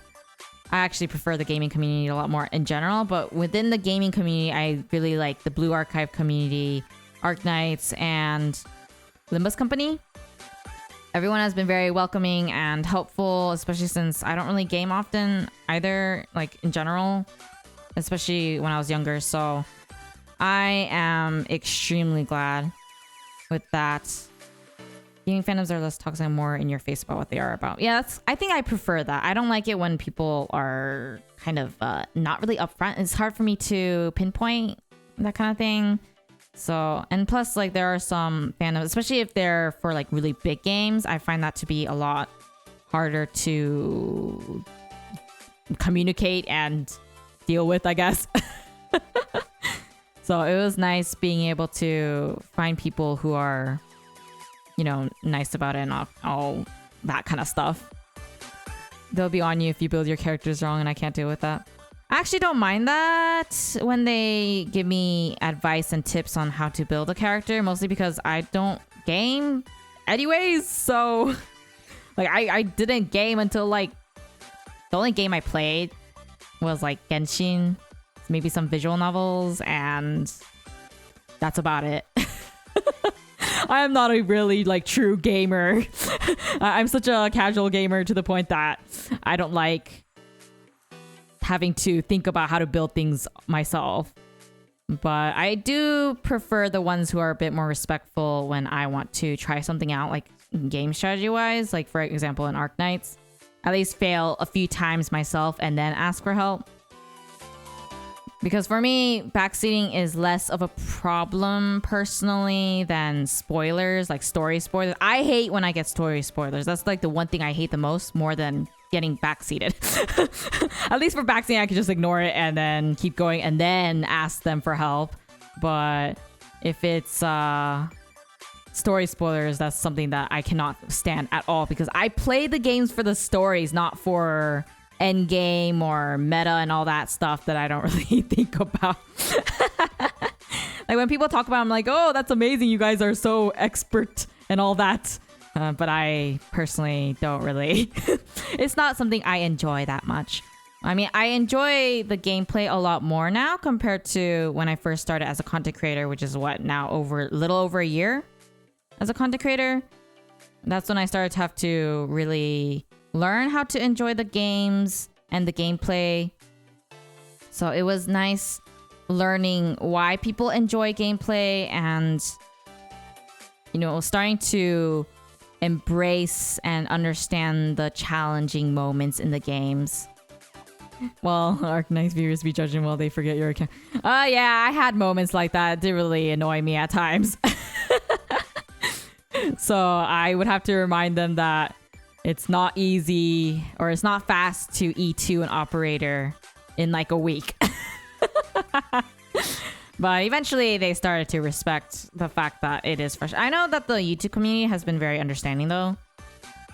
I actually prefer the gaming community a lot more in general. But within the gaming community, I really like the Blue Archive community, Arknights, and Limbus Company. Everyone has been very welcoming and helpful, especially since I don't really game often either, like in general, especially when I was younger. So I am extremely glad with that. Gaming fandoms are less toxic and more in your face about what they are about. Yeah, I think I prefer that. I don't like it when people are kind of not really upfront. It's hard for me to pinpoint that kind of thing. So, and plus, like, there are some fandoms, especially if they're for like really big games, I find that to be a lot harder to communicate and deal with, I guess. So it was nice being able to find people who are, you know, nice about it and all that kind of stuff. They'll be on you if you build your characters wrong, and I can't deal with that. I actually don't mind that when they give me advice and tips on how to build a character, mostly because I don't game anyways. So like I didn't game until like the only game I played was like Genshin, maybe some visual novels, and that's about it. I am not a really like true gamer. I'm such a casual gamer to the point that I don't like having to think about how to build things myself. But I do prefer the ones who are a bit more respectful when I want to try something out, like game strategy wise. Like for example, in Arknights, at least fail a few times myself and then ask for help. Because for me, backseating is less of a problem personally than spoilers, like story spoilers. I hate when I get story spoilers. That's like the one thing I hate the most, more than getting backseated. At least for backseating, I can just ignore it and then keep going and then ask them for help. But if it's story spoilers, that's something that I cannot stand at all, because I play the games for the stories, not for end game or meta and all that stuff that I don't really think about. Like when people talk about it, I'm like, oh, that's amazing, you guys are so expert and all that, but I personally don't really. It's not something I enjoy that much. I mean, I enjoy the gameplay a lot more now compared to when I first started as a content creator, which is what, now over little over a year as a content creator. That's when I started to have to really learn how to enjoy the games and the gameplay. So it was nice learning why people enjoy gameplay and, you know, starting to embrace and understand the challenging moments in the games. Well, Arknights viewers be judging while they forget your account. Yeah, I had moments like that. It did really annoy me at times. So I would have to remind them that it's not easy, or it's not fast to E2 an operator in like a week. But eventually they started to respect the fact that it is fresh. I know that the YouTube community has been very understanding though,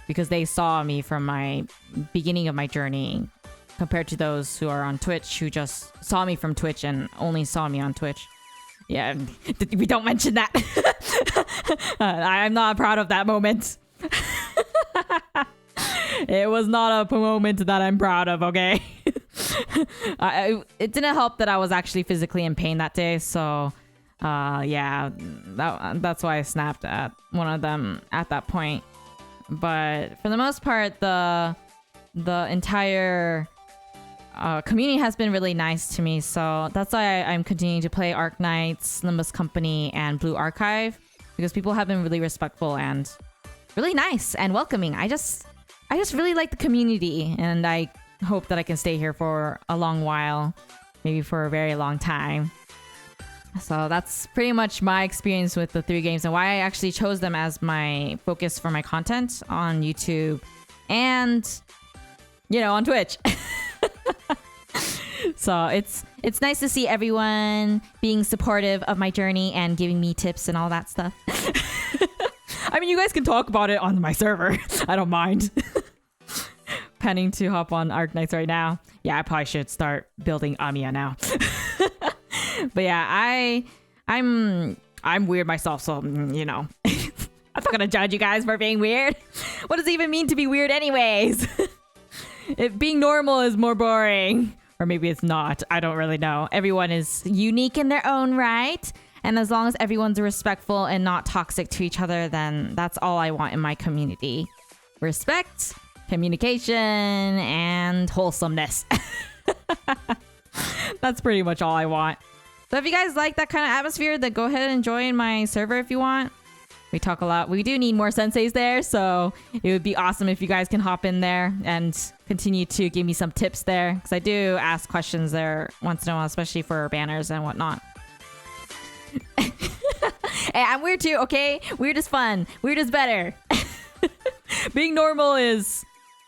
because they saw me from my beginning of my journey compared to those who are on Twitch who just saw me from Twitch and only saw me on Twitch. Yeah, we don't mention that. I'm not proud of that moment. It was not a moment that I'm proud of, okay? It didn't help that I was actually physically in pain that day, so yeah, that's why I snapped at one of them at that point. But for the most part, the entire community has been really nice to me, so that's why I'm continuing to play Arknights, Limbus Company, and Blue Archive, because people have been really respectful and really nice and welcoming. I just really like the community, and I hope that I can stay here for a long while, maybe for a very long time. So that's pretty much my experience with the 3 games and why I actually chose them as my focus for my content on YouTube and, you know, on Twitch. So it's nice to see everyone being supportive of my journey and giving me tips and all that stuff. I mean, you guys can talk about it on my server. I don't mind. Planning to hop on Arknights right now. Yeah, I probably should start building Amiya now. But yeah, I'm weird myself, so you know. I'm not gonna judge you guys for being weird. What does it even mean to be weird anyways? If being normal is more boring. Or maybe it's not. I don't really know. Everyone is unique in their own right. And as long as everyone's respectful and not toxic to each other, then that's all I want in my community. Respect, communication, and wholesomeness. That's pretty much all I want. So if you guys like that kind of atmosphere, then go ahead and join my server if you want. We talk a lot. We do need more senseis there, so it would be awesome if you guys can hop in there and continue to give me some tips there, because I do ask questions there once in a while, especially for banners and whatnot. Hey, I'm weird too, okay? Weird is fun. Weird is better. Being normal is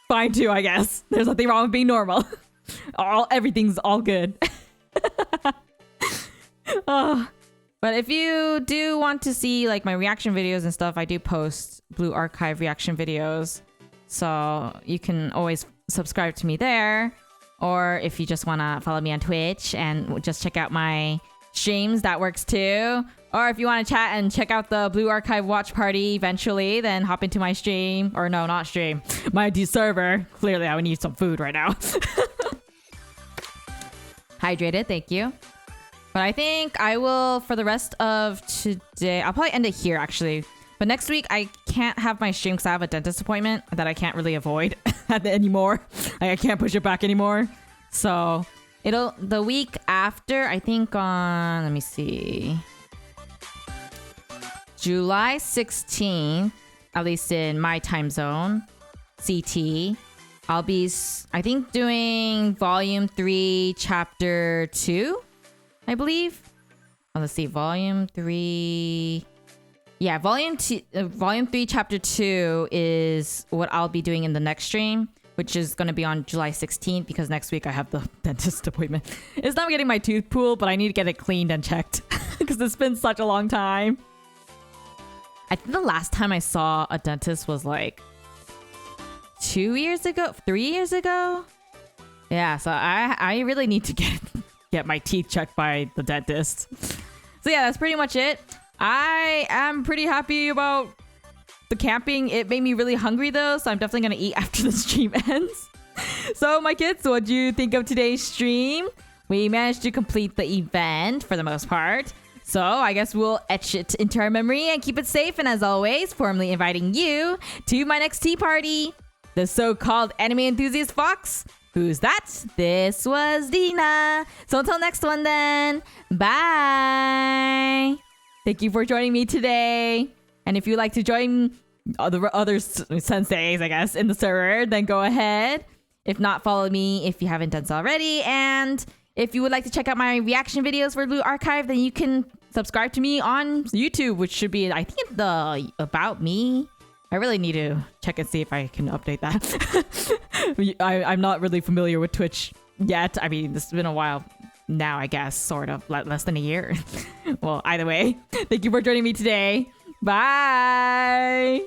fine too, I guess. There's nothing wrong with being normal. Everything's all good. Oh. But if you do want to see like my reaction videos and stuff, I do post Blue Archive reaction videos. So you can always subscribe to me there. Or if you just want to follow me on Twitch and just check out my streams, that works too. Or if you want to chat and check out the Blue Archive watch party eventually, then hop into my stream. Or no, not stream. My server. Clearly, I would need some food right now. Hydrated, thank you. But I think I will, for the rest of today, I'll probably end it here actually. But next week, I can't have my stream because I have a dentist appointment that I can't really avoid anymore. Like, I can't push it back anymore. So the week after, I think on, let me see, July 16th, at least in my time zone, CT, I'll be, I think, doing volume 3, chapter 2, I believe. Oh, let's see, volume 3. Yeah, volume 3, chapter 2 is what I'll be doing in the next stream, which is going to be on July 16th because next week I have the dentist appointment. It's not getting my tooth pulled, but I need to get it cleaned and checked because it's been such a long time. I think the last time I saw a dentist was like 2 years ago, 3 years ago. Yeah, so I really need to get my teeth checked by the dentist. So yeah, that's pretty much it. I am pretty happy about the camping. It made me really hungry though, so I'm definitely gonna eat after the stream ends. So my kids, what do you think of today's stream? We managed to complete the event for the most part. So I guess we'll etch it into our memory and keep it safe. And as always, formally inviting you to my next tea party. The so-called anime enthusiast fox. Who's that? This was Dina. So until next one then. Bye. Thank you for joining me today. And if you'd like to join other senseis, I guess, in the server, then go ahead. If not, follow me if you haven't done so already. And if you would like to check out my reaction videos for Blue Archive, then you can subscribe to me on YouTube, which should be, I think, the About Me. I really need to check and see if I can update that. I'm not really familiar with Twitch yet. I mean, this has been a while now, I guess, sort of, less than a year. Well, either way, thank you for joining me today. Bye!